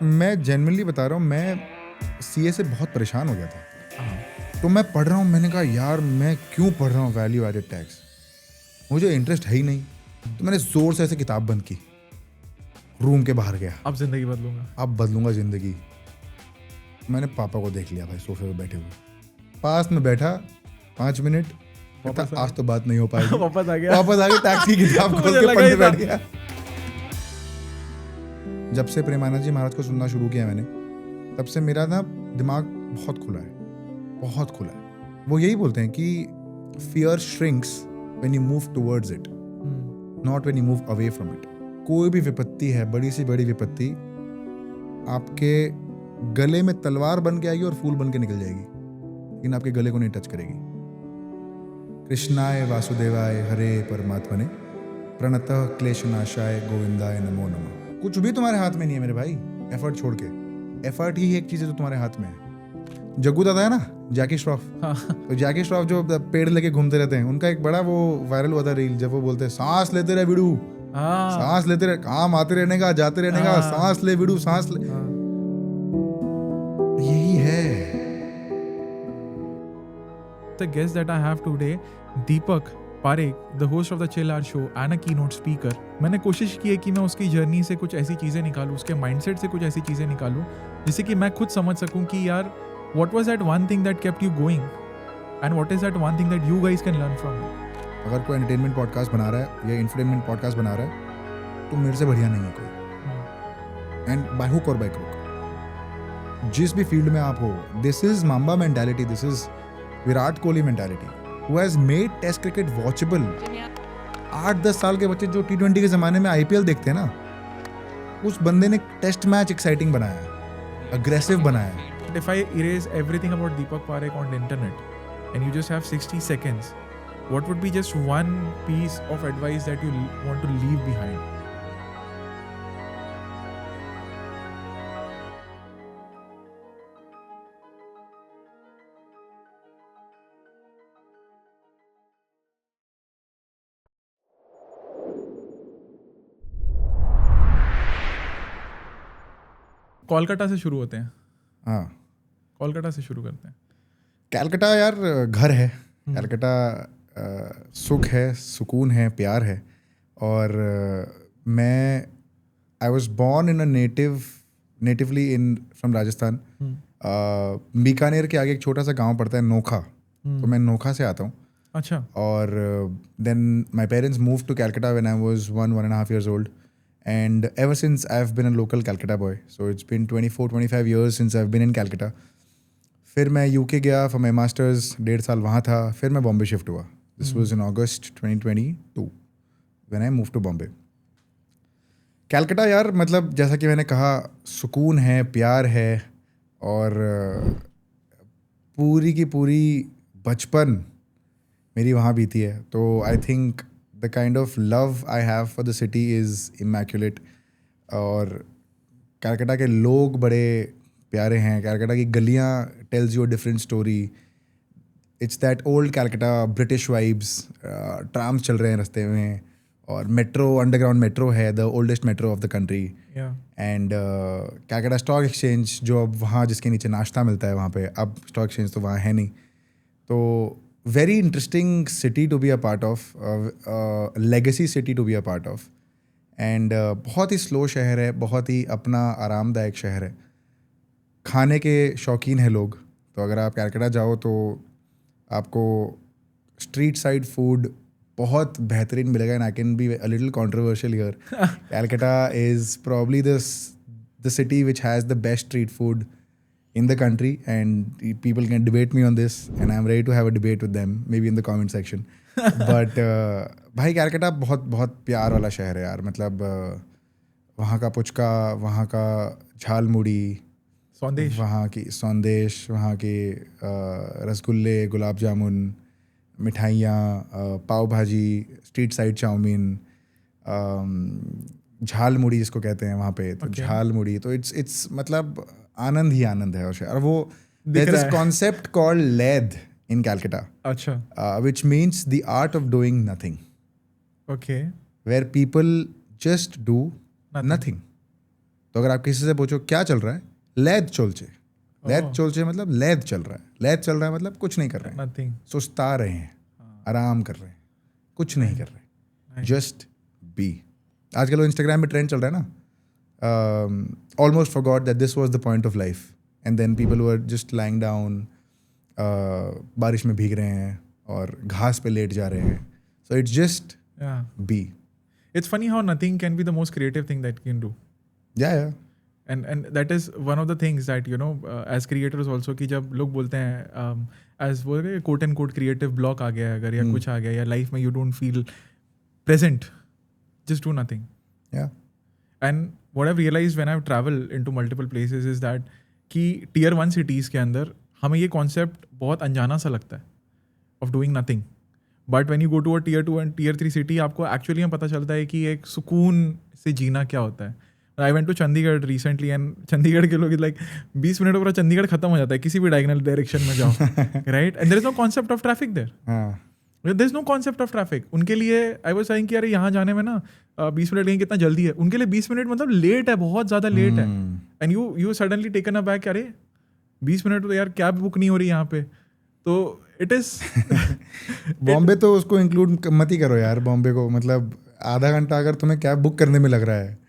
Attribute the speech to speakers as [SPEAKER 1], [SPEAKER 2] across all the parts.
[SPEAKER 1] मैं जेन्युइनली बता रहा हूँ, मैं सीए से बहुत परेशान हो गया था। तो मैं पढ़ रहा हूँ, मैंने कहा यार मैं क्यों पढ़ रहा हूँ वैल्यू एडेड टैक्स, मुझे इंटरेस्ट है ही नहीं। तो मैंने जोर से ऐसे किताब बंद की, रूम के बाहर गया,
[SPEAKER 2] अब जिंदगी बदलूंगा।
[SPEAKER 1] अब बदलूंगा जिंदगी। मैंने पापा को देख लिया भाई सोफे पे बैठे हुए, पास में बैठा 5 मिनट, कहता
[SPEAKER 2] वापस आ
[SPEAKER 1] आज तो बात नहीं हो पाएगी।
[SPEAKER 2] वापस आ गया।
[SPEAKER 1] वापस आके टैक्स की किताब खोल
[SPEAKER 2] मुझे
[SPEAKER 1] के
[SPEAKER 2] लगा ही
[SPEAKER 1] पढ़ने
[SPEAKER 2] था।
[SPEAKER 1] बैठ गया। जब से प्रेमानंद जी महाराज को सुनना शुरू किया मैंने, तब से मेरा ना दिमाग बहुत खुला है, बहुत खुला है। वो यही बोलते हैं कि fear shrinks when you move towards it, not when you move away from it. कोई भी विपत्ति है, बड़ी सी बड़ी विपत्ति, आपके गले में तलवार बन के आएगी और फूल बन के निकल जाएगी, लेकिन आपके गले को नहीं टच करेगी। कृष्णाय वासुदेवाय हरे परमात्मने प्रणतः क्लेशनाशाय गोविंदाय नमो नमः। कुछ भी तुम्हारे हाथ में नहीं है मेरे भाई, एफर्ट छोड़ के। एफर्ट ही एक चीज है जो तुम्हारे हाथ में है। जग्गू दादा है ना, जैकी श्रॉफ, तो जैकी श्रॉफ जो पेड़ लेके घूमते रहते हैं, उनका एक बड़ा वो वायरल हुआ था रील, जब वो बोलते हैं सांस लेते रहे बिड़ू, सांस लेते रहे, काम आते रहने का जाते रहने का, सांस ले बिड़ू सांस ले। यही है।
[SPEAKER 2] The guest that I have today, Deepak Parekh, the host of the Chill Hour Show and a keynote speaker. मैंने कोशिश की है कि मैं उसकी जर्नी से कुछ ऐसी चीज़ें निकालूं, उसके माइंडसेट से कुछ ऐसी चीज़ें निकालूं जिससे कि मैं खुद समझ सकूं कि यार what was that one thing that kept you going and what is that one thing that you guys can learn from it.
[SPEAKER 1] अगर कोई एंटरटेनमेंट पॉडकास्ट बना रहा है या इंफोटेनमेंट पॉडकास्ट बना रहा है तो मेरे से बढ़िया नहीं है कोई। एंड बाय हुक और बाय क्रुक, जिस भी फील्ड में आप हो, this is mamba mentality, this is Virat Kohli mentality, who has made test cricket watchable. 8-10 साल के बच्चे जो T20 के ज़माने में IPL देखते हैं ना, उस बंदे ने टेस्ट मैच एक्साइटिंग बनाया, अग्रेसिव बनाया।
[SPEAKER 2] But if I erase everything about Deepak Parekh on the internet and you just have 60 seconds, what would be just one piece of advice that you want to leave behind? Kolkata से शुरू होते हैं।
[SPEAKER 1] हाँ,
[SPEAKER 2] कोलकाता से शुरू करते हैं।
[SPEAKER 1] कैलकाटा यार घर है। कैलकाटा सुख है, सुकून है, प्यार है। और मैं I was born in a natively in from Rajasthan. Bikaner के आगे एक छोटा सा गांव पड़ता है नोखा, तो मैं नोखा से आता हूँ।
[SPEAKER 2] अच्छा।
[SPEAKER 1] और then my parents move to Calcutta when I was 1.5 years old, and ever since I've been a local Calcutta boy. So it's been 24-25 years since I've been in Calcutta. फिर मैं यूके गया फॉर माई मास्टर्स, 1.5 साल वहाँ था, फिर मैं Bombay shift हुआ। This was in August 2022 when I move to Bombay. Calcutta यार, मतलब जैसा कि मैंने कहा, सुकून है, प्यार है, और पूरी की पूरी बचपन मेरी वहाँ बीती है। तो I think the kind of love I have for the city is immaculate. और कैलकाटा के लोग बड़े प्यारे हैं, कैलकाटा की गलियाँ tells you a different story. It's that old Calcutta, British vibes, trams चल रहे हैं रास्ते में, और मेट्रो, अंडरग्राउंड मेट्रो है, the oldest metro of the country. And Calcutta stock exchange, जो अब वहाँ जिसके नीचे नाश्ता मिलता है वहाँ पे, अब स्टॉक एक्सचेंज तो वहाँ है नहीं। तो very interesting city to be a part of, legacy city to be a part of, and बहुत ही स्लो शहर है, बहुत ही अपना आरामदायक शहर है। खाने के शौकीन हैं लोग, तो अगर आप कैलकाटा जाओ तो आपको स्ट्रीट साइड फूड बहुत बेहतरीन मिलेगा। And I can be a little controversial here, Calcutta is probably the city which has the best street food in the country, and people can debate me on this, and I'm ready to have a debate with them, maybe in the comment section. But भाई कैलकाटा बहुत बहुत प्यार वाला शहर है यार। मतलब वहाँ का पुचका, वहाँ का झाल मुड़ी,
[SPEAKER 2] सौंदेश,
[SPEAKER 1] वहाँ की सौंदेश, वहाँ के रसगुल्ले, गुलाब जामुन, मिठाइयाँ, पाव भाजी, स्ट्रीट साइड चाउमीन, झाल मुड़ी जिसको कहते हैं वहाँ पे, तो झाल मुड़ी, तो इट्स मतलब आनंद ही आनंद है। और वो there's this concept called lathe in Calcutta, which means the art of doing nothing.
[SPEAKER 2] Okay.
[SPEAKER 1] Where people just do nothing. तो अगर आप किसी से पूछो क्या चल रहा है, लैद चोलचे, लैद चोलचे मतलब लैद चल रहा है, लैद चल रहा है मतलब कुछ नहीं कर रहे हैं,
[SPEAKER 2] नथिंग।
[SPEAKER 1] सुस्ता रहे हैं, आराम कर रहे हैं, कुछ नहीं कर रहे, जस्ट बी। आजकल वो इंस्टाग्राम पे ट्रेंड चल रहा है ना, almost forgot that this was the point of life and then people were just lying down, बारिश में भीग रहे हैं और घास पे लेट जा रहे हैं. So it's just be.
[SPEAKER 2] It's funny how nothing can be the most creative thing that you can do.
[SPEAKER 1] Yeah.
[SPEAKER 2] And that is one of the things that, you know, as creators also, कि जब लोग बोलते हैं as वो quote and quote creative block आ गया है अगर, या कुछ आ गया, या life में you don't feel present, just do nothing.
[SPEAKER 1] Yeah.
[SPEAKER 2] And what I've realized when I've traveled into multiple places is that कि tier 1 cities के अंदर हमें ये concept बहुत अनजाना सा लगता है of doing nothing. But when you go to a tier 2 and tier 3 city, आपको एक्चुअली में पता चलता है कि एक सुकून से जीना क्या होता है. I went to Chandigarh recently and Chandigarh के लोग लाइक 20 मिनट पूरा चंडीगढ़ खत्म हो जाता है किसी भी डायगोनल डायरेक्शन में जाओ, right. And there is no concept of traffic there, there is no concept of traffic. उनके लिए आई वाज सेइंग कि अरे यहाँ जाने में ना 20 मिनट लगेंगे, कितना जल्दी है. उनके लिए 20 मिनट मतलब लेट है, बहुत ज़्यादा लेट है. And you suddenly taken a back, अरे 20 मिनट तो यार कैब बुक नहीं हो रही यहाँ पे. तो इट इज
[SPEAKER 1] बॉम्बे तो उसको इंक्लूड मत ही करो यार. बॉम्बे को मतलब आधा घंटा अगर तुम्हें कैब बुक करने में लग रहा है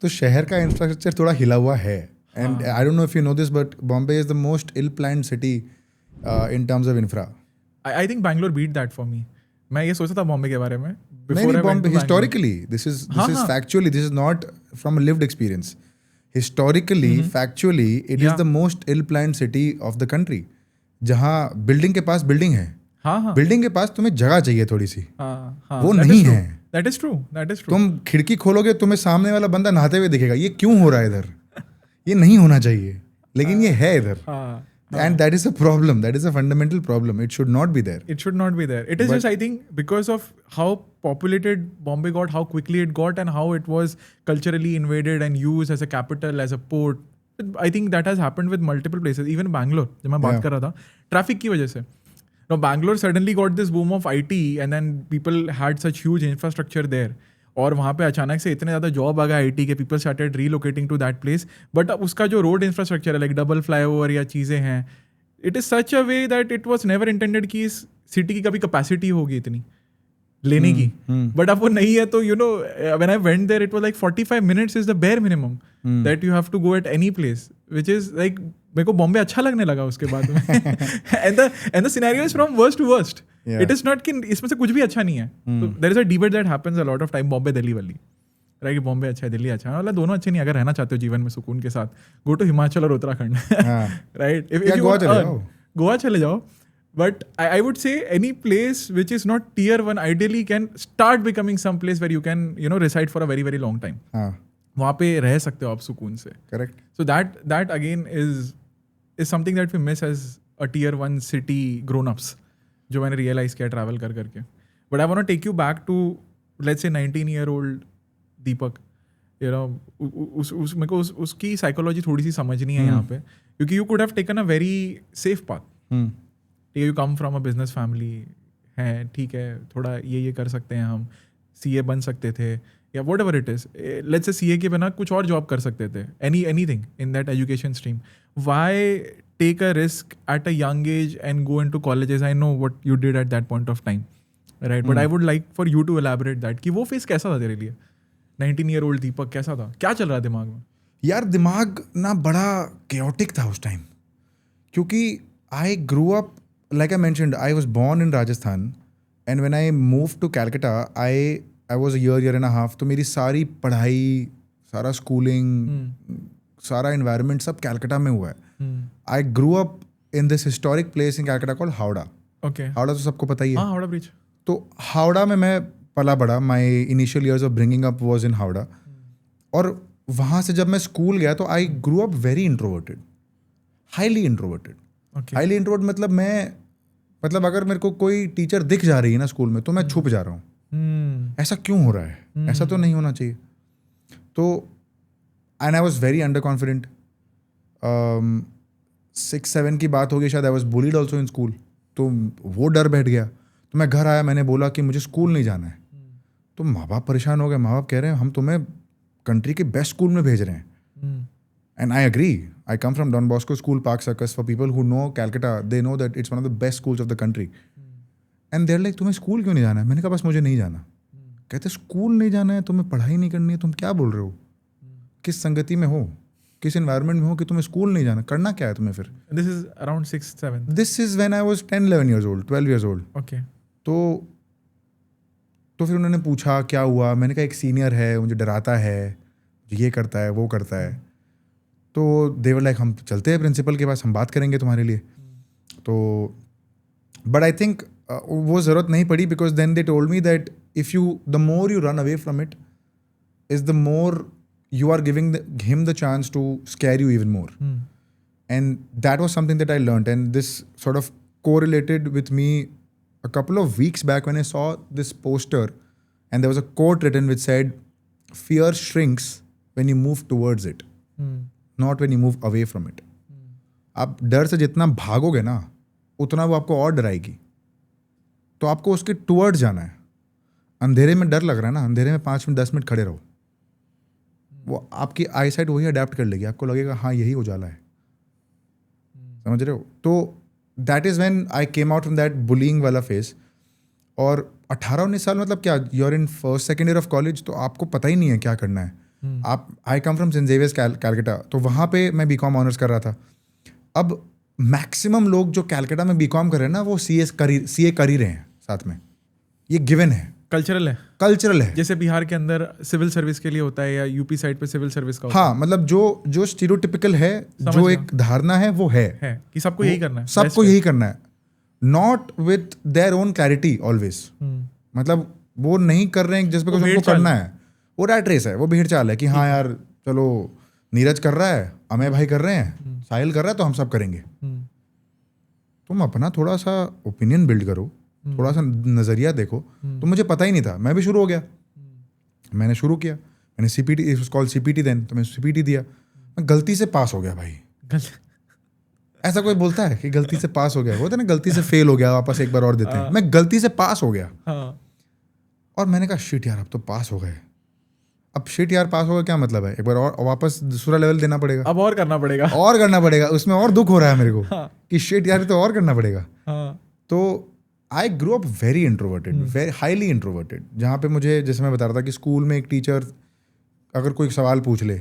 [SPEAKER 1] तो शहर का इंफ्रास्ट्रक्चर थोड़ा हिला हुआ है. And I don't know if you know this but Bombay is the most ill planned city in terms of infra.
[SPEAKER 2] I think Bangalore beat that for me. मैं ये सोचा था बॉम्बे के बारे में.
[SPEAKER 1] नहीं, Bombay historically this is factually, this is not from a lived experience. Historically factually it is the most ill planned city of the country. जहाँ building के पास बिल्डिंग है, बिल्डिंग के पास तुम्हें जगह चाहिए थोड़ी सी, वो नहीं है.
[SPEAKER 2] That is true.
[SPEAKER 1] तुम खिड़की खोलोगे तुम्हें सामने वाला बंदा नहाते हुए दिखेगा. ये क्यों हो रहा है इधर? ये नहीं होना चाहिए, लेकिन ये है इधर. And that is a problem. That is a fundamental problem. It should not be there.
[SPEAKER 2] It should not be there. It is just, I think, because of how populated Bombay got, how quickly it got, and how it was culturally invaded and used as a capital, as a port. I think that has happened with multiple places. Even Bangalore, जब मैं बात कर रहा था, traffic की वजह से. Now Bangalore suddenly got this boom of IT, and then people had such huge infrastructure there. और वहाँ पे अचानक से इतने ज़्यादा जॉब आ गया IT के, people started relocating to that place. But अब उसका जो road infrastructure है, like double flyover या चीज़ें हैं, it is such a way that it was never intended कि इस city की कभी capacity होगी इतनी लेने की. बट अब वो नहीं है. तो you know when I went there it was like 45 minutes is the bare minimum that you have to go at any place, which is like मेरे को बॉम्बे अच्छा लगने लगा उसके बाद में. And the scenario is from worst to worst. It is not कि इसमें से कुछ भी अच्छा नहीं है. There is a debate that happens a lot of time, Bombay Delhi वाली, राइट. बॉम्बे अच्छा है, दिल्ली अच्छा है, मतलब दोनों अच्छे नहीं. अगर रहना चाहते हो जीवन में सुकून के साथ, गो टू हिमाचल और Uttarakhand, right. If you Goa चले जाओ. But I would say any place which is not tier 1 ideally can start becoming some place where you can, you know, reside for a very, very long time. वहाँ पे रह सकते हो आप सुकून से.
[SPEAKER 1] Correct.
[SPEAKER 2] So that again is something that we miss as a tier 1 city grown-ups, जो मैंने realize किया travel कर करके. But I want to take you back to, let's say 19-year-old Deepak. You know, मेरे को उसकी psychology थोड़ी सी समझनी है यहाँ पे, क्योंकि you could have taken a very safe path. ठीक है, you come from a business family है, ठीक है, थोड़ा ये कर सकते हैं हम, CA बन सकते थे या what ever it is. Let's say CA के बिना कुछ और जॉब कर सकते थे, anything in that education stream. Why take a risk at a young age and go into colleges? I know what you did at that point of time, right. But I would like for you to elaborate that कि वो face कैसा था तेरे लिए. 19-year-old दीपक कैसा था, क्या चल रहा है दिमाग में?
[SPEAKER 1] यार दिमाग ना बड़ा केओटिक था उस टाइम, क्योंकि I grew up, like I mentioned, I was born in Rajasthan, and when I moved to Calcutta, I was a year and a half. तो मेरी सारी पढ़ाई, सारा schooling, सारा environment सब Calcutta में हुआ है. I grew up in this historic place in Calcutta called Howrah.
[SPEAKER 2] Okay.
[SPEAKER 1] Howrah तो सबको पता ही है.
[SPEAKER 2] हाँ, Howrah Bridge.
[SPEAKER 1] तो Howrah में मैं पला बड़ा. My initial years of bringing up was in Howrah. और वहाँ से जब मैं school गया तो I grew up very introverted, highly introverted.
[SPEAKER 2] Okay.
[SPEAKER 1] Highly introverted मतलब अगर मेरे को कोई टीचर दिख जा रही है ना स्कूल में तो मैं छुप जा रहा हूँ. ऐसा क्यों हो रहा है? ऐसा तो नहीं होना चाहिए. तो and I was very under confident. 6-7 की बात होगी शायद. I was bullied also in school. तो वो डर बैठ गया. तो मैं घर आया, मैंने बोला कि मुझे स्कूल नहीं जाना है. तो माँ बाप परेशान हो गए. माँ बाप कह रहे हैं हम तुम्हें कंट्री के बेस्ट स्कूल में भेज रहे हैं And I agree. I come from Don Bosco School, Park Circus. For people who know Calcutta, they know that it's one of the best schools of the country. And they're like, तुम्हें school क्यों नहीं जाना है? मैंने कहा बस मुझे नहीं जाना. कहते स्कूल नहीं जाना है, तुम्हें पढ़ाई नहीं करनी है, तुम क्या बोल रहे हो? किस संगति में हो, किस एनवायरनमेंट में हो कि तुम्हें स्कूल नहीं जाना? करना क्या है तुम्हें फिर?
[SPEAKER 2] This is around 6, 7.
[SPEAKER 1] This is when I was 10, 11 years old, 12 years old.
[SPEAKER 2] Okay.
[SPEAKER 1] तो फिर उन्होंने पूछा क्या हुआ. मैंने कहा एक सीनियर है, मुझे डराता है, ये करता है, वो करता है. तो दे वर लाइक हम चलते हैं प्रिंसिपल के पास, हम बात करेंगे तुम्हारे लिए. तो बट आई थिंक वो ज़रूरत नहीं पड़ी, because then they told me that if you the more you run away from it is the more you are giving him the chance to scare you even more. And that was something that I learned, and this sort of correlated with me a couple of weeks back when I saw this poster and there was a quote written which said, fear shrinks when you move towards it, not when you move away from it. आप डर से जितना भागोगे ना उतना वो आपको और डराएगी. तो आपको उसके टुवर्ड्स जाना है. अंधेरे में डर लग रहा है ना, अंधेरे में 5 मिनट 10 मिनट खड़े रहो, वो आपकी आई साइट वही अडेप्ट कर लेगी. आपको लगेगा हाँ यही उजाला है. समझ रहे हो? तो that is when I came out from that bullying वाला फेस. और 18-19 साल मतलब क्या, you are in first second year of college, तो आपको पता ही नहीं है क्या करना है. आप I come from Saint Xavier's Calcutta, तो वहाँ पे मैं बीकॉम ऑनर्स कर रहा था. अब मैक्सिमम लोग जो कैलकाटा में बीकॉम कर रहे हैं ना, वो सीए कर ही रहे हैं साथ में. ये गिवन है, कल्चरल है.
[SPEAKER 2] जैसे बिहार के अंदर सिविल सर्विस के लिए होता है, या यूपी साइड पे सिविल सर्विस का होता
[SPEAKER 1] हाँ, मतलब जो स्टीरियोटिपिकल है, जो एक धारणा है वो है
[SPEAKER 2] कि सबको यही करना है,
[SPEAKER 1] सबको यही करना है. Not with their own clarity always. मतलब वो नहीं कर रहे हैं जिस पे कुछ उनको करना है. वो रैट रेस है, वो भीड़ चाल है कि हाँ यार चलो नीरज कर रहा है, अमय भाई कर रहे हैं, साहिल कर रहा है, तो हम सब करेंगे. तुम अपना थोड़ा सा ओपिनियन बिल्ड करो, थोड़ा सा नज़रिया देखो. तो मुझे पता ही नहीं था, मैं भी शुरू हो गया. मैंने शुरू किया, मैंने CPT, it was called CPT then, तो मैं सीपीटी दिया. मैं गलती से पास हो गया भाई. ऐसा कोई बोलता है कि गलती से पास हो गया? होता है ना, गलती से फेल हो गया, वापस एक बार और देते हैं. मैं गलती से पास हो गया. और मैंने कहा शिट यार अब तो पास हो गए. अब शिट यार पास हो गया क्या मतलब है? एक बार और वापस दूसरा लेवल देना पड़ेगा,
[SPEAKER 2] अब और करना पड़ेगा.
[SPEAKER 1] उसमें और दुख हो रहा है मेरे को कि शिट यार तो और करना पड़ेगा. तो I grow up very introverted, very highly introverted. जहाँ पे मुझे, जैसे मैं बता रहा था कि स्कूल में एक टीचर अगर कोई सवाल पूछ ले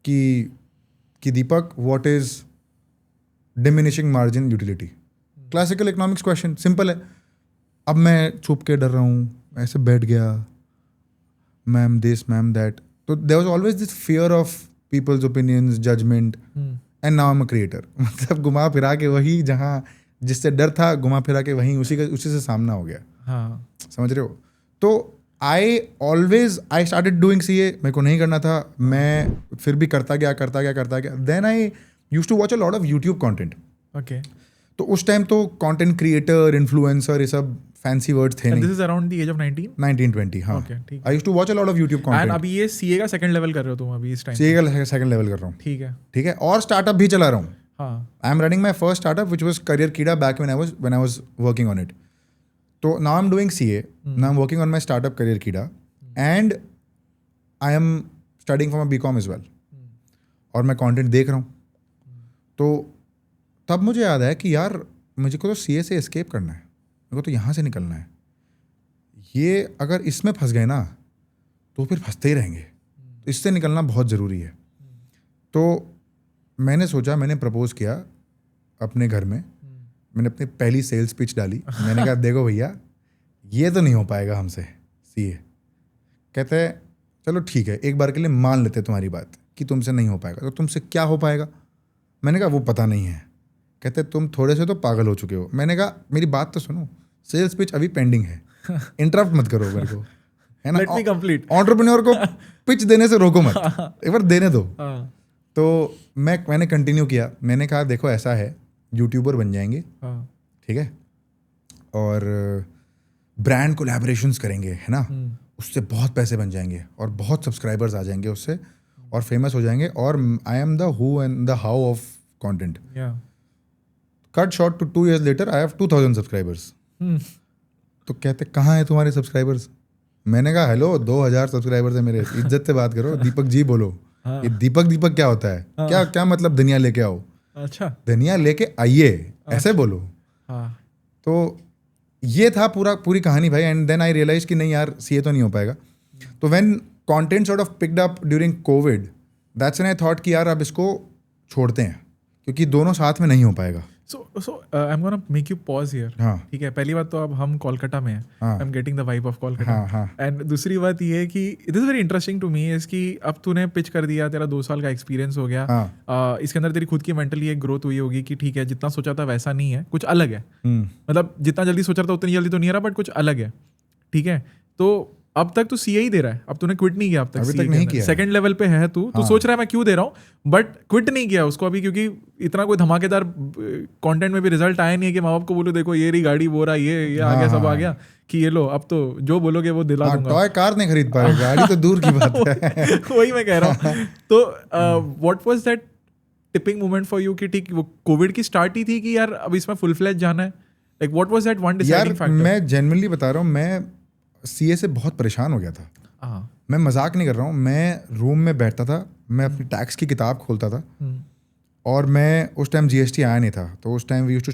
[SPEAKER 1] कि Deepak what is diminishing marginal utility, classical economics question, simple है. अब मैं छुप के डर रहा हूँ, ऐसे बैठ गया, मैम दिस मैम दैट. तो there was always this fear of people's opinions, judgement. And now I am a creator. मतलब घुमा फिरा के वही, जहाँ जिससे डर था घुमा फिरा के वहीं उसी से सामना हो गया. समझ रहे हो? तो आई स्टार्टेड डूइंग सीए. मेरे को नहीं करना था, मैं फिर भी करता गया. Then I used to watch a lot of YouTube content.
[SPEAKER 2] Okay.
[SPEAKER 1] तो उस टाइम तो कंटेंट क्रिएटर, इन्फ्लुएंसर, ये सब फैंसी वर्ड्स थे नहीं.
[SPEAKER 2] This is around the age of 19-20.
[SPEAKER 1] हाँ.
[SPEAKER 2] ओके, ठीक.
[SPEAKER 1] I used to watch a lot of YouTube content.
[SPEAKER 2] And अभी ये सीए का सेकंड लेवल कर रहे हो तुम अभी इस टाइम?
[SPEAKER 1] सीए का सेकंड लेवल कर रहा हूँ.
[SPEAKER 2] ठीक है.
[SPEAKER 1] और स्टार्टअप भी चला रहा हूँ. I am running my first startup, which was Career Kida back when I was working on it. So now I'm doing CA. Now I'm working on my startup Career Kida, and I am studying for my BCom as well. और मैं content देख रहा हूँ. तो तब मुझे याद आया कि यार मुझे को तो CA से एस्केप करना है, मेरे को तो यहाँ से निकलना है. ये अगर इसमें फंस गए ना तो फिर फंसते ही रहेंगे. तो इससे निकलना बहुत ज़रूरी है. तो मैंने सोचा, मैंने प्रपोज किया अपने घर में. मैंने अपनी पहली सेल्स पिच डाली. मैंने कहा देखो भैया ये तो नहीं हो पाएगा हमसे सीए. कहते हैं चलो ठीक है, एक बार के लिए मान लेते तुम्हारी बात कि तुमसे नहीं हो पाएगा. तो तुमसे क्या हो पाएगा? मैंने कहा वो पता नहीं है. कहते तुम थोड़े से तो पागल हो चुके हो. मैंने कहा मेरी बात तो सुनो, सेल्स पिच अभी पेंडिंग है, इंटरप्ट मत करो मेरे को, है ना.
[SPEAKER 2] Let me complete.
[SPEAKER 1] एंटरप्रेन्योर को पिच देने से रोको मत, एक बार देने दो. तो मैंने कंटिन्यू किया. मैंने कहा देखो ऐसा है, यूट्यूबर बन जाएंगे, ठीक है, और ब्रांड कोलैबोरेशंस करेंगे, है ना. उससे बहुत पैसे बन जाएंगे और बहुत सब्सक्राइबर्स आ जाएंगे उससे, और फेमस हो जाएंगे. और I am the who and the how of content. Cut short to 2 years later I have 2000 subscribers. तो कहते कहाँ है तुम्हारे सब्सक्राइबर्स? मैंने कहा हेलो 2000 सब्सक्राइबर्स है मेरे, इज्जत से बात करो, दीपक जी बोलो.
[SPEAKER 2] हाँ।
[SPEAKER 1] ये दीपक क्या होता है, क्या क्या मतलब धनिया लेके आओ,
[SPEAKER 2] अच्छा
[SPEAKER 1] धनिया लेके आइए, ऐसे बोलो।
[SPEAKER 2] हाँ
[SPEAKER 1] तो ये था पूरी कहानी भाई। एंड देन आई रियलाइज कि नहीं यार सीए तो नहीं हो पाएगा। तो when content sort of picked up during Covid, that's when I thought कि यार अब इसको छोड़ते हैं, क्योंकि दोनों साथ में नहीं हो पाएगा।
[SPEAKER 2] so I am gonna make you pause here.
[SPEAKER 1] हाँ
[SPEAKER 2] ठीक है, पहली बात तो अब हम कोलकाता में हैं,
[SPEAKER 1] हाँ।
[SPEAKER 2] I am getting the vibe of Kolkata.
[SPEAKER 1] हाँ हाँ
[SPEAKER 2] एंड दूसरी बात ये है कि it is very interesting to me is कि अब तूने पिच कर दिया, तेरा 2 साल का एक्सपीरियंस हो गया।
[SPEAKER 1] हाँ।
[SPEAKER 2] इसके अंदर तेरी खुद की मेंटली एक ग्रोथ हुई होगी कि ठीक है, जितना सोचा था वैसा नहीं है, कुछ अलग है। मतलब जितना जल्दी सोचा था उतनी जल्दी तो नहीं रहा, बट कुछ अलग है। ठीक है, तो अब तक तू सीए ही दे रहा है, अब तूने क्विट नहीं किया अब तक।
[SPEAKER 1] अभी तक नहीं किया।
[SPEAKER 2] सेकंड लेवल पे है तू,
[SPEAKER 1] हाँ।
[SPEAKER 2] सोच रहा है मैं क्यों दे रहा हूँ, बट क्विट नहीं किया उसको अभी, क्योंकि इतना कोई धमाकेदार कंटेंट में भी रिजल्ट आया नहीं है कि माँ बाप को बोलो देखो ये रही गाड़ी, वो रहा ये आ गया, सब आ गया, कि ये लो अब तो जो बोलोगे वो दिला दूंगा।
[SPEAKER 1] टॉय कार नहीं खरीद पाए, गाड़ी तो दूर की बात है।
[SPEAKER 2] वही मैं कह रहा हूँ। तो what was that tipping moment for you कि ठीक वो कोविड की स्टार्ट ही थी कि यार अब इसमें फुल फ्लैश जाना है? Like what was that one deciding
[SPEAKER 1] यार
[SPEAKER 2] फैक्टर?
[SPEAKER 1] मैं जेन्युइनली बता रहा हूँ, मैं सीए से बहुत परेशान हो गया था।
[SPEAKER 2] हाँ।
[SPEAKER 1] मैं मजाक नहीं कर रहा हूँ। मैं रूम में बैठता था, मैं अपनी टैक्स की किताब खोलता था, और मैं उस टाइम जीएसटी आया नहीं था, तो उस time we used to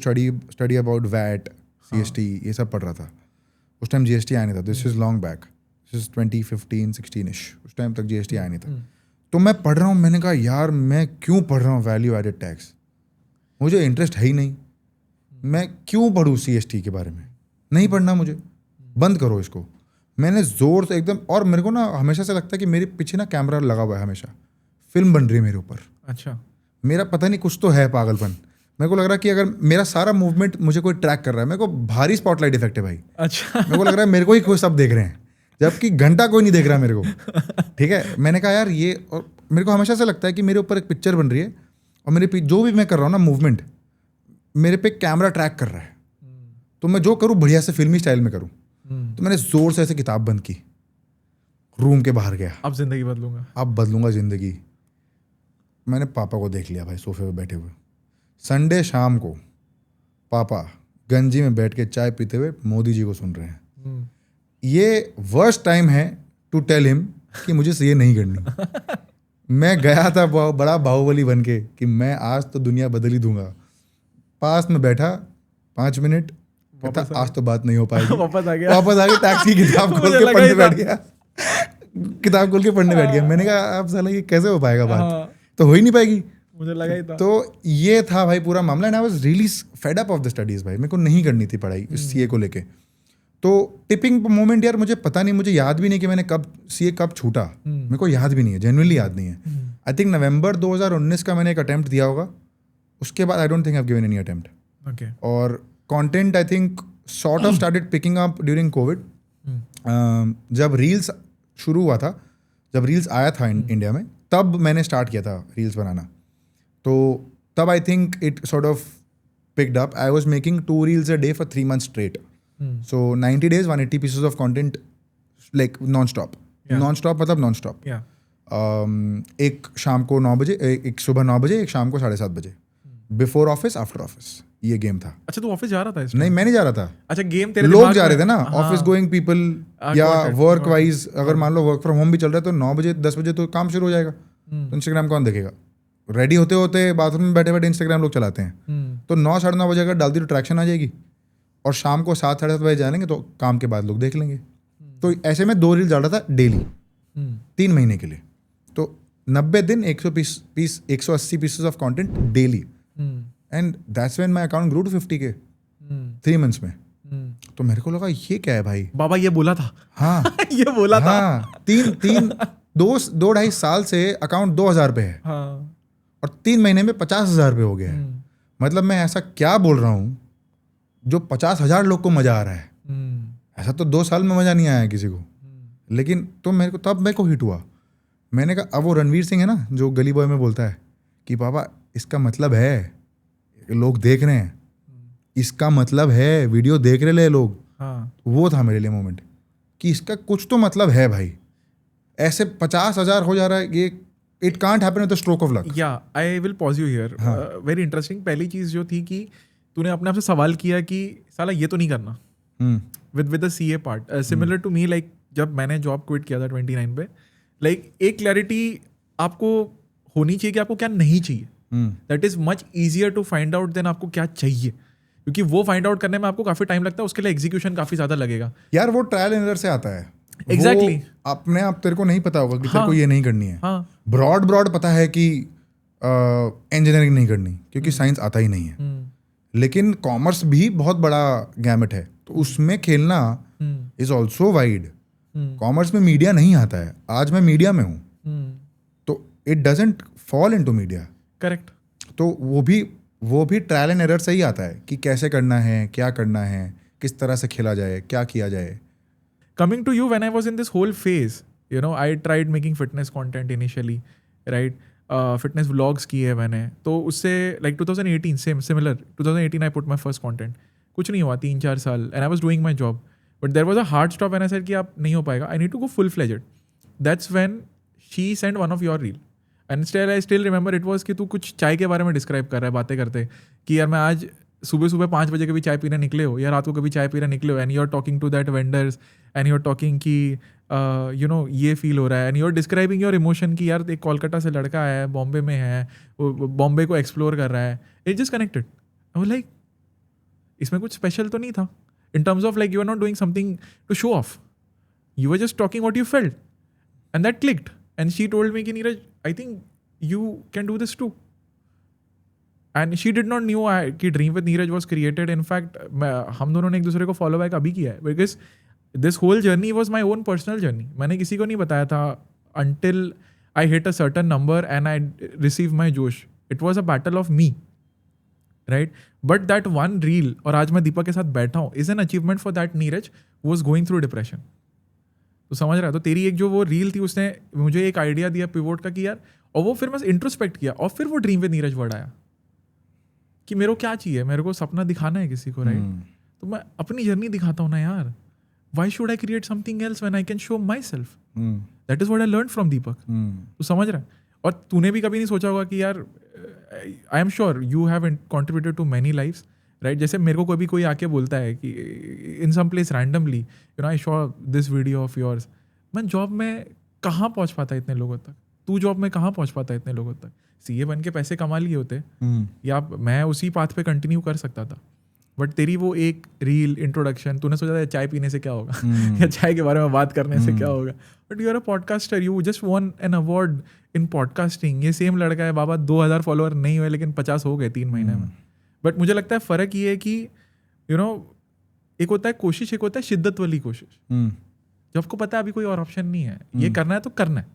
[SPEAKER 1] study about VAT, CST, ये सब पढ़ रहा था। उस टाइम जीएसटी आया नहीं था। This is long back, this is 2015-16 उस टाइम तक जीएसटी आया नहीं था। तो मैं पढ़ रहा हूँ, मैंने कहा यार मैं क्यों पढ़ रहा हूँ वैल्यू एडेड टैक्स, मुझे इंटरेस्ट है ही नहीं, मैं क्यों पढ़ूँ सीएसटी के बारे में, नहीं पढ़ना मुझे, बंद करो इसको। मैंने ज़ोर से एकदम, और मेरे को ना हमेशा से लगता है कि मेरे पीछे ना कैमरा लगा हुआ है, हमेशा फिल्म बन रही है मेरे ऊपर।
[SPEAKER 2] अच्छा।
[SPEAKER 1] मेरा पता नहीं कुछ तो है पागलपन। मेरे को लग रहा है कि अगर मेरा सारा मूवमेंट मुझे कोई ट्रैक कर रहा है, मेरे को भारी स्पॉटलाइट इफेक्ट है भाई।
[SPEAKER 2] अच्छा।
[SPEAKER 1] मेरे को लग रहा है मेरे को ही कोई सब देख रहे हैं, जबकि घंटा कोई नहीं देख रहा मेरे को। ठीक है, मैंने कहा यार ये, और मेरे को हमेशा से लगता है कि मेरे ऊपर एक पिक्चर बन रही है, और मेरे जो भी मैं कर रहा हूँ ना मूवमेंट, मेरे पे कैमरा ट्रैक कर रहा है, तो मैं जो करूँ बढ़िया से फिल्मी स्टाइल में करूँ। तो मैंने जोर से ऐसे किताब बंद की, रूम के बाहर गया,
[SPEAKER 2] अब जिंदगी बदलूंगा,
[SPEAKER 1] अब बदलूंगा जिंदगी। मैंने पापा को देख लिया भाई सोफे पे बैठे हुए, संडे शाम को पापा गंजी में बैठ के चाय पीते हुए मोदी जी को सुन रहे हैं। ये वर्स्ट टाइम है टू टेल हिम कि मुझे सीए नहीं करनी। मैं गया था बड़ा बाहुबली बन के कि मैं आज तो दुनिया बदल ही दूंगा। पास में बैठा 5 मिनट, कहता आज तो बात नहीं हो पाएगी।
[SPEAKER 2] वापस आ गया,
[SPEAKER 1] वापस आके टैक्स की किताब खोल के पढ़ने बैठ गया। किताब खोल के पढ़ने बैठ गया। मैंने कहा अब साला ये कैसे हो पाएगा बात, तो हो ही नहीं पाएगी,
[SPEAKER 2] मुझे लगा ही था।
[SPEAKER 1] तो ये था भाई पूरा मामला। And I was really fed up of the studies भाई, मेरे को नहीं करनी थी पढ़ाई इस सीए को लेके। तो टिपिंग मोमेंट यार मुझे पता नहीं, मुझे याद भी नहीं कि मैंने कब सीए कब छूटा, मेरे को याद भी नहीं है, जेन्युइनली याद नहीं है। आई थिंक नवंबर 2019 का मैंने एक अटेम्प्ट दिया होगा, उसके बाद I don't think I have given any attempt.
[SPEAKER 2] Okay.
[SPEAKER 1] और content I think sort of started picking up during COVID. जब रील्स शुरू हुआ था, जब रील्स आया था इंडिया में, तब मैंने स्टार्ट किया था रील्स बनाना। तो तब I think it sort of picked up. I was making 2 reels a day for 3 months straight. So 90 days 180 pieces of content, like non-stop.
[SPEAKER 2] Yeah.
[SPEAKER 1] Non-stop मतलब non-stop.
[SPEAKER 2] Yeah.
[SPEAKER 1] एक शाम को 9 बजे, एक सुबह 9 बजे, एक शाम को 7:30 बजे, बिफोर ऑफिस आफ्टर ऑफिस, ये गेम था।
[SPEAKER 2] अच्छा, तू ऑफिस जा रहा था इस
[SPEAKER 1] नहीं, मैं नहीं जा रहा था।
[SPEAKER 2] अच्छा, गेम तेरे
[SPEAKER 1] लोग
[SPEAKER 2] दिमाग
[SPEAKER 1] जा
[SPEAKER 2] में-
[SPEAKER 1] रहे थे ना,
[SPEAKER 2] हाँ।
[SPEAKER 1] ऑफिस गोइंग पीपल, या
[SPEAKER 2] got it,
[SPEAKER 1] work
[SPEAKER 2] got
[SPEAKER 1] wise. अगर मान लो वर्क फ्रॉम होम भी चल रहा है तो 9 बजे 10 बजे तो काम शुरू हो जाएगा, तो इंस्टाग्राम कौन देखेगा? रेडी होते होते बाथरूम में बैठे बैठे इंस्टाग्राम लोग चलाते हैं। तो 9 साढ़े 9 बजे अगर डाल दी तो ट्रैक्शन आ जाएगी, और शाम को 7 साढ़े 7 बजे जाएंगे तो काम के बाद लोग देख लेंगे। तो ऐसे में 2 रील डाल रहा था डेली 3 महीने के लिए। तो 90 दिन 180 pieces of content daily, and that's when my account grow to 50K 3 months में। तो मेरे को लगा ये क्या है भाई,
[SPEAKER 2] बाबा ये बोला था।
[SPEAKER 1] हाँ
[SPEAKER 2] ये बोला था।
[SPEAKER 1] हाँ, 2.5 साल से अकाउंट 2,000 पे है,
[SPEAKER 2] हाँ।
[SPEAKER 1] और 3 महीने में 50,000 पे हो गया है। मतलब मैं ऐसा क्या बोल रहा हूँ जो 50,000 लोग को मजा आ रहा है। ऐसा तो 2 साल में मजा नहीं आया किसी को, लेकिन तो मेरे को हिट हुआ। मैंने कहा, अब वो रणवीर सिंह है ना जो गली बॉय में बोलता है कि पापा इसका मतलब है लोग देख रहे हैं, इसका मतलब है वीडियो देख रहे ले लोग।
[SPEAKER 2] हाँ।
[SPEAKER 1] वो था मेरे लिए मोमेंट कि इसका कुछ तो मतलब है भाई। ऐसे 50,000 हो जा रहा है, ये it can't happen with the stroke of luck.
[SPEAKER 2] या I will pause you here. Very interesting. पहली चीज जो थी कि तूने अपने आप से सवाल किया कि साला ये तो नहीं करना with the CA part. Similar to me, like जब मैंने जॉब क्विट किया था 29 पे, लाइक एक क्लैरिटी आपको होनी चाहिए कि आपको क्या नहीं चाहिए. That is much easier to find out then आपको क्या चाहिए, क्योंकि वो फाइंड आउट करने में आपको काफी टाइम लगता है, उसके लिए एग्जीक्यूशन काफी ज्यादा लगेगा.
[SPEAKER 1] यार वो ट्रायल एंड एरर से आता है.
[SPEAKER 2] Exactly.
[SPEAKER 1] वो अपने आप तेरे को नहीं पता होगा कि तेरे
[SPEAKER 2] हाँ.
[SPEAKER 1] को ये नहीं करनी है.
[SPEAKER 2] हाँ.
[SPEAKER 1] ब्रॉड पता है कि इंजीनियरिंग नहीं करनी क्योंकि साइंस आता ही नहीं है. लेकिन कॉमर्स भी बहुत बड़ा गैमेट है, तो उसमें खेलना इज ऑल्सो वाइड. कॉमर्स में मीडिया नहीं आता है. आज मैं मीडिया में हूँ, तो it doesn't fall into media.
[SPEAKER 2] Correct.
[SPEAKER 1] तो वो भी ट्रायल एंड एरर से ही आता है कि कैसे करना है, क्या करना है, किस तरह से खेला जाए, क्या किया जाए.
[SPEAKER 2] Coming to you, when I was in this whole phase, you know, I tried making fitness content initially, right? Fitness vlogs किए मैंने, तो उससे like 2018 similar 2018 I put my first content. कुछ नहीं हुआ 3-4 साल, and I was doing my job, but there was a hard stop when I said कि आप नहीं हो पाएगा, I need to go full fledged. That's when she sent one of your reel, and I still remember it was कि तू कुछ चाय के बारे में डिस्क्राइब कर रहा है बातें करते कि यार मैं आज सुबह 5 बजे कभी चाय पीने निकले हो या रात को कभी चाय पीने निकले हो, and you are talking to that vendors and you are talking कि यू नो ये फील हो रहा है, and you are describing your emotion कि यार एक कोलकाता से लड़का है, बॉम्बे में है, वो बॉम्बे को एक्सप्लोर कर रहा है. It just connected. I was like इसमें कुछ स्पेशल तो नहीं था in terms of like you are not doing something to show off, you are just talking what you felt, and that clicked. And she told me कि Neeraj I think you can do this too. And she did not knew कि dream with Neeraj was created. In fact हम दोनों ने एक दूसरे को follow back अभी किया है, because this whole journey was my own personal journey. मैंने किसी को नहीं बताया था until I hit a certain number and I receive my josh. It was a battle of me, right? But that one reel, और आज मैं दीपक के साथ बैठा हूँ, is an achievement for that Neeraj was going through depression. तो समझ रहा है? तो तेरी एक जो वो रील थी उसने मुझे एक आइडिया दिया पिवोट का कि यार, और वो फिर मैं इंट्रोस्पेक्ट किया, और फिर वो ड्रीम विद नीरज वर्ड आया कि मेरे को क्या चाहिए, मेरे को सपना दिखाना है किसी को, राइट? तो मैं अपनी जर्नी दिखाता हूँ ना यार. Why should I create something else when I can show myself? That is what I learn from Deepak. तो समझ रहा है? और तूने भी कभी नहीं सोचा होगा कि यार, I am sure you have contributed to many lifes, right? जैसे मेरे को कभी कोई आके बोलता है कि in some place randomly, you know, I show this video of yours. मैं जॉब में कहाँ पहुँच पाता इतने लोगों तक? तू जॉब में कहाँ पहुँच पाता इतने लोगों तक? सीए बन के पैसे कमा लिए होते, या मैं उसी पाथ पे कंटिन्यू कर सकता था. बट तेरी वो एक रील इंट्रोडक्शन, तूने सोचा था चाय पीने से क्या होगा या चाय के बारे में बात करने से क्या होगा, but you are a podcaster, you just won an award in podcasting. ये सेम लड़का है बाबा, 2000 फॉलोअर नहीं हुए लेकिन 50 हो गए 3 महीने में. बट मुझे लगता है फ़र्क ये है कि यू नो, एक होता है कोशिश, एक होता है शिद्दत वाली कोशिश. जब आपको पता है अभी कोई और ऑप्शन नहीं है, ये करना है तो करना है.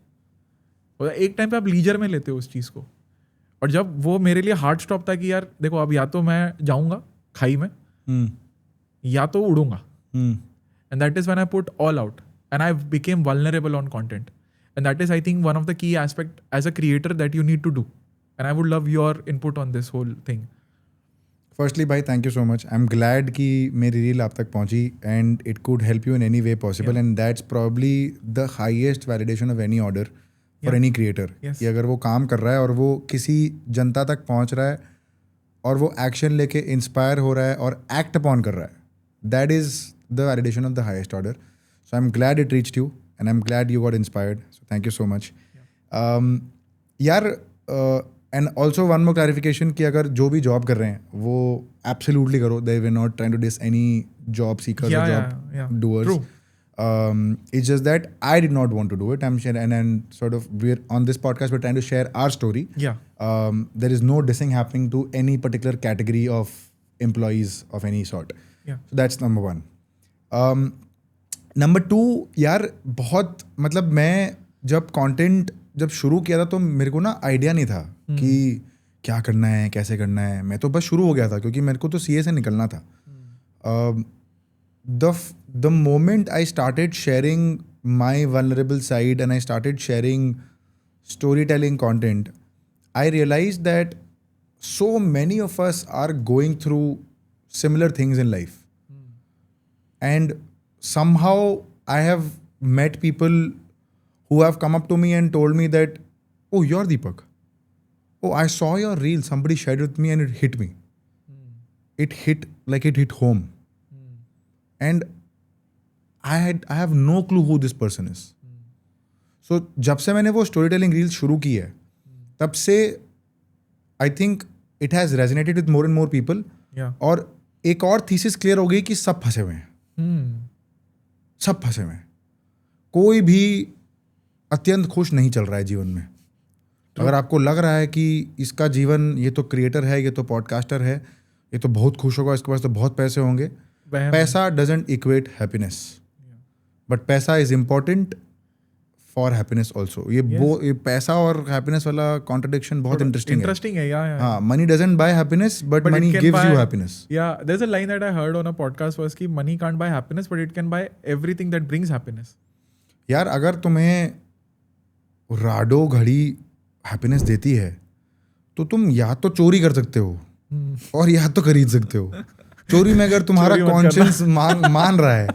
[SPEAKER 2] और एक टाइम पे आप लीजर में लेते हो उस चीज़ को. और जब वो मेरे लिए हार्ड स्टॉप था कि यार देखो, अब या तो मैं जाऊंगा खाई में, या तो उड़ूंगा. And that is when I put all out and I became vulnerable on content. And that is I think one of the key aspect as a creator that you need to do. And I would love your input on this whole thing.
[SPEAKER 1] Firstly भाई, thank you so much. I am glad कि मेरी reel आप तक पहुंची and it could help you in any way possible. And that's probably the highest validation of any order for any creator. कि अगर वो काम कर रहा है और वो किसी जनता तक पहुंच रहा है और वो एक्शन लेके इंस्पायर हो रहा है और एक्ट अपॉन कर रहा है, that is the validation of the highest order. So I am glad it reached you and I am glad you got inspired. So thank you so much. यार, and also one more clarification कि अगर जो भी job कर रहे हैं वो absolutely करो. They we not trying to dis any job seekers और job doers. It's just that I did not want to do it. I'm sure, and sort of we're on this podcast, we're trying to share our story.
[SPEAKER 2] Yeah.
[SPEAKER 1] There is no dissing happening to any particular category of employees of any sort.
[SPEAKER 2] Yeah.
[SPEAKER 1] So that's number one. Number two, यार बहुत मतलब मैं जब content जब शुरू किया था तो मेरे को ना आइडिया नहीं था कि क्या करना है, कैसे करना है. मैं तो बस शुरू हो गया था क्योंकि मेरे को तो CA से निकलना था. The moment I started sharing my vulnerable side and I started sharing storytelling content, I realized that so many of us are going through similar things in life. And somehow I have met people who have come up to me and told me that, oh, you're Deepak. Oh, I saw your reel. Somebody shared it with me and it hit me. It hit home. And I have no clue who this person is. सो जब से मैंने वो story telling reels शुरू की है तब से I think it has resonated with more and more people.
[SPEAKER 2] या
[SPEAKER 1] और एक और थीसिस क्लियर हो गई कि सब फंसे हुए हैं, सब फंसे हुए हैं. कोई भी अत्यंत खुश नहीं चल रहा है जीवन में. अगर आपको लग रहा है कि इसका जीवन, ये तो क्रिएटर है, ये तो पॉडकास्टर है, ये तो बहुत खुश होगा, इसके पास तो बहुत पैसे होंगे. पैसा डजंट इक्वेट हैप्पीनेस, बट पैसा is important for happiness also. ये पैसा और हैप्पीनेस वाला कॉन्ट्रडिक्शन बहुत इंटरेस्टिंग
[SPEAKER 2] है.
[SPEAKER 1] हाँ, money doesn't buy happiness but
[SPEAKER 2] But it
[SPEAKER 1] money
[SPEAKER 2] can
[SPEAKER 1] gives you
[SPEAKER 2] buy-
[SPEAKER 1] happiness.
[SPEAKER 2] Yeah, there's a line that I heard on a podcast was कि money can't buy happiness, but it can buy everything that brings happiness.
[SPEAKER 1] यार अगर तुम्हें Rado घड़ी happiness देती है तो तुम या तो चोरी कर सकते हो और या तो खरीद सकते हो. चोरी में अगर तुम्हारा
[SPEAKER 2] चोरी मत
[SPEAKER 1] कॉन्शियंस मान रहा है,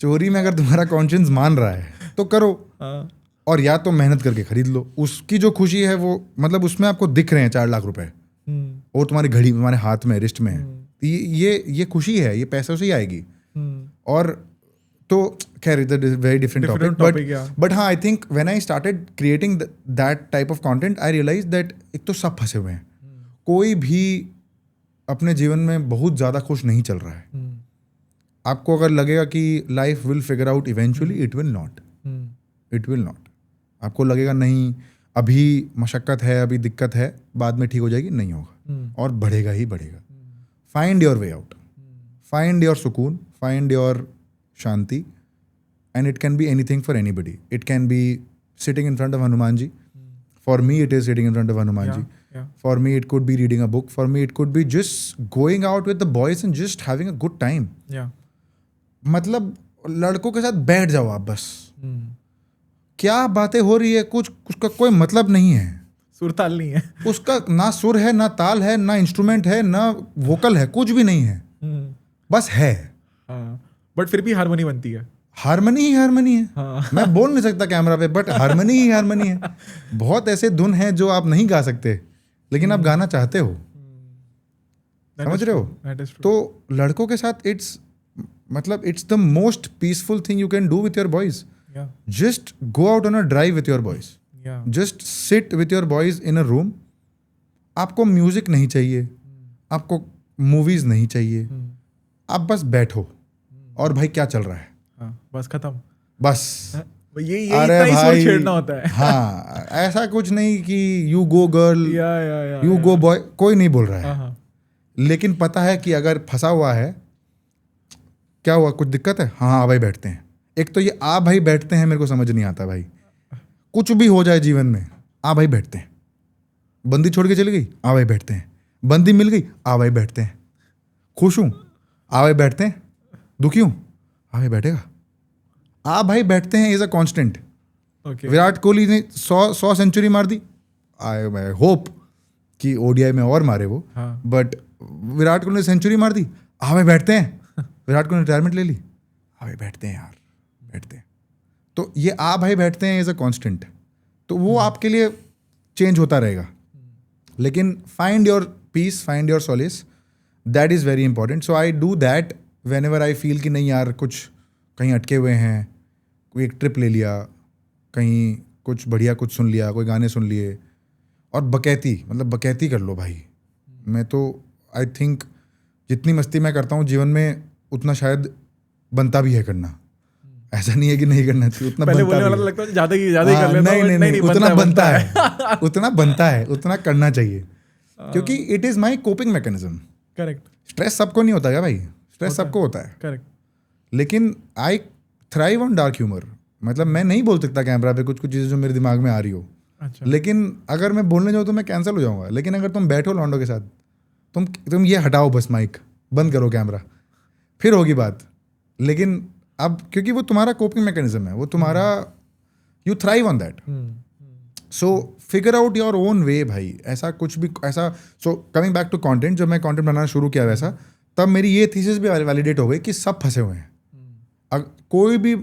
[SPEAKER 1] चोरी में अगर तुम्हारा कॉन्शियंस मान रहा है तो करो,
[SPEAKER 2] हाँ.
[SPEAKER 1] और या तो मेहनत करके खरीद लो. उसकी जो खुशी है वो मतलब उसमें आपको दिख रहे हैं 4 लाख रुपए और तुम्हारी घड़ी तुम्हारे हाथ में, रिस्ट में है. ये खुशी है, ये पैसों से ही आएगी. और तो खैर it is very different topic, but हाँ, I think when I started creating that type of content I realise that एक तो सब फंसे हुए हैं. कोई भी अपने जीवन में बहुत ज़्यादा खुश नहीं चल रहा है. आपको अगर लगेगा कि life will figure out eventually, it will not. It will not. आपको लगेगा नहीं अभी मशक्क़त है, अभी दिक्कत है, बाद में ठीक हो जाएगी, नहीं होगा और बढ़ेगा ही बढ़ेगा. Find your way out, find your sukoon, find your shanti, and it can be anything for anybody. It can be sitting in front of Hanuman ji. For me it is sitting in front of Hanuman ji. For me it could be reading a book. For me it could be just going out with the boys and just having a good time. मतलब लड़कों के साथ बैठ जाओ आप बस. क्या बातें हो रही है, कुछ उसका कोई मतलब नहीं है.
[SPEAKER 2] सुर ताल नहीं है.
[SPEAKER 1] उसका ना सुर है, ना ताल है, ना इंस्ट्रूमेंट है, ना वोकल है, कुछ भी नहीं है, बस है.
[SPEAKER 2] बट फिर भी हारमोनी बनती है.
[SPEAKER 1] हारमोनी ही हारमोनी है.
[SPEAKER 2] हाँ.
[SPEAKER 1] मैं बोल नहीं सकता कैमरा पे, बट हारमोनी ही हारमोनी है. बहुत ऐसे धुन हैं जो आप नहीं गा सकते लेकिन आप गाना चाहते हो. समझ रहे हो? तो लड़कों के साथ it's the most peaceful thing you can do with your boys. Just go out on a drive with your boys. Just sit with your boys in a room. आपको म्यूजिक नहीं चाहिए, आपको मूवीज नहीं चाहिए, आप बस बैठो और भाई क्या चल रहा है,
[SPEAKER 2] बस खत्म.
[SPEAKER 1] बस
[SPEAKER 2] ये इतना ही सुर छेड़ना होता है.
[SPEAKER 1] हाँ, ऐसा कुछ नहीं कि you go girl, you go boy, कोई नहीं बोल रहा है. लेकिन पता है कि अगर फंसा हुआ है, क्या हुआ, कुछ दिक्कत है, हाँ भाई बैठते हैं. एक तो ये आ भाई बैठते हैं मेरे को समझ नहीं आता भाई. कुछ भी हो जाए जीवन में, आ भाई बैठते हैं. बंदी छोड़ के चली गई, आ भाई बैठते हैं. बंदी मिल गई, आ भाई बैठते हैं. खुश हूँ, आ भाई बैठते हैं. दुखी हूँ, आ भाई बैठेगा. आ भाई बैठते हैं is a constant. Virat Kohli ने 100 सेंचुरी मार दी. आई होप कि ओडीआई में और मारे वो, बट विराट कोहली ने सेंचुरी मार दी, आ भाई बैठते हैं. विराट कोहली ने रिटायरमेंट ले ली, आ भाई बैठते हैं यार, बैठते हैं. तो ये आ भाई बैठते हैं एज अ कांस्टेंट. तो वो आपके लिए चेंज होता रहेगा. लेकिन find your peace, find your solace, that is very important. So I do that whenever I feel कि नहीं यार कुछ कहीं अटके हुए हैं, कोई एक ट्रिप ले लिया, कहीं कुछ बढ़िया कुछ सुन लिया, कोई गाने सुन लिए, और बकैती कर लो भाई. मैं तो आई थिंक जितनी मस्ती मैं करता हूँ जीवन में उतना शायद बनता भी है करना. ऐसा नहीं है कि नहीं करना चाहिए, उतना
[SPEAKER 2] पहले
[SPEAKER 1] बनता
[SPEAKER 2] बोलने वाला
[SPEAKER 1] भी है.
[SPEAKER 2] लगता है ज्यादा ही कर लेता हूं.
[SPEAKER 1] नहीं, उतना बनता है. उतना बनता है, उतना करना चाहिए, क्योंकि it is my coping mechanism.
[SPEAKER 2] Correct.
[SPEAKER 1] Stress सबको नहीं होता है भाई, स्ट्रेस सबको होता है.
[SPEAKER 2] करेक्ट.
[SPEAKER 1] लेकिन I thrive on dark humour. मतलब मैं नहीं बोल सकता कैमरा पे कुछ चीज़ें जो मेरे दिमाग में आ रही हो.
[SPEAKER 2] अच्छा.
[SPEAKER 1] लेकिन अगर मैं बोलने जाऊँ तो मैं कैंसिल हो जाऊँगा. लेकिन अगर तुम बैठो लॉन्डो के साथ, तुम ये हटाओ बस, माइक बंद करो, कैमरा, फिर होगी बात. लेकिन अब क्योंकि वो तुम्हारा कोपिंग मैकेनिज्म है, वो तुम्हारा, you thrive on that. So figure out your own way भाई. ऐसा कुछ भी ऐसा. So coming back to content, जब मैं कंटेंट बनाना शुरू किया वैसा, तब मेरी ये थीसिस भी वैलिडेट हो गई कि सब फंसे हुए हैं. कोई भी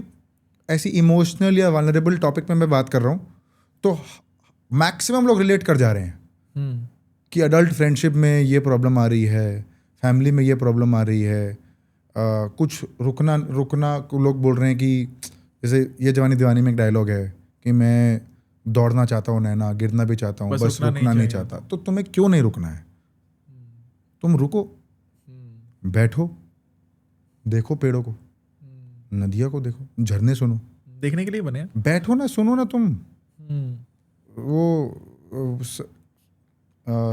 [SPEAKER 1] ऐसी इमोशनल या वल्नरेबल टॉपिक में मैं बात कर रहा हूँ तो मैक्सिमम लोग रिलेट कर जा रहे हैं कि अडल्ट फ्रेंडशिप में ये प्रॉब्लम आ रही है, फैमिली में ये प्रॉब्लम आ रही है. कुछ रुकना लोग बोल रहे हैं कि जैसे ये जवानी दीवानी में एक डायलॉग है कि मैं दौड़ना चाहता हूँ नैना, गिरना भी चाहता हूँ, बस रुकना नहीं चाहता, तो तुम्हें क्यों नहीं रुकना है? तुम रुको, बैठो, देखो पेड़ों को, नदियों को देखो, झरने सुनो,
[SPEAKER 2] देखने के लिए बने हैं।
[SPEAKER 1] बैठो ना, सुनो ना तुम।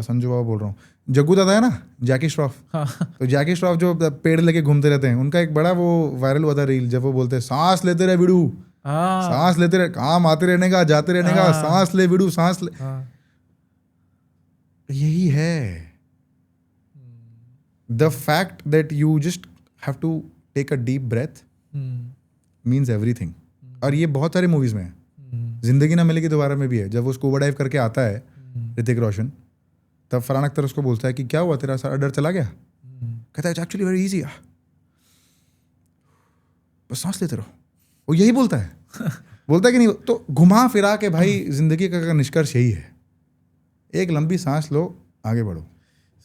[SPEAKER 1] संजू बाबा बोल रहा हूँ, जग्गू दादा है ना, जैकी श्रॉफ, तो जैकी श्रॉफ जो पेड़ लेके घूमते रहते हैं, उनका एक बड़ा वो वायरल हुआ था रील, जब वो बोलते हैं सांस लेते रहे बिड़ू, सांस लेते रहे, काम आते रहने का, जाते रहने का, सांस ले बिड़ू, सांस ले। यही है the fact that you just have to take a deep breath means everything. और ये बहुत सारे मूवीज में है। जिंदगी ना मिलेगी दोबारा में भी है, जब वो स्कूबा डाइव करके आता है ऋतिक रोशन, तब फरहान अख्तर उसको बोलता है कि क्या हुआ, तेरा सारा डर चला गया? कहता है इट्स एक्चुअली वेरी इजी, बस सांस लेते रहो। वो यही बोलता है बोलता है कि नहीं? तो घुमा फिरा के भाई जिंदगी का निष्कर्ष यही है, एक लंबी सांस लो, आगे बढ़ो।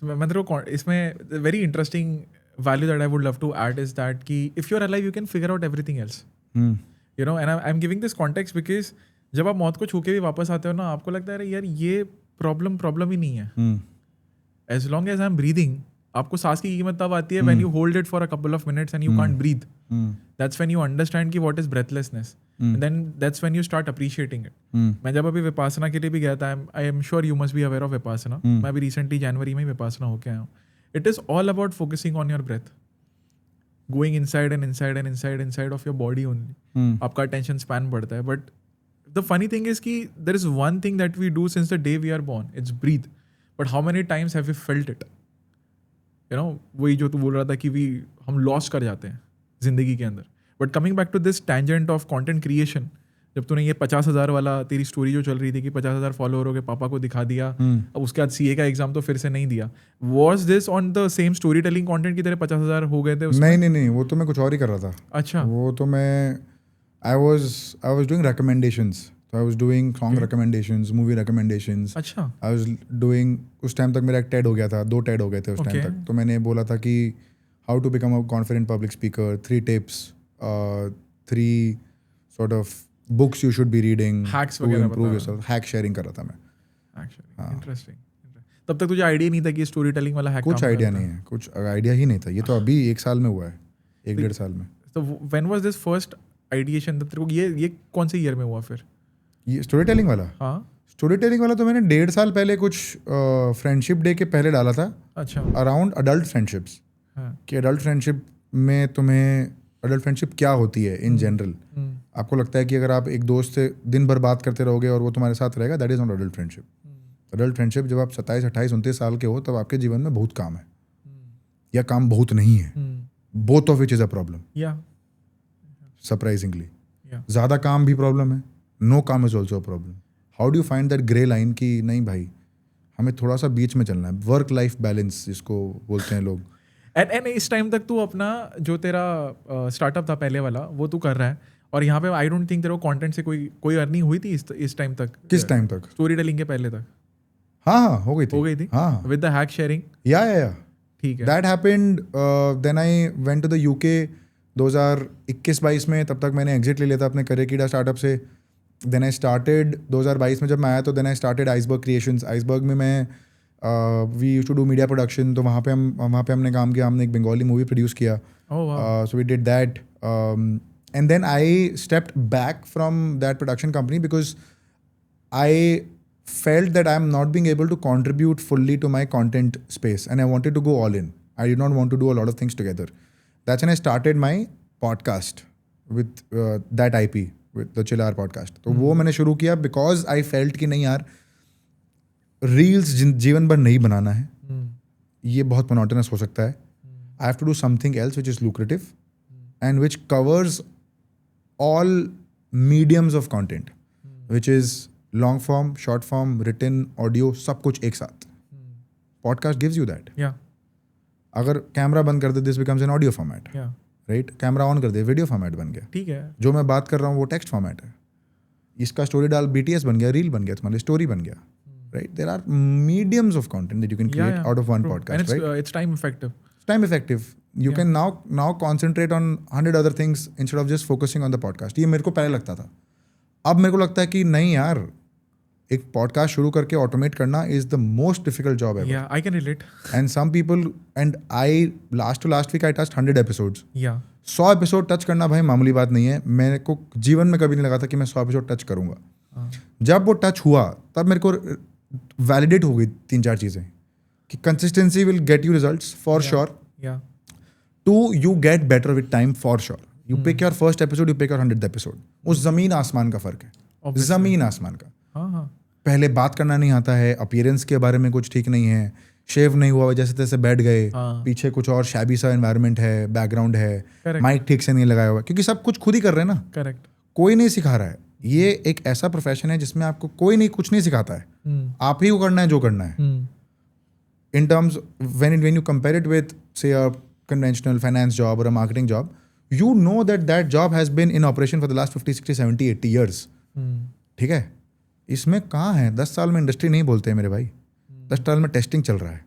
[SPEAKER 2] मैं तेरे को इसमें very interesting value that I would love to add is that कि if you are alive you can figure out everything else, you know. And I am giving this context because जब आप मौत को छू के भी वापस आते हो ना, आपको लगता है यार ये प्रॉब्लम ही नहीं है। As long as I am breathing, आपको सांस की कीमत तब आती है when you hold it for a couple of minutes and you can't breathe. That's when you understand कि what is breathlessness, and then that's when you start appreciating it. मैं जब अभी विपासना के लिए भी गया था, I am sure you must be aware of Vipassana, मैं अभी रिसेंटली जनवरी में विपासना होके आया हूँ। It is all about focusing on your breath, going inside and inside and inside of your body only. आपका अटेंशन स्पैन बढ़ता है। But the funny thing is कि there is one thing that we do since the day we are born, it's breath. But how many times have we felt it? You know, वही जो तू बोल रहा था कि हम लॉस कर जाते हैं जिंदगी के अंदर। But coming back to this tangent of content creation, जब तूने ये 50,000 वाला तेरी स्टोरी जो चल रही थी कि 50,000 फॉलोअरों के पापा को दिखा दिया, अब उसके बाद सीए का एग्जाम तो फिर से नहीं दिया, was this on the same story telling content की तेरे 50,000 हो गए थे उसमें?
[SPEAKER 1] नहीं, वो तो मैं कुछ और ही कर रहा था।
[SPEAKER 2] अच्छा।
[SPEAKER 1] वो तो मैं आई वाज डूइंग रिकमेंडेशंस, तो आई was doing song recommendations, movie recommendations.
[SPEAKER 2] अच्छा।
[SPEAKER 1] आई वाज डूइंग, उस टाइम तक मेरा एक टेड हो गया था, 2 टेड हो गए थे उस टाइम तक। तो मैंने बोला था कि how to become a confident public speaker, 3 tips, 3 sort of books you should be reading to improve yourself. Hack sharing कर रहा था मैं।
[SPEAKER 2] इंटरेस्टिंग। तब तक तुझे आइडिया नहीं था कि स्टोरी टेलिंग वाला हैक?
[SPEAKER 1] कुछ आइडिया नहीं है, कुछ आइडिया ही नहीं था। ये तो अभी 1 साल में हुआ है, 1-1.5 साल में।
[SPEAKER 2] तो when was this first ideation तेरे को? ये कौन से ईयर में हुआ फिर
[SPEAKER 1] ये स्टोरी टेलिंग वाला?
[SPEAKER 2] हाँ,
[SPEAKER 1] स्टोरी टेलिंग वाला तो मैंने 1.5 साल पहले कुछ फ्रेंडशिप डे के पहले डाला था।
[SPEAKER 2] अच्छा।
[SPEAKER 1] अराउंड अडल्ट फ्रेंडशिप्स, कि अडल्ट फ्रेंडशिप में तुम्हें, अडल्ट फ्रेंडशिप क्या होती है इन जनरल। आपको लगता है कि अगर आप एक दोस्त से दिन भर बात करते रहोगे और वो तुम्हारे साथ रहेगा, that is not adult friendship. Adult friendship जब आप 27, 28, 29 साल के हो, तब आपके जीवन में बहुत काम है या काम बहुत नहीं है। Both of which is a problem, surprisingly. ज्यादा काम भी प्रॉब्लम है, नो काम is also a problem. How do you find that grey line कि नहीं भाई, हमें थोड़ा सा बीच में चलना है, वर्क लाइफ बैलेंस जिसको बोलते हैं लोग।
[SPEAKER 2] एंड इस टाइम तक तू अपना जो तेरा स्टार्टअप था पहले वाला, वो तू कर रहा है, और यहाँ पे आई डोंट थिंक तेरे को कंटेंट से कोई अर्निंग हुई थी इस टाइम तक?
[SPEAKER 1] किस टाइम तक?
[SPEAKER 2] स्टोरी टेलिंग के पहले तक?
[SPEAKER 1] हाँ, हो गई थी। हाँ,
[SPEAKER 2] विद द हैक शेयरिंग।
[SPEAKER 1] या
[SPEAKER 2] ठीक है।
[SPEAKER 1] That happened, then I went to the UK 2021-22 में। तब तक मैंने एग्जिट ले लिया था अपने करेकीडा स्टार्टअप से। देन आई स्टार्टेड 2022 में जब मैं आया, तो then I started Iceberg Creations. Iceberg में मैं we used to do media production, तो वहाँ पे हमने काम किया। हमने एक बंगाली मूवी प्रोड्यूस किया, so we did that, and then I stepped back from that production company because I felt that I am not being able to contribute fully to my content space, and I wanted to go all in. I did not want to do a lot of things together. That's when I started my podcast with that IP, with the Chill Hour podcast. तो वो मैंने शुरू किया because I felt कि नहीं यार, reels जीवन भर नहीं बनाना है, ये बहुत monotonous हो सकता है. I have to do something else which is lucrative and which covers all mediums of content, which is long form, short form, written, audio, सब कुछ एक साथ. Podcast gives you that. अगर कैमरा बंद कर दे, this becomes an audio format, right? Camera on कर दे, वीडियो फॉर्मेट बन गया.
[SPEAKER 2] ठीक है.
[SPEAKER 1] जो मैं बात कर रहा हूँ वो टेक्स्ट फॉर्मेट है. इसका स्टोरी डाल, BTS बन गया, रील बन गया, तुम्हारी स्टोरी बन गया, right? There are mediums of content that you can create out of one podcast, right?
[SPEAKER 2] It's time effective.
[SPEAKER 1] Time effective. You can now concentrate on 100 other things instead of just focusing on the podcast. ये मेरे को पहले लगता था. अब मेरे को लगता है कि नहीं यार, एक पॉडकास्ट शुरू करके ऑटोमेट करना is the most difficult job ever.
[SPEAKER 2] Yeah, I can relate.
[SPEAKER 1] And some people, and I last to last week I touched 100 episodes.
[SPEAKER 2] Yeah.
[SPEAKER 1] 100 episode touch करना भाई मामूली बात नहीं है. मेरे को जीवन में कभी नहीं लगा था कि मैं 100 एपिसोड टच करूंगा.
[SPEAKER 2] हाँ.
[SPEAKER 1] जब वो टच हुआ तब मेरे को वैलिडेट हो गई 3-4 चीज़ें कि consistency will get you results for sure.
[SPEAKER 2] Yeah.
[SPEAKER 1] 2, you get better with time for sure. You pick your first episode, you pick your 100th episode. उस जमीन आसमान का फर्क है.
[SPEAKER 2] Obviously.
[SPEAKER 1] जमीन आसमान का.
[SPEAKER 2] हाँ हाँ.
[SPEAKER 1] पहले बात करना नहीं आता है, अपीयरेंस के बारे में कुछ ठीक नहीं है, शेव नहीं हुआ, जैसे तैसे बैठ गए,
[SPEAKER 2] हाँ.
[SPEAKER 1] पीछे कुछ और शैबी सा एनवायरनमेंट है, बैकग्राउंड है,
[SPEAKER 2] Correct.
[SPEAKER 1] माइक ठीक से नहीं लगाया हुआ, क्योंकि सब कुछ खुद ही कर रहे हैं ना.
[SPEAKER 2] Correct.
[SPEAKER 1] कोई नहीं सिखा रहा है. ये एक ऐसा प्रोफेशन है जिसमें आपको कोई नहीं कुछ नहीं सिखाता है. आप ही को करना है जो करना है. In terms, when you compare it with, say, a conventional finance job or a marketing job, you know that job has been in operation for the last 50, 60, 70, 80 years. ठीक है. इसमें कहाँ है 10 साल में इंडस्ट्री नहीं बोलते हैं मेरे भाई. 10 साल में टेस्टिंग चल रहा है.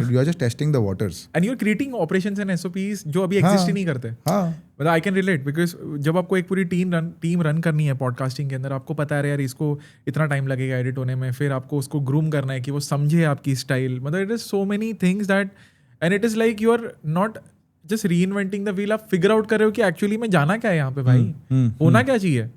[SPEAKER 1] You are just testing the waters.
[SPEAKER 2] And you're creating operations and SOPs जो अभी exist ही नहीं करते.
[SPEAKER 1] हाँ.
[SPEAKER 2] मतलब I can relate because जब आपको एक पूरी टीम रन करनी है पॉडकास्टिंग के अंदर, आपको पता है यार इसको इतना टाइम लगेगा एडिट होने में, फिर आपको उसको ग्रूम करना है कि वो समझे आपकी स्टाइल. मतलब it is so many things that, and it is like you are not just reinventing the wheel. आप फिगर आउट कर रहे हो कि एक्चुअली में जाना क्या है यहाँ पे भाई, होना क्या चाहिए.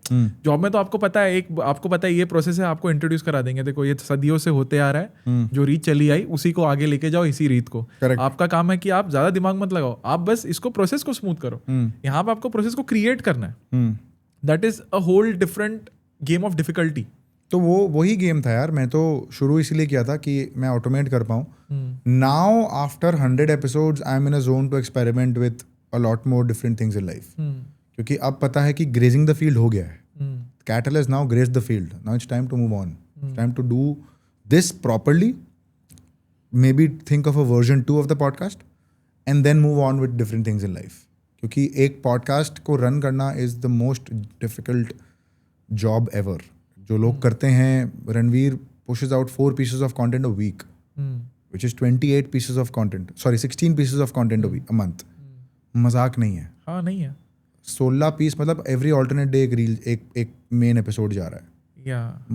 [SPEAKER 2] जॉब में तो आपको पता है, आपको पता है ये प्रोसेस है, आपको इंट्रोड्यूस करा देंगे, देखो ये सदियों से होते आ रहा है, जो रीत चली आई उसी को आगे लेके जाओ, इसी रीत को.
[SPEAKER 1] Correct.
[SPEAKER 2] आपका काम है कि आप ज्यादा दिमाग मत लगाओ, आप बस इसको प्रोसेस को स्मूथ करो. यहाँ पे आपको प्रोसेस को क्रिएट करना है. That is a whole different game of difficulty.
[SPEAKER 1] तो वही गेम था यार. मैं तो शुरू इसीलिए किया था कि मैं ऑटोमेट कर पाऊँ. Now after 100 episodes I am in a zone to experiment with a lot more different things in life. क्योंकि अब पता है कि ग्रेजिंग द फील्ड हो गया है. Cattle has now grazed the field. Now it's time to move on. Time to do this properly. Maybe think of a version 2 of the podcast and then move on with different things in life. क्योंकि एक podcast को run करना is the most difficult job ever. जो लोग करते हैं, Ranveer pushes out 4 pieces of content a week, which is 28 pieces of content. Sorry, 16 pieces of content a month. मजाक नहीं है.
[SPEAKER 2] हाँ नहीं है.
[SPEAKER 1] 16 पीस मतलब एवरी ऑल्टरनेट डे एक मेन एपिसोड जा रहा है.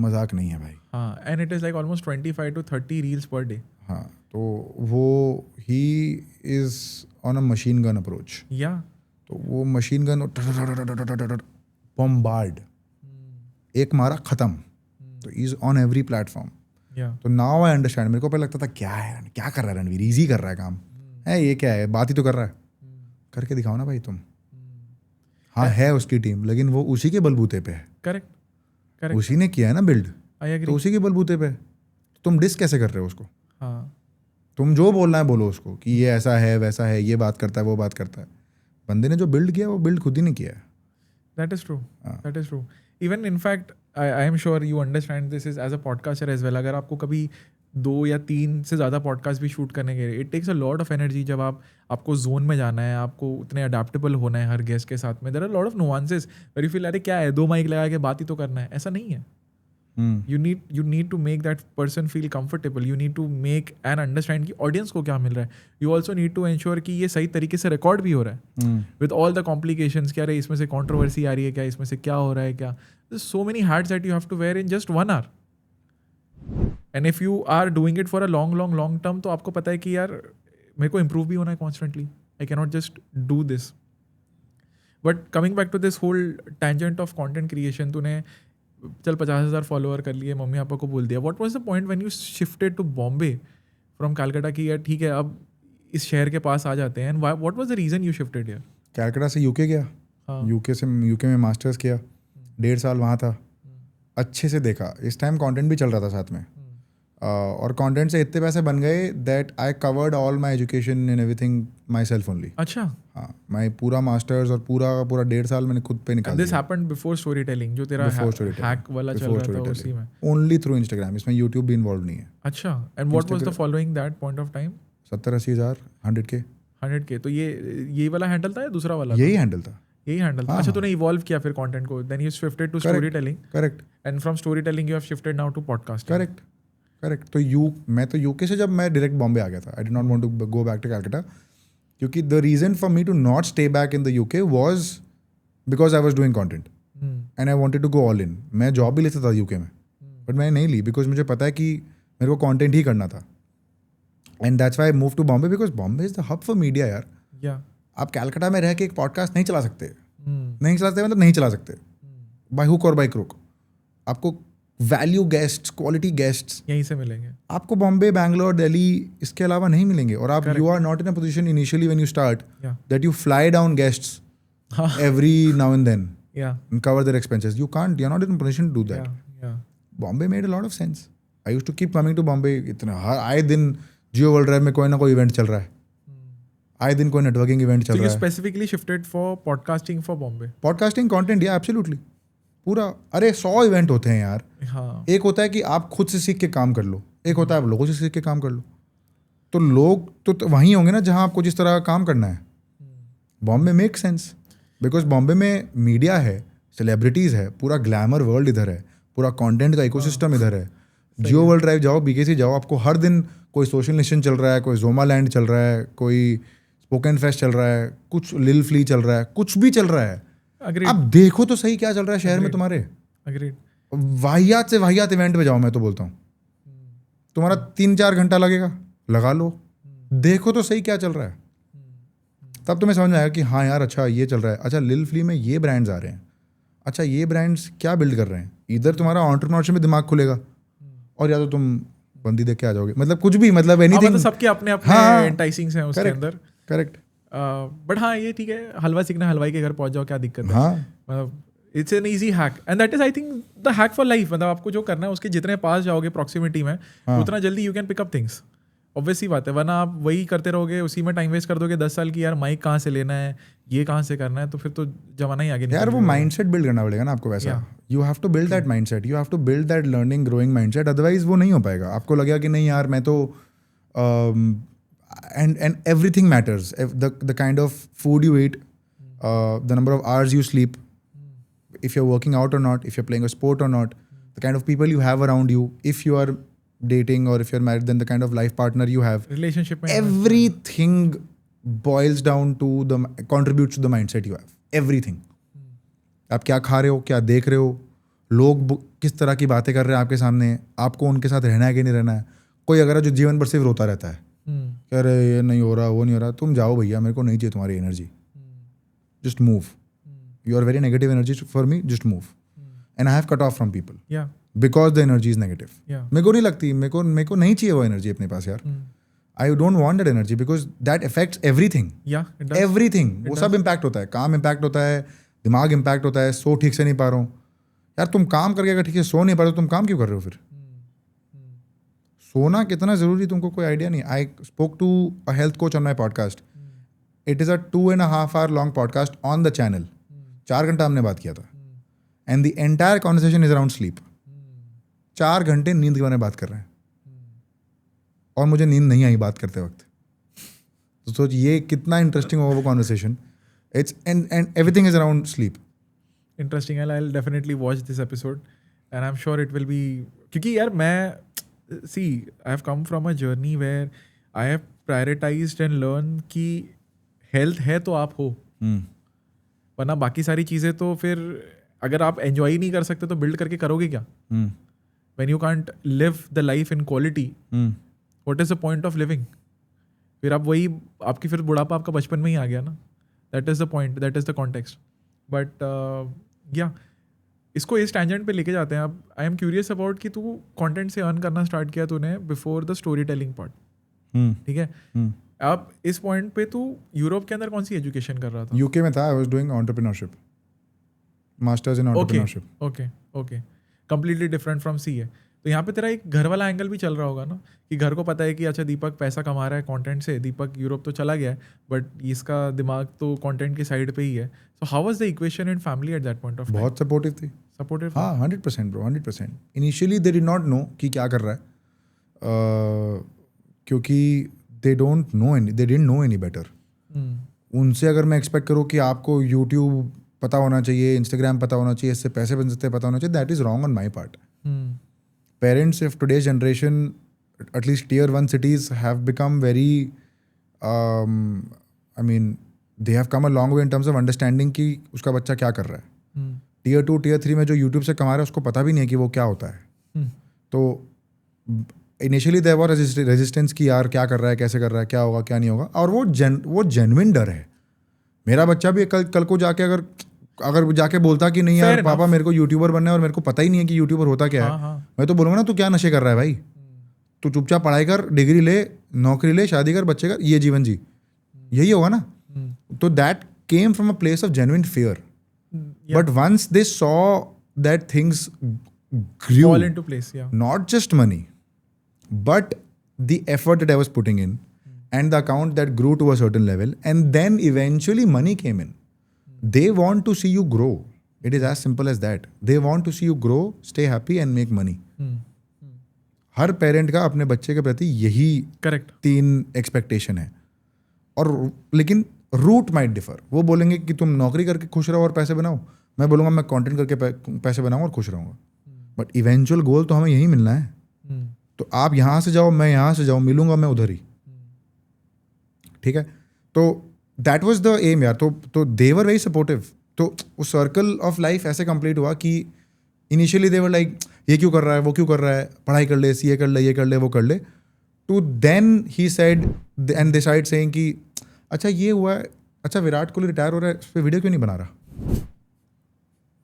[SPEAKER 1] मजाक नहीं है भाई.
[SPEAKER 2] हाँ, and it is like almost 25 to 30 reels per day.
[SPEAKER 1] हाँ, तो वो he is on a machine gun approach.
[SPEAKER 2] Yeah.
[SPEAKER 1] तो वो मशीन गन बॉम्बार्ड, एक मारा खत्म. तो इज ऑन एवरी प्लेटफॉर्म. तो नाउ आई अंडरस्टैंड. मेरे को पहले लगता था क्या कर रहा है रणवीर, इजी कर रहा है काम है, ये क्या है, बात ही तो कर रहा है. करके दिखाओ ना भाई तुम. हाँ है उसकी टीम, लेकिन वो उसी के बलबूते पे है.
[SPEAKER 2] करेक्ट.
[SPEAKER 1] उसी ने किया है ना बिल्ड,
[SPEAKER 2] तो
[SPEAKER 1] उसी के बलबूते पे. तुम डिस कैसे कर रहे हो उसको.
[SPEAKER 2] हाँ.
[SPEAKER 1] तुम जो बोलना है बोलो उसको कि ये ऐसा है वैसा है, ये बात करता है वो बात करता है. बंदे ने जो बिल्ड किया वो बिल्ड खुद ही नहीं किया.
[SPEAKER 2] That is true. Even in fact, I am sure you understand this is as a podcaster as well. अगर आपको कभी 2 या 3 से ज़्यादा पॉडकास्ट भी शूट करने के लिए, it takes a lot of energy. जब आपको जोन में जाना है, आपको उतने अडेप्टेबल होना है हर गेस्ट के साथ में. There are lot of nuances where you feel अरे क्या है, 2 माइक लगा के बात ही तो करना है. ऐसा नहीं है. You need to make that person feel comfortable. You need to make and understand कि ऑडियंस को क्या मिल रहा है. You also need to ensure कि ये सही तरीके से रिकॉर्ड भी हो रहा है. With all the complications, क्या रहे इसमें से कंट्रोवर्सी आ रही है क्या, इसमें से क्या हो रहा है क्या. There's so many hats that you have to wear in just 1 hour. And if you are doing it for a long term, तो आपको पता है कि यार मेरे को improve भी होना है constantly. I cannot just do this. But coming back to this whole tangent of content creation, तूने चल 50,000 फॉलोअर कर लिए, मम्मी पापा को बोल दिया. What was the point when you shifted to Bombay from Calcutta की यार ठीक है अब इस शहर के पास आ जाते हैं. And what was the reason you shifted here.
[SPEAKER 1] Calcutta से यूके गया. यूके में मास्टर्स किया. 1.5 साल वहाँ था. अच्छे से देखा. इस टाइम कंटेंट भी चल रहा था साथ में. और कंटेंट से इतने पैसे बन गए that I covered all my education and everything my self only.
[SPEAKER 2] अच्छा.
[SPEAKER 1] हाँ, मैं पूरा मास्टर्स और पूरा 1.5 साल मैंने खुद पे निकाल दिया.
[SPEAKER 2] This happened before story telling, जो तेरा हैक वाला चल रहा था उसी में.
[SPEAKER 1] Only through Instagram. इसमें यूट्यूब भी इन्वॉल्व नहीं है.
[SPEAKER 2] अच्छा. And what was the following that point of time.
[SPEAKER 1] 70-80 हज़ार. 100K.
[SPEAKER 2] तो ये वाला हैंडल था या दूसरा वाला.
[SPEAKER 1] यही हैंडल था.
[SPEAKER 2] अच्छा, तूने इवॉल्व किया फिर कंटेंट को. Then you shifted to story telling.
[SPEAKER 1] Correct.
[SPEAKER 2] And from story telling you have shifted now to podcast.
[SPEAKER 1] Correct. तो मैं तो यूके से जब मैं डायरेक्ट बॉम्बे आ गया था. I did not want to go back to Calcutta, क्योंकि the reason for me to not stay back in the UK was because I was doing content. And I wanted to go all in. मैं job भी ले सकता था UK में, but मैंने नहीं ली because मुझे पता है कि मेरे को कंटेंट ही करना था. And that's why I move to Bombay because Bombay is the hub for media यार.
[SPEAKER 2] या
[SPEAKER 1] आप कलकत्ता में रह के एक पॉडकास्ट नहीं चला सकते. नहीं चला सकते मतलब नहीं चला सकते, बाय हुक और बाय क्रुक. आपको वैल्यू गेस्ट्स, क्वालिटी गेस्ट्स
[SPEAKER 2] यहीं से मिलेंगे.
[SPEAKER 1] आपको बॉम्बे, बैंगलोर, दिल्ली इसके अलावा नहीं मिलेंगे. और आप you are not in a position initially when you start
[SPEAKER 2] Yeah.
[SPEAKER 1] That you fly down guests
[SPEAKER 2] हाँ.
[SPEAKER 1] every now and then
[SPEAKER 2] Yeah.
[SPEAKER 1] and cover their expenses. You're not in a position to do that.
[SPEAKER 2] Yeah. Yeah.
[SPEAKER 1] Bombay made a lot of sense. I used to keep coming to Bombay. इतना हर आए दिन जियो world drive में कोई ना कोई event चल रहा है. आए दिन कोई नेटवर्किंग इवेंट चल
[SPEAKER 2] So you
[SPEAKER 1] रहा है.
[SPEAKER 2] specifically shifted for podcasting for Bombay.
[SPEAKER 1] Podcasting content या एब्सोल्युटली पूरा. अरे 100 इवेंट होते हैं यार.
[SPEAKER 2] हाँ.
[SPEAKER 1] एक होता है कि आप खुद से सीख के काम कर लो, एक होता है आप लोगों से सीख के काम कर लो. तो लोग तो वहीं होंगे ना जहाँ आपको जिस तरह काम करना है. Bombay make sense because Bombay में मीडिया है, सेलिब्रिटीज़ है, पूरा ग्लैमर वर्ल्ड इधर है, पूरा कंटेंट का इकोसिस्टम इधर है. जियो वर्ल्ड ड्राइव जाओ, बीकेसी जाओ, आपको हर दिन कोई सोशल नेशन चल रहा है, कोई जोमा लैंड चल रहा है, कोई स्पोकन फेस्ट चल रहा है, कुछ लिल फ्ली चल रहा है, कुछ भी चल रहा है.
[SPEAKER 2] Agreed.
[SPEAKER 1] आप देखो तो सही क्या चल रहा है शहर में तुम्हारे.
[SPEAKER 2] Agreed.
[SPEAKER 1] वाहियात से वाहियात इवेंट पे जाओ, मैं तो बोलता हूँ तुम्हारा 3-4 घंटा लगेगा, लगा लो, देखो तो सही क्या चल रहा है. तब तुम्हें समझ में आएगा कि हाँ यार अच्छा ये चल रहा है, अच्छा लिल फ्ली में ये ब्रांड्स आ रहे हैं, अच्छा ये ब्रांड्स क्या बिल्ड कर रहे हैं. इधर तुम्हारा एंटरप्रेन्योरशिप में दिमाग खुलेगा और या तो तुम बंदी देख के आ जाओगे, मतलब कुछ भी, मतलब एनीथिंग.
[SPEAKER 2] मतलब सबके अपने अपने
[SPEAKER 1] हाँ.
[SPEAKER 2] एंटाइसिंग्स हैं उसके
[SPEAKER 1] Correct.
[SPEAKER 2] अंदर.
[SPEAKER 1] करेक्ट.
[SPEAKER 2] बट हाँ ये ठीक है, हलवा सीखना हलवाई के घर पहुंच जाओ, क्या दिक्कत है.
[SPEAKER 1] हाँ
[SPEAKER 2] मतलब it's an easy hack and that is I think the hack for life. मतलब आपको जो करना है उसके जितने पास जाओगे प्रॉक्सिमिटी में, उतना जल्दी you can pick up things. Obvious सी बात है, वरना आप वही करते रहोगे, उसी में टाइम वेस्ट कर दोगे 10 साल की. यार माइक कहाँ से लेना है, ये कहाँ से करना है, तो फिर तो जमाना ही आगे
[SPEAKER 1] यार वो माइंडसेट बिल्ड करना पड़ेगा ना आपको वैसा. You have to build that mindset, you have to build that learning growing mindset, otherwise वो नहीं हो पाएगा. आपको लगेगा कि नहीं यार मैं तो and everything matters. The kind of food you eat, the number of hours you sleep, if you're working out or not, if you're playing a sport or not, the kind of people you have around you, if you are dating or if you're married, then the kind of life partner you have,
[SPEAKER 2] relationship में
[SPEAKER 1] everything boils down to contributes to the mindset you have. Everything. आप क्या खा रहे हो, क्या देख रहे हो, लोग किस तरह की बातें कर रहे हैं आपके सामने, आपको उनके साथ रहना है कि नहीं रहना है. कोई अगर जो जीवन भर सिर्फ रोता रहता है, अरे ये नहीं हो रहा, वो नहीं हो रहा, तुम जाओ भैया, मेरे को नहीं चाहिए तुम्हारी energy. Just move. You are very negative energy for me, just move. And I have cut off from people
[SPEAKER 2] या
[SPEAKER 1] because the energy is negative.
[SPEAKER 2] या
[SPEAKER 1] मेरे को नहीं लगती, मेरे को नहीं चाहिए वो एनर्जी अपने पास यार. आई don't want that energy because that affects everything.
[SPEAKER 2] या
[SPEAKER 1] एवरीथिंग. वो सब इम्पैक्ट होता है, काम इम्पैक्ट होता है, दिमाग इम्पैक्ट होता है. सो ठीक से नहीं पा रहा हूँ यार. तुम काम करके अगर ठीक से सो नहीं पा रहे हो, तुम काम क्यों कर रहे हो फिर. सोना कितना ज़रूरी तुमको कोई आइडिया नहीं. I spoke to a health coach on my podcast. It is a 2.5 hour long podcast on the channel. 4 घंटा हमने बात किया था and the entire conversation is around sleep. 4 घंटे नींद के बारे में बात कर रहे हैं और मुझे नींद नहीं आई बात करते वक्त. तो सोच ये कितना इंटरेस्टिंग होगा वो conversation. It's and everything is around sleep.
[SPEAKER 2] Interesting है. I'll definitely watch this episode and I'm sure it will be, क्योंकि यार मैं see I have come from a journey where I have prioritized and learned कि health है तो आप हो, वरना बाकी सारी चीज़ें तो फिर अगर आप एंजॉय ही नहीं कर सकते तो बिल्ड करके करोगे क्या. When you can't live the life in quality, what is the point of living? फिर आप वही, आपकी फिर बुढ़ापा आपका बचपन में ही आ गया ना. That is the point, that is the context. But या इसको इस टैंजेंट पे लेके जाते हैं. अब आई एम क्यूरियस अबाउट कि तू कंटेंट से अर्न करना स्टार्ट किया तूने before the story telling part, ठीक है. अब इस पॉइंट पे तू यूरोप के अंदर कौन सी एजुकेशन कर रहा था.
[SPEAKER 1] यूके में था. आई was doing entrepreneurship, masters in entrepreneurship.
[SPEAKER 2] Okay completely different from CA. तो यहाँ पे तेरा एक घर वाला एंगल भी चल रहा होगा ना, कि घर को पता है कि अच्छा दीपक पैसा कमा रहा है कंटेंट से, दीपक यूरोप तो चला गया है बट इसका दिमाग तो कंटेंट की साइड पे ही है. So how was the equation in family at that point of time.
[SPEAKER 1] बहुत सपोर्टिव थी.
[SPEAKER 2] सपोर्टिव.
[SPEAKER 1] हाँ 100% bro, 100%. Initially they did not no कि क्या कर रहा है, क्योंकि they didn't know any better. उनसे अगर मैं एक्सपेक्ट करूँ कि आपको यूट्यूब पता होना चाहिए, इंस्टाग्राम पता होना चाहिए, इससे पैसे बन सकते हैं पता होना चाहिए, that is wrong on my part. Parents of today's generation, at least tier 1 cities, have become very, I mean, they have come a long way in terms of understanding कि उसका बच्चा क्या कर रहा है. Tier 2 Tier 3 में जो YouTube से कमा रहा है उसको पता भी नहीं है कि वो क्या होता है.
[SPEAKER 2] हम्म,
[SPEAKER 1] तो इनिशियली देयर वाज रेजिस्टेंस कि यार क्या कर रहा है, कैसे कर रहा है, क्या होगा क्या नहीं होगा, और वो जेन्युइन डर है. मेरा बच्चा भी कल को जाके अगर जाके बोलता कि नहीं
[SPEAKER 2] Fair
[SPEAKER 1] यार
[SPEAKER 2] enough.
[SPEAKER 1] पापा मेरे को यूट्यूबर बनना है और मेरे को पता ही नहीं है कि यूट्यूबर होता क्या है,
[SPEAKER 2] हाँ हाँ.
[SPEAKER 1] मैं तो बोलूँगा ना तू क्या नशे कर रहा है भाई, तू चुपचाप पढ़ाई कर, डिग्री ले, नौकरी ले, शादी कर, बच्चे कर, ये जीवन जी, यही होगा ना. तो that came from a place of genuine fear.
[SPEAKER 2] Yeah.
[SPEAKER 1] But once they saw that things grew,
[SPEAKER 2] Fall into place. Yeah.
[SPEAKER 1] not just money, but the effort that I was putting in and the account that grew to a certain level, and then eventually money came in. They want to see you grow. It is as simple as that. They want to see you grow, stay happy and make money. Her parent का अपने बच्चे के प्रति यही
[SPEAKER 2] Correct.
[SPEAKER 1] 3 expectation है. और लेकिन root might differ. वो बोलेंगे कि तुम नौकरी करके खुश रहो और पैसे बनाओ, मैं बोलूँगा मैं कंटेंट करके पैसे बनाऊँ और खुश रहूँगा. बट इवेंचुअल गोल तो हमें यही मिलना है. तो आप यहाँ से जाओ, मैं यहाँ से जाऊँ, मिलूंगा मैं उधर ही. ठीक है. तो दैट वाज द एम यार. तो दे वर वेरी सपोर्टिव. तो वो सर्कल ऑफ लाइफ ऐसे कंप्लीट हुआ कि इनिशियली दे वर लाइक ये क्यों कर रहा है, वो क्यों कर रहा है, पढ़ाई कर ले, सीए कर ले, ये कर ले, वो कर ले. To then he said and they side saying कि अच्छा ये हुआ है, अच्छा विराट कोहली रिटायर हो रहा है, उस पर वीडियो क्यों नहीं बना रहा,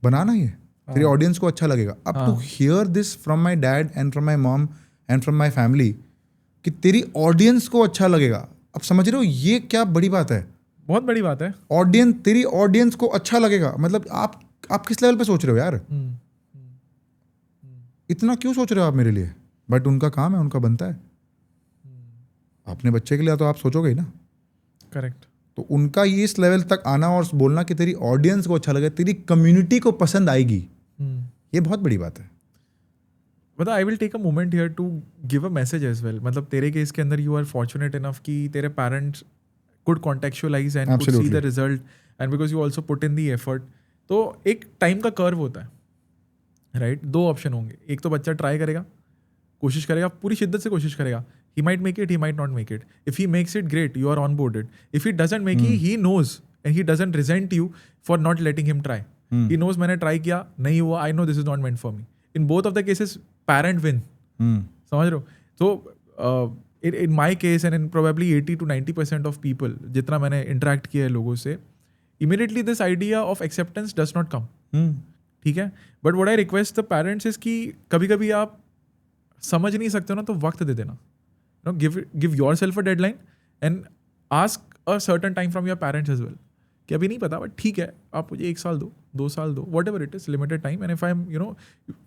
[SPEAKER 1] बनाना ये तेरी ऑडियंस को अच्छा लगेगा. अब to hear this from my dad and from my mom and from my family कि तेरी ऑडियंस को अच्छा लगेगा. अब समझ रहे हो ये क्या बड़ी बात है.
[SPEAKER 2] बहुत बड़ी बात है.
[SPEAKER 1] तेरी ऑडियंस को अच्छा लगेगा, मतलब आप किस लेवल पे सोच रहे हो यार. इतना क्यों सोच रहे हो आप मेरे लिए. बट उनका काम है, उनका बनता है. अपने बच्चे के लिए तो आप सोचोगे ही ना.
[SPEAKER 2] करेक्ट.
[SPEAKER 1] तो उनका ये इस लेवल तक आना और बोलना कि तेरी ऑडियंस को अच्छा लगे, तेरी कम्युनिटी को पसंद आएगी, ये बहुत बड़ी बात है.
[SPEAKER 2] मतलब I will take a moment here to give a message as well. मतलब तेरे केस के अंदर यू आर फॉर्चुनेट इनफ कि तेरे parents could contextualize and could see the result, and because you also put in the effort. तो एक time का curve होता है, राइट. 2 ऑप्शन होंगे. एक तो बच्चा ट्राई करेगा, कोशिश करेगा, पूरी शिद्दत से कोशिश करेगा. He might make it, he might not make it. If he makes it, great, you are onboarded. If he doesn't make it, he knows and he doesn't resent you for not letting him try. He knows मैंने try किया, नहीं हुआ, I know this is not meant for me. In both of the cases, parent win. समझ रहे हो. तो in my case and in probably 80 to 90% of people जितना मैंने interact किया है लोगों से, immediately this idea of acceptance does not come. ठीक है. But what I request the parents is कि कभी कभी आप समझ नहीं सकते हो ना, तो वक्त दे देना. Give yourself a deadline and ask a certain time from your parents as well. कि अभी नहीं पता, बट ठीक है, आप मुझे 1 साल दो, 2 साल दो, whatever it is, limited time. And if I'm,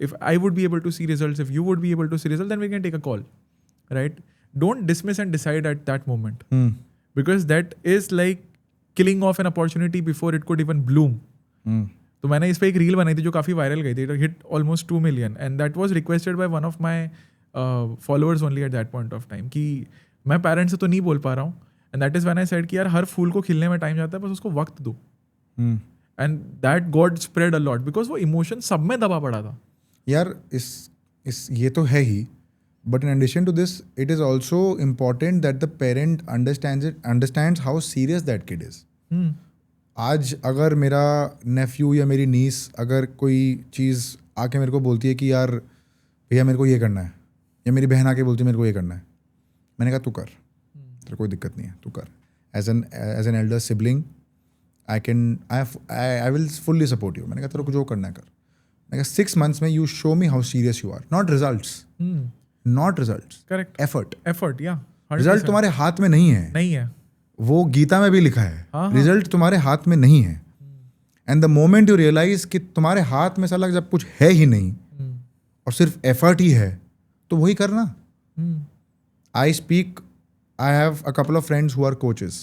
[SPEAKER 2] if I would be able to see results, if you would be able to see results, then we can take a call, right? Don't dismiss and decide at that moment, because that is like killing off an opportunity before it could even bloom. तो मैंने इस पे एक reel बनाई थी जो काफ़ी viral गई थी. It hit almost 2 million and that was requested by one of my followers only at that point of time कि मैं पेरेंट्स से तो नहीं बोल पा रहा हूँ. And that is when I said कि यार हर फूल को खिलने में टाइम जाता है, बस उसको वक्त दो. And that got spread a lot because वो इमोशन सब में दबा पड़ा था.
[SPEAKER 1] यार इस ये तो है ही. But in addition to this, it is also important that the parent understands how serious that kid is. आज अगर मेरा नेफ्यू या मेरी नीस अगर कोई चीज़ आके मेरे को बोलती है कि यार भैया मेरे को ये करना है, या मेरी बहन आके बोलती है मेरे को ये करना है, मैंने कहा तू कर, तेरे कोई दिक्कत नहीं है, तू कर. As an elder sibling I will fully support you. मैंने कहा तेरे को जो करना है कर. मैंने कहा 6 months में you show me how serious you are, not results. Not results,
[SPEAKER 2] correct.
[SPEAKER 1] Effort.
[SPEAKER 2] या
[SPEAKER 1] रिजल्ट तुम्हारे हाथ में नहीं है. वो गीता में भी लिखा है, रिजल्ट तुम्हारे हाथ में नहीं है. And the moment you realise कि तुम्हारे हाथ में साला जब कुछ है ही नहीं और सिर्फ एफर्ट ही है, तो वही करना. I have a couple of friends who are coaches.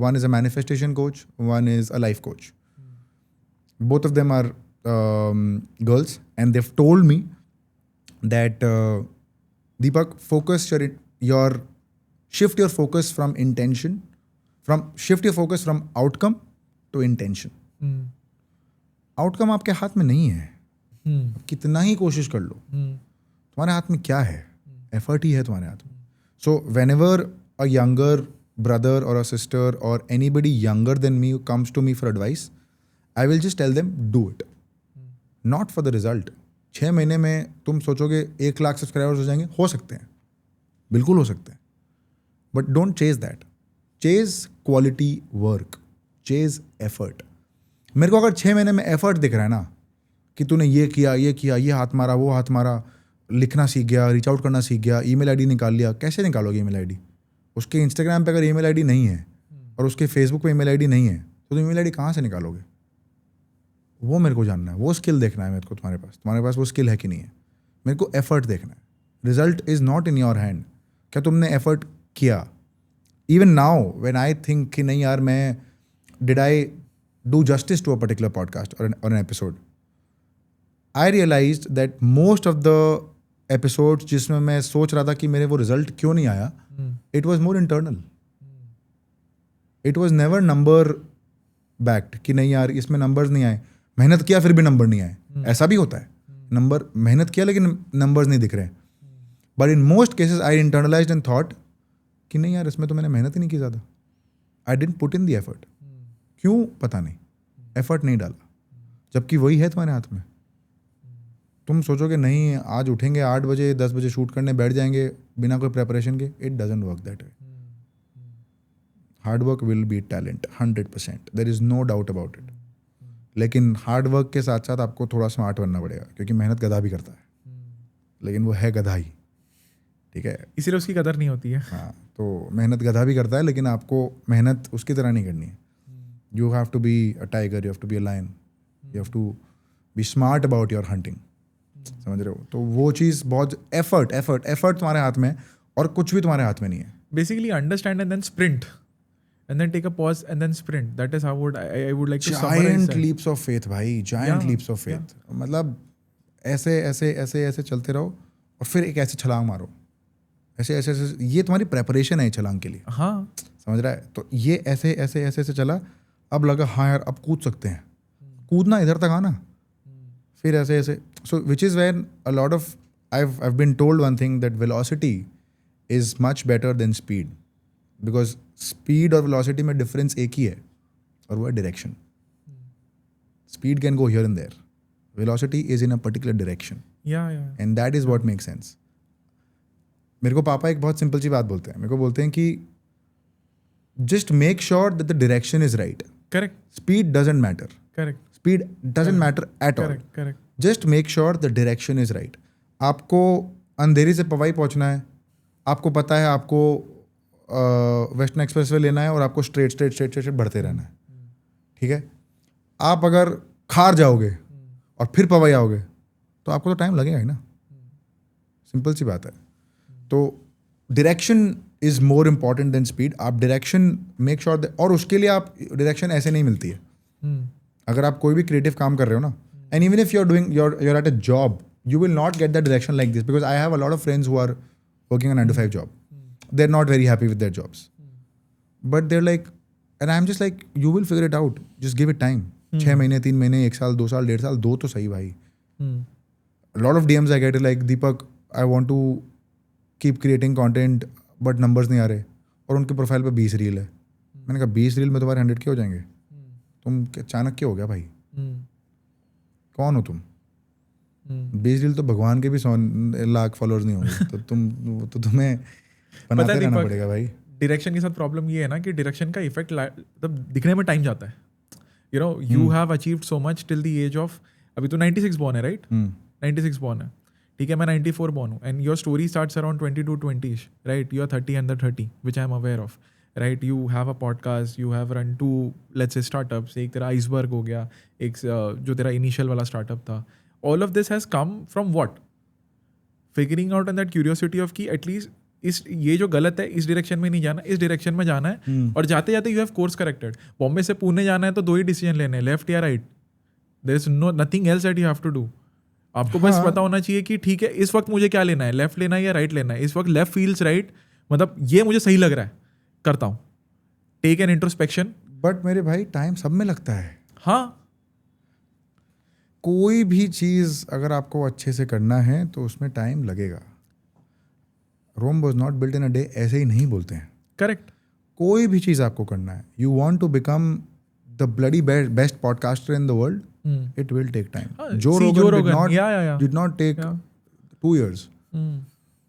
[SPEAKER 1] One is a manifestation coach, one is a life coach. Both of them are girls, and they've told me that Deepak, shift your focus from intention, shift your focus from outcome to intention. Outcome आपके हाथ में नहीं है. कितना ही कोशिश कर लो, तुम्हारे हाथ में क्या है? एफर्ट ही है तुम्हारे हाथ में. So whenever a younger brother or a sister or anybody younger than me comes to me for advice, I will just tell them, do it. Not for the result. 6 महीने में तुम सोचोगे 1 लाख सब्सक्राइबर्स हो जाएंगे, हो सकते हैं, बिल्कुल हो सकते हैं, but don't chase that. Chase quality work, chase effort. मेरे को अगर 6 महीने में एफर्ट दिख रहा है ना कि तूने ये किया, ये हाथ मारा, वो हाथ मारा, लिखना सीख गया, रीच आउट करना सीख गया, ईमेल आईडी निकाल लिया. कैसे निकालोगे ईमेल आईडी? उसके इंस्टाग्राम पे अगर ईमेल आईडी नहीं है और उसके फेसबुक पे ईमेल आईडी नहीं है तो तुम ईमेल आईडी कहाँ से निकालोगे? वो मेरे को जानना है, वो स्किल देखना है मेरे को. तुम्हारे पास वो स्किल है कि नहीं है? मेरे को एफर्ट देखना है. Result is not in your hand. क्या तुमने एफर्ट किया? Even now when I think कि नहीं यार, मैं did I do justice to a particular podcast और an episode, I realised that most of the episodes जिसमें मैं सोच रहा था कि मेरे वो रिजल्ट क्यों नहीं आया, it was more internal. It was never number backed कि नहीं यार इसमें नंबर्स नहीं आए, मेहनत किया फिर भी नंबर नहीं आए. ऐसा भी होता है, नंबर मेहनत किया लेकिन नंबर्स नहीं दिख रहे. But in most cases I internalised and thought कि नहीं यार इसमें तो मैंने मेहनत ही नहीं की ज़्यादा. I didn't put in the effort. क्यों? पता नहीं, एफर्ट नहीं डाला. जबकि वही है तुम्हारे हाथ में. तुम सोचोगे नहीं आज उठेंगे 8 बजे 10 बजे शूट करने बैठ जाएंगे बिना कोई प्रेपरेशन के. It doesn't work that way. Hard work will be talent 100%. There is no doubt about it. लेकिन हार्ड वर्क के साथ साथ आपको थोड़ा स्मार्ट बनना पड़ेगा, क्योंकि मेहनत गधा भी करता है, लेकिन वो है गधा ही. ठीक है,
[SPEAKER 2] इसीलिए उसकी कदर नहीं होती है.
[SPEAKER 1] हाँ, तो मेहनत गधा भी करता है, लेकिन आपको मेहनत उसकी तरह नहीं करनी है. You have to be a tiger, you have to be a lion, you have to be smart about your hunting. समझ रहे हो? तो वो चीज़ बहुत एफर्ट तुम्हारे हाथ में है और कुछ भी तुम्हारे हाथ में नहीं है.
[SPEAKER 2] Basically understand and then sprint and then take a pause and then sprint. That is how I would like to summarize
[SPEAKER 1] Giant
[SPEAKER 2] that.
[SPEAKER 1] leaps of faith भाई, giant
[SPEAKER 2] Yeah,
[SPEAKER 1] leaps of faith. मतलब ऐसे चलते रहो और फिर एक ऐसे छलांग मारो. ऐसे ये तुम्हारी प्रेपरेशन है छलांग के लिए.
[SPEAKER 2] हाँ.
[SPEAKER 1] समझ रहा है? तो ये ऐसे चला, अब लगा हाँ यार अब कूद सकते हैं. कूदना इधर तक आना, फिर ऐसे. So which is when a lot of I've been told one thing, that velocity is much better than speed, because speed और velocity में difference एक ही है और वो है direction. Speed can go here and there. Velocity is in a particular direction.
[SPEAKER 2] Yeah.
[SPEAKER 1] And that is what makes sense. मेरे को पापा एक बहुत सिंपल सी बात बोलते हैं. मेरे को बोलते हैं कि just make sure that the direction is right.
[SPEAKER 2] Correct.
[SPEAKER 1] Speed doesn't matter.
[SPEAKER 2] Correct.
[SPEAKER 1] Speed doesn't matter at all.
[SPEAKER 2] Correct.
[SPEAKER 1] Just make sure the direction is right. आपको अंधेरी से पवाई पहुंचना है, आपको पता है आपको वेस्टर्न एक्सप्रेसवे लेना है और आपको स्ट्रेट बढ़ते रहना है. ठीक है, आप अगर खार जाओगे और फिर पवाई आओगे तो आपको तो टाइम लगेगा ही ना. सिंपल सी बात है. तो direction is more important than speed. आप डायरेक्शन मेक श्योर, और उसके लिए आप डायरेक्शन ऐसे नहीं मिलती है. अगर आप कोई भी क्रिएटिव काम कर रहे हो ना, and even if you're at a job, you will not get that direction like this, because I have a lot of friends who are working a 9 to 5 job. They're not very happy with their jobs, but they're like, and I'm just like, you will figure it out, just give it time. 6 महीने 3 महीने 1 साल 2 साल 1.5 साल, दो तो सही भाई. A lot of DMs I get like, Deepak, I want to keep creating content but numbers नहीं आ रहे, और उनके प्रोफाइल पे 20 रील है. मैंने कहा 20 रील में तुम्हारे 100 के हो जाएंगे? तुम अचानक क्या हो गया भाई? कौन हो तुम? 20 रील तो भगवान के भी 100 लाख फॉलोअर्स नहीं होंगे. तो तुम्हें बनाते रहना पड़ेगा भाई.
[SPEAKER 2] डायरेक्शन के साथ प्रॉब्लम ये है ना कि डायरेक्शन का इफेक्ट मतलब दिखने में टाइम जाता है. You know, you have achieved so much till the age of, अभी तो 96 बॉर्न है, राइट? 96 बॉर्न है, ठीक है. मैं 94 बॉर्न हूँ, and your story starts around 22-20, right? You are 30 under 30, which I am aware of, right? You have a podcast, you have run 2 let's say startups. एक तेरा आइसबर्ग हो गया, एक जो तेरा इनिशियल वाला स्टार्टअप था. All of this has come from what? Figuring out and that curiosity of कि एटलीस्ट ये जो गलत है इस डायरेक्शन में नहीं जाना, इस डायरेक्शन में जाना है. और जाते जाते you have course corrected. Bombay से पुणे जाना है तो 2 ही डिसीजन लेने हैं, लेफ्ट या right. There is nothing else that you have to do. आपको बस पता होना चाहिए कि ठीक है इस वक्त मुझे क्या लेना है, लेफ्ट लेना है या राइट लेना है. इस वक्त लेफ्ट फील्स राइट, मतलब ये मुझे सही लग रहा है, करता हूँ. Take an introspection.
[SPEAKER 1] बट मेरे भाई टाइम सब में लगता है.
[SPEAKER 2] हाँ,
[SPEAKER 1] कोई भी चीज़ अगर आपको अच्छे से करना है तो उसमें टाइम लगेगा. Rome was not built in a day, ऐसे ही नहीं बोलते हैं.
[SPEAKER 2] करेक्ट.
[SPEAKER 1] कोई भी चीज़ आपको करना है, you want to become the bloody best podcaster in the world, It will take time.
[SPEAKER 2] Joe Rogan
[SPEAKER 1] did not take 2 years.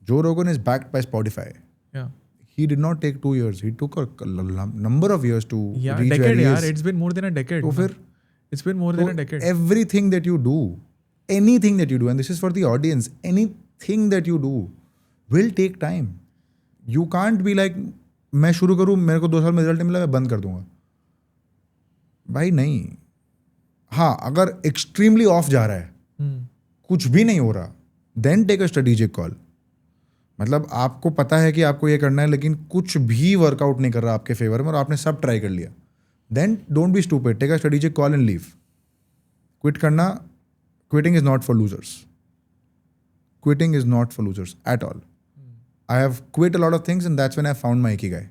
[SPEAKER 1] Joe Rogan is backed by Spotify.
[SPEAKER 2] Yeah.
[SPEAKER 1] He did not take 2 years. He took a number of years to reach
[SPEAKER 2] decade,
[SPEAKER 1] where he is.
[SPEAKER 2] It's been more than a decade.
[SPEAKER 1] तो फिर
[SPEAKER 2] it's been more than a decade.
[SPEAKER 1] Everything that you do, anything that you do, and this is for the audience, anything that you do will take time. You can't be like, मैं शुरू करूँ, मेरे को 2 साल में result मिला, मैं बंद कर दूंगा. भाई नहीं. हाँ, अगर एक्सट्रीमली ऑफ जा रहा है, कुछ भी नहीं हो रहा, then take a strategic call. मतलब आपको पता है कि आपको ये करना है, लेकिन कुछ भी वर्कआउट नहीं कर रहा आपके फेवर में और आपने सब ट्राई कर लिया, then don't be stupid, take a strategic call and leave. Quit करना, quitting is not for losers. Quitting is not for losers at all. I have quit a lot of things and that's when I found my ikigai.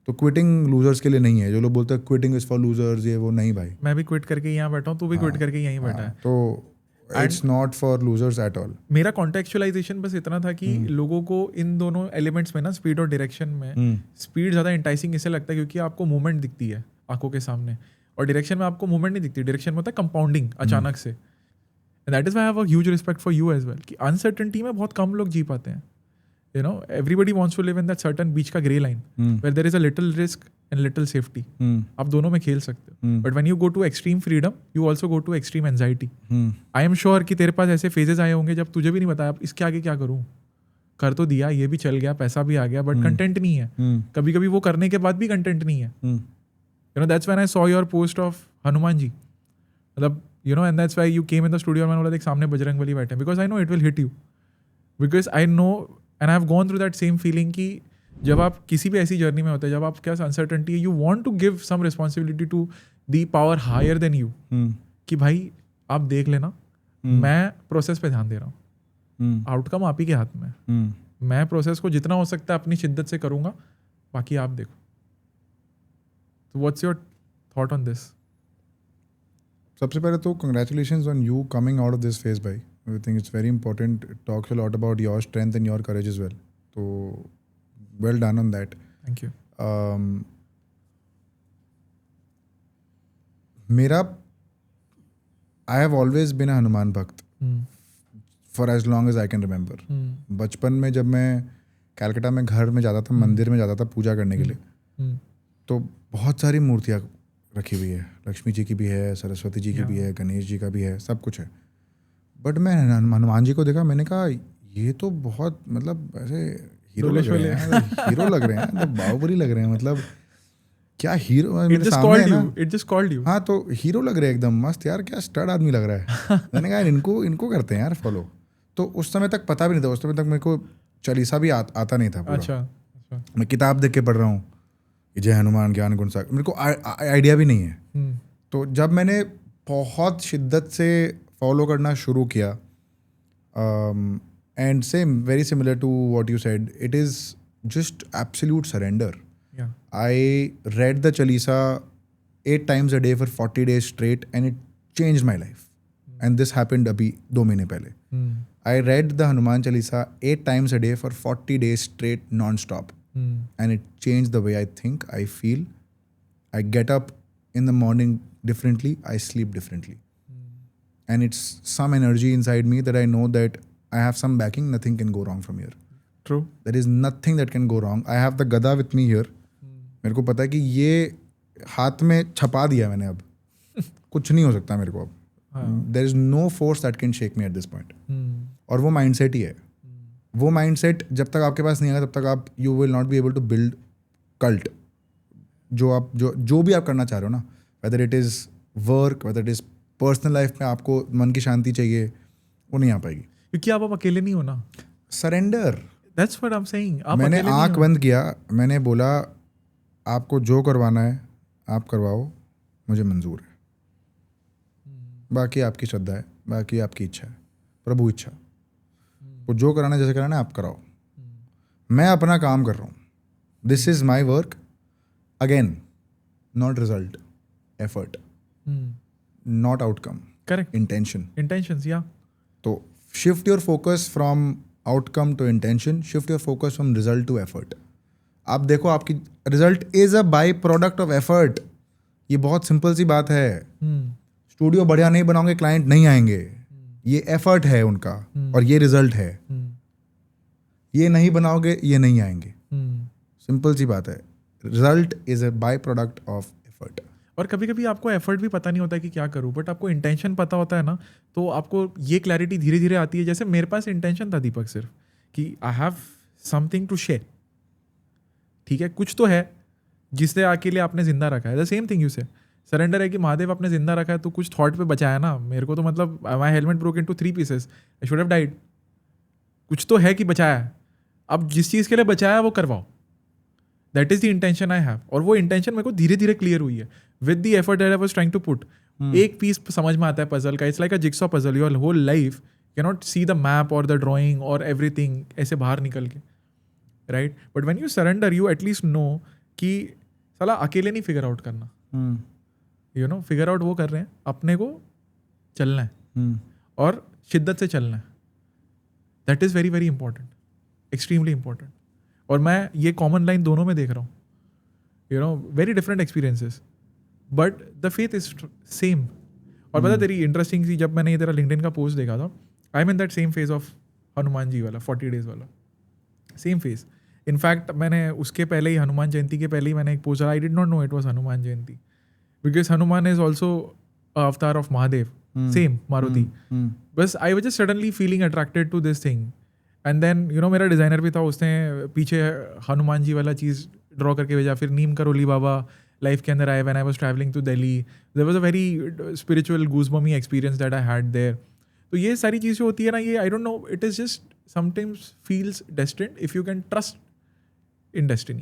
[SPEAKER 1] तो quitting losers के लिए नहीं है. जो लोग बोलते हैं क्विटिंग इज फॉर लूजर्स, ये वो नहीं भाई.
[SPEAKER 2] मैं भी क्विट करके यहाँ बैठा हूँ, तू भी क्विट करके यहीं बैठा है.
[SPEAKER 1] तो it's not for losers at all.
[SPEAKER 2] मेरा कॉन्टेक्चुअलाइजेशन बस इतना था कि लोगों को इन दोनों एलिमेंट्स में ना, स्पीड और डायरेक्शन में, स्पीड ज़्यादा इंटाइसिंग इससे लगता है क्योंकि आपको मूवमेंट दिखती है आंखों के सामने, और डायरेक्शन में आपको मूवमेंट नहीं दिखती. डायरेक्शन में होता है कंपाउंडिंग अचानक से. And that is why I have a huge respect for you as well कि अनसर्टेनिटी में बहुत कम लोग जी पाते हैं. You know, everybody wants to live in that certain बीच का grey line where there is a little risk and little safety. आप दोनों में खेल सकते हो. But when you go to extreme freedom, you also go to extreme anxiety. I am sure कि तेरे पास ऐसे phases आए होंगे जब तुझे भी नहीं बताया इसके आगे क्या करूँ. कर तो दिया, ये भी चल गया, पैसा भी आ गया, बट कंटेंट नहीं है. कभी कभी वो करने के बाद भी कंटेंट नहीं है. You know, that's when I saw your post of Hanuman ji. मतलब you know, and that's why you came in the studio और मैंने बोला देख सामने बजरंग बली बैठे हैं, because I know it will hit you. Because I know and I have gone through that same feeling कि जब आप किसी भी ऐसी जर्नी में होते हैं, जब आप क्या अनसर्टेनिटी है, you want to give some responsibility to the power higher than you कि भाई आप देख लेना, मैं प्रोसेस पे ध्यान दे रहा हूँ, आउटकम आप ही के हाथ में. मैं प्रोसेस को जितना हो सकता है अपनी शिद्दत से करूँगा, बाकी आप देखो. तो what's your thought on this?
[SPEAKER 1] सबसे पहले तो congratulations on you coming out of this phase भाई. I think it's very important. It talks a lot about your strength and your courage as well. So, well done on that.
[SPEAKER 2] Thank you.
[SPEAKER 1] I have always been a Hanuman Bhakt for as long as I can remember. बचपन में जब मैं कलकत्ता में घर में जाता था, मंदिर में जाता था पूजा करने के लिए, तो बहुत सारी मूर्तियाँ रखी हुई है. लक्ष्मी जी की भी है, सरस्वती जी की भी है, गणेश जी का भी है, सब कुछ है. बट मैं हनुमान जी को देखा, मैंने कहा ये तो बहुत मतलब ऐसे हीरो लग रहे हैं, हीरो लग रहे हैं, तो बाहुबली लग रहे हैं. मतलब क्या हीरो, मेरे सामने है ना.
[SPEAKER 2] It just called you.
[SPEAKER 1] हाँ, तो हीरो लग रहे हैं एकदम मस्त यार, क्या स्टड आदमी लग रहा है. मैंने कहा इनको करते हैं यार फॉलो. तो उस समय तक पता भी नहीं था, उस समय तक मेरे को चालीसा भी आता नहीं था पूरा.
[SPEAKER 2] अच्छा.
[SPEAKER 1] मैं किताब देख के पढ़ रहा हूँ, जय हनुमान ज्ञान गुण सागर, मेरे को आइडिया भी नहीं है. तो जब मैंने बहुत शिद्दत से फॉलो करना शुरू किया, and same very similar to what you said, it is just absolute surrender. I read the Chalisa 8 times a day for 40 days straight and it changed my life. And this happened अभी 2 महीने पहले. I read the Hanuman Chalisa 8 times a day for 40 days straight non-stop. And it changed the way I think, I feel. I get up in the morning differently, I sleep differently. And it's some energy inside me that I know that I have some backing, nothing can go wrong from here.
[SPEAKER 2] True.
[SPEAKER 1] There is nothing that can go wrong. I have the gada with me here. मेरे को पता है कि ये हाथ में छपा दिया मैंने, अब कुछ नहीं हो सकता मेरे को अब. There is no force that can shake me at this point. और वो माइंडसेट ही है. वो माइंडसेट जब तक आपके पास नहीं आएगा तब तक आप you will not be able to build cult. जो भी आप करना चाह रहे हो ना, whether it is work, whether it is personal life में आपको मन की शांति चाहिए, वो नहीं आ पाएगी
[SPEAKER 2] क्योंकि आप अकेले नहीं हो ना.
[SPEAKER 1] Surrender,
[SPEAKER 2] that's what I am saying.
[SPEAKER 1] मैंने आंख बंद किया, मैंने बोला आपको जो करवाना है आप करवाओ, मुझे मंजूर है. बाकी आपकी श्रद्धा है, बाकी आपकी इच्छा है, प्रभु इच्छा. वो जो कराना है, जैसे कराना है आप कराओ. मैं अपना काम कर रहा हूँ. This is my work. Again not result, effort, not outcome.
[SPEAKER 2] Correct. Intentions, yeah.
[SPEAKER 1] So shift your focus from outcome to intention, shift your focus from result to effort. आप देखो आपकी result is a by product of effort. ये बहुत simple सी बात है. Studio बढ़िया नहीं बनाओगे क्लाइंट नहीं आएंगे, ये एफर्ट है उनका और ये रिजल्ट है। ये नहीं बनाओगे ये नहीं आएंगे, सिंपल सी बात है। Result is a by product of effort.
[SPEAKER 2] और कभी कभी आपको एफर्ट भी पता नहीं होता है कि क्या करूँ, बट आपको इंटेंशन पता होता है ना, तो आपको ये क्लैरिटी धीरे धीरे आती है। जैसे मेरे पास इंटेंशन था दीपक सिर्फ कि I have something to share, ठीक है, कुछ तो है जिससे अकेले आपने जिंदा रखा है। द सेम थिंग यू से सरेंडर है कि महादेव आपने जिंदा रखा है तो कुछ थॉट पे बचाया ना। मेरे को तो मतलब my helmet broke into 3 pieces, I should have died. कुछ तो है कि बचाया है, अब जिस चीज़ के लिए बचाया है वो करवाओ। That is the intention I have, और वो इंटेंशन मेरे को धीरे धीरे क्लियर हुई है with the effort that I was trying to put. एक पीस समझ में आता है पजल का, it's like a jigsaw puzzle. Your whole life can not see the map और द ड्राइंग और एवरीथिंग ऐसे बाहर निकल के, right. But when you surrender you at least know कि साला अकेले नहीं फिगर आउट करना, यू नो, फिगर आउट वो कर रहे हैं, अपने को चलना है और शिद्दत से चलना है। That is very very important, extremely important. और मैं ये कॉमन लाइन दोनों में देख रहा हूँ, you know, very different experiences but the faith is same. और पता तेरी इंटरेस्टिंग सी, जब मैंने ये तेरा लिंक्डइन का पोस्ट देखा था, I am in that same phase of Hanuman ji वाला 40 days वाला, सेम फेज। इनफैक्ट मैंने उसके पहले ही, हनुमान जयंती के पहले ही मैंने एक post, I did not know it was Hanuman Jayanti, because Hanuman is also avatar of Mahadev, same Maruti. बस I was just suddenly feeling attracted to this thing, and then you know मेरा डिज़ाइनर भी था, उसने पीछे हनुमान जी वाला चीज़ ड्रॉ करके भेजा। फिर नीम करोली बाबा लाइफ के अंदर आए when I was travelling to Delhi, there was a very spiritual goosebumpy experience that I had there. तो ये सारी चीज़ें होती है ना, ये I don't know, it is just sometimes feels destined if you can trust in destiny.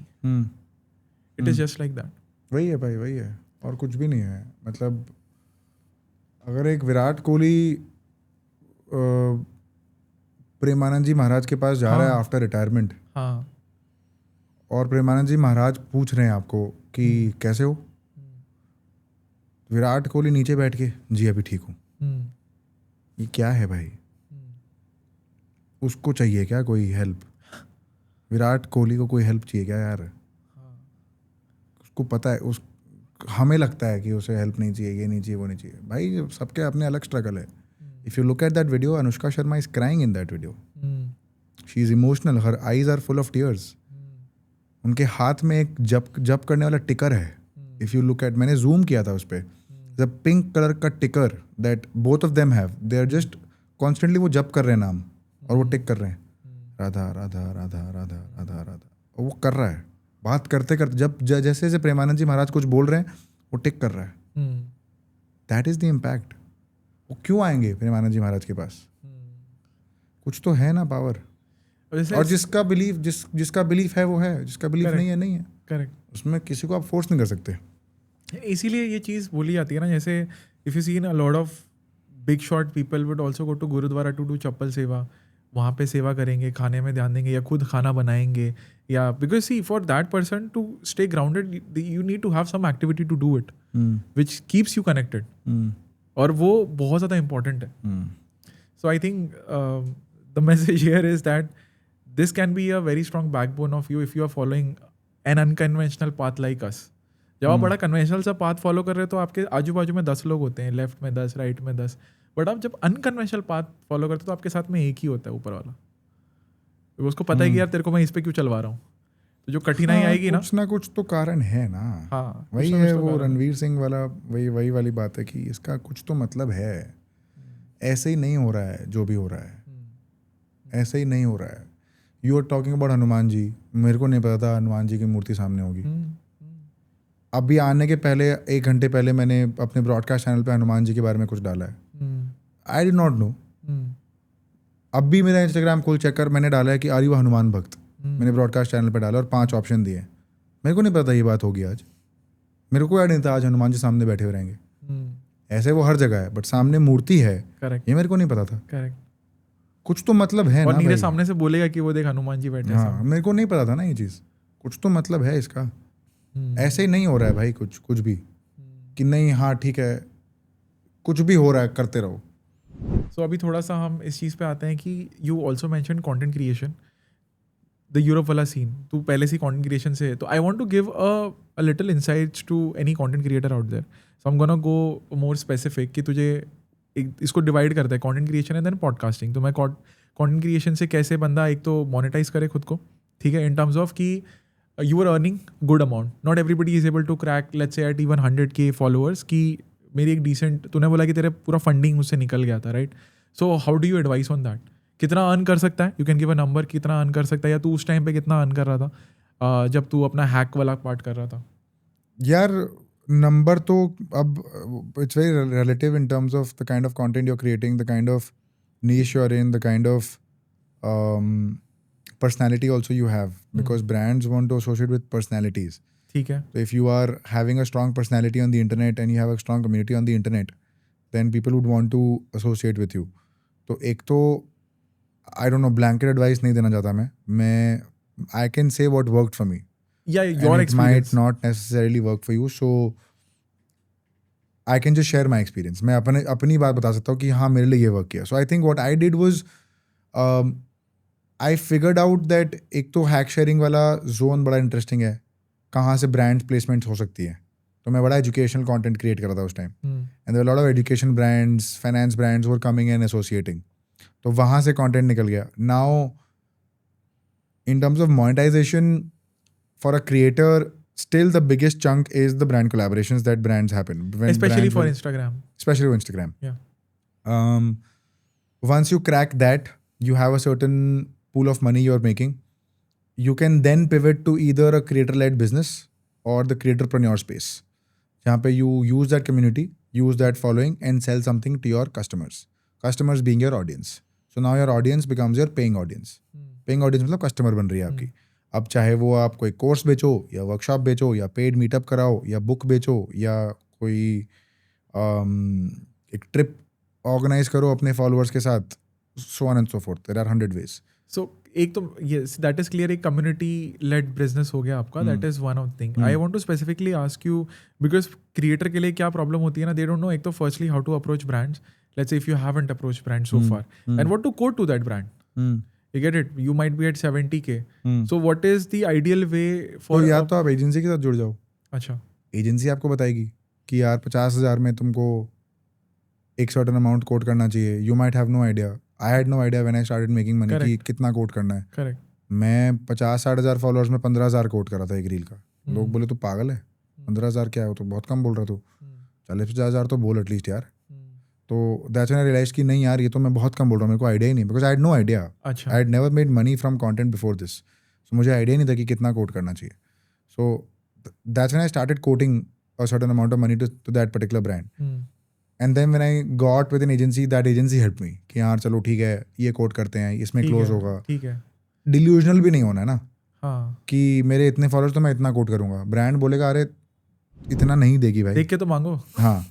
[SPEAKER 2] It is just like that.
[SPEAKER 1] वही है भाई, वही है, और कुछ भी नहीं है। मतलब अगर एक विराट कोहली प्रेमानंद जी महाराज के पास जा रहा है आफ्टर रिटायरमेंट,
[SPEAKER 2] हाँ,
[SPEAKER 1] और प्रेमानंद जी महाराज पूछ रहे हैं आपको कि कैसे हो, विराट कोहली नीचे बैठ के जी अभी ठीक हूँ, ये क्या है भाई? उसको चाहिए क्या कोई हेल्प? विराट कोहली को कोई हेल्प चाहिए क्या यार? उसको पता है, उस हमें लगता है कि उसे हेल्प नहीं चाहिए, ये नहीं चाहिए, वो नहीं चाहिए। भाई सबके अपने अलग स्ट्रगल है। If you look at that video, Anushka Sharma is crying in that video, she is emotional, her eyes are full of tears. उनके हाथ में एक जप करने वाला टिकर है। इफ यू लुक एट, मैंने जूम किया था उस पर, द पिंक कलर का ticker that both of them have, they are just constantly वो जप कर रहे हैं नाम, और वो टिक कर रहे हैं, राधा राधा राधा राधा राधा राधा, और वो कर रहा है बात करते करते, जब जैसे जैसे प्रेमानंद जी महाराज कुछ बोल रहे हैं वो टिक कर रहा है। That is the impact. वो क्यों आएंगे प्रेमानंद जी महाराज के पास? कुछ तो है ना पावर। और जिसका बिलीफ है वो है, जिसका बिलीफ नहीं है नहीं है।
[SPEAKER 2] करेक्ट,
[SPEAKER 1] उसमें किसी को आप फोर्स नहीं कर सकते।
[SPEAKER 2] इसीलिए ये चीज़ बोली जाती है ना, जैसे if you seen a lot of big shot people would also go to gurudwara to do chappal seva, वहाँ पे सेवा करेंगे, खाने में ध्यान देंगे, या खुद खाना बनाएंगे, या because see for that person to stay grounded you need to have some activity to do it which keeps you connected, और वो बहुत ज़्यादा इंपॉर्टेंट है। So I think the message here is that this can be a very strong backbone of you if you are following an unconventional path like us. जब आप बड़ा conventional सा path follow कर रहे हो तो आपके आजू बाजू में 10 लोग होते हैं, लेफ्ट में 10, राइट में 10, बट आप जब अनकन्वेंशनल पाथ फॉलो करते हो तो आपके साथ में एक ही होता है, ऊपर वाला। तो उसको पता है कि यार तेरे को मैं इस पे क्यों चलवा रहा हूँ, तो जो कठिनाई आएगी ना
[SPEAKER 1] कुछ तो कारण है ना।
[SPEAKER 2] हाँ,
[SPEAKER 1] वही है वो रणवीर सिंह वाला, वही वाली बात है कि इसका कुछ तो मतलब है। ऐसे ही नहीं हो रहा है जो भी हो रहा है, ऐसे ही नहीं हो रहा है। You are talking about Hanuman ji, मेरे को नहीं पता था हनुमान जी की मूर्ति सामने होगी। अभी आने के पहले 1 घंटे पहले मैंने अपने ब्रॉडकास्ट चैनल पे हनुमान जी के बारे में कुछ डाला है। आई डिड नॉट नो। अब भी मेरा इंस्टाग्राम खोल चेक कर, मैंने डाला है कि आर यू हनुमान भक्त, मैंने ब्रॉडकास्ट चैनल पे डाला और 5 ऑप्शन दिए। मेरे को नहीं पता ये बात होगी आज, मेरे को याद नहीं था आज हनुमान जी सामने बैठे हुए रहेंगे। ऐसे वो हर जगह है, बट सामने मूर्ति है, ये मेरे को नहीं पता था।
[SPEAKER 2] करेक्ट,
[SPEAKER 1] कुछ तो मतलब है
[SPEAKER 2] और
[SPEAKER 1] ना।
[SPEAKER 2] नीरे सामने से बोलेगा कि वो देख हनुमान जी बैठे।
[SPEAKER 1] हाँ, मेरे को नहीं पता था ना ये चीज़, कुछ तो मतलब है इसका। ऐसे ही नहीं हो रहा है भाई कुछ भी कि नहीं हाँ ठीक है, कुछ भी हो रहा है करते रहो।
[SPEAKER 2] सो अभी थोड़ा सा हम इस चीज़ पे आते हैं कि you also mention content creation, the Europe वाला सीन, तू पहले से कॉन्टेंट क्रिएशन से है, तो I want to give a little insights to any content creator out there. So I am gonna go more specific कि तुझे इसको डिवाइड करता है content creation and then podcasting. तो मैं कंटेंट क्रिएशन से कैसे बंदा एक तो मोनेटाइज करे खुद को, ठीक है, इन टर्म्स ऑफ कि you are earning good amount. Not everybody is able to crack let's say at even 100K followers कि मेरी एक डिसेंट, तूने बोला कि तेरे पूरा फंडिंग उससे निकल गया था, right? So how do you advice on that? कितना अर्न कर सकता है? You can give a number, कितना अर्न कर सकता है, या तू उस टाइम पे कितना अर्न कर रहा था जब तू अपना हैक वाला पार्ट कर रहा था?
[SPEAKER 1] यार नंबर तो अब it's very relative in terms of the kind of content you are creating, the kind of niche you're in, the kind of personality also you have, because brands want to associate with personalities.
[SPEAKER 2] ठीक है.
[SPEAKER 1] So if you are having a strong personality on the internet and you have a strong community on the internet, then people would want to associate with you. तो एक तो I don't know, blanket advice नहीं देना चाहता मैं I can say what worked for me.
[SPEAKER 2] Yeah, your
[SPEAKER 1] and
[SPEAKER 2] experience.
[SPEAKER 1] it might not necessarily work for you, so I can just share my experience. मैं अपनी बात बता सकता हूँ कि हाँ मेरे लिए ये वर्क किया. So I think what I did was I figured out that एक तो हैक शेयरिंग वाला जोन बड़ा इंटरेस्टिंग है, कहाँ से ब्रांड प्लेसमेंट हो सकती है. तो मैं बड़ा एजुकेशनल कंटेंट क्रिएट कर रहा था उस time, and there were lot of education brands, finance brands were coming and associating. तो वहाँ से कंटेंट निकल गया. Now in terms of monetization for a creator, still the biggest chunk is the brand collaborations that brands happen. When
[SPEAKER 2] Especially
[SPEAKER 1] brands
[SPEAKER 2] for
[SPEAKER 1] will-
[SPEAKER 2] Instagram.
[SPEAKER 1] Especially for Instagram.
[SPEAKER 2] Yeah.
[SPEAKER 1] Once you crack that, you have a certain pool of money you're making. You can then pivot to either a creator-led business or the creatorpreneur space. जहाँ पे you use that community, use that following and sell something to your customers. Customers being your audience. So now your audience becomes your paying audience. Paying audience मतलब customer बन रही है आपकी. अब चाहे वो आप कोई कोर्स बेचो या वर्कशॉप बेचो या पेड मीटअप कराओ या बुक बेचो या कोई एक ट्रिप ऑर्गेनाइज करो अपने फॉलोअर्स के साथ, so on and so forth. There are 100 ways.
[SPEAKER 2] So एक तो ये दैट इज क्लियर, एक कम्युनिटी लेड बिजनेस हो गया आपका. That is one of thing. I want to specifically ask you, because creator के लिए क्या प्रॉब्लम होती है ना, दे डोंट नो एक तो firstly how to approach brands. Let's say if you haven't approach brand so far and what to quote to that brand. You get it? You might be at 70K. So what is the ideal way for?
[SPEAKER 1] तो या तो आप agency के साथ जुड़ जाओ.
[SPEAKER 2] अच्छा.
[SPEAKER 1] Agency आपको बताएगी कि यार 50,000 में तुमको एक सर्टेन अमाउंट कोट करना चाहिए. You might have no idea. I had no idea when I started making money कि कितना कोट करना है.
[SPEAKER 2] करेक्ट.
[SPEAKER 1] मैं 50-60,000 फॉलोअर्स में 15,000 कोट कर रहा था एक रील का. लोग बोले तू पागल है, 15,000 क्या है, तो बहुत कम बोल रहा तू, 40-50,000 तो बोल एटलीस्ट यार. तो दैट्स व्हेन आई रियलाइज कि नहीं यार ये तो मैं बहुत कम बोल रहा हूँ, मेरे को आइडिया ही नहीं, because I had no idea.
[SPEAKER 2] अच्छा.
[SPEAKER 1] I had never made money from content before this. So मुझे आइडिया नहीं था कि कितना कोट करना चाहिए. So that's when I started quoting a certain amount of money to that particular brand. And then when I got with an agency, that agency help me कि यार चलो ठीक है ये कोट करते हैं, इसमें क्लोज होगा.
[SPEAKER 2] ठीक है.
[SPEAKER 1] डिल्यूजनल भी नहीं होना है ना.
[SPEAKER 2] हाँ.
[SPEAKER 1] कि मेरे इतने फॉलोअर्स तो मैं इतना कोट करूंगा. ब्रांड बोलेगा अरे इतना नहीं देगी भाई,
[SPEAKER 2] देख के तो मांगो.
[SPEAKER 1] हाँ.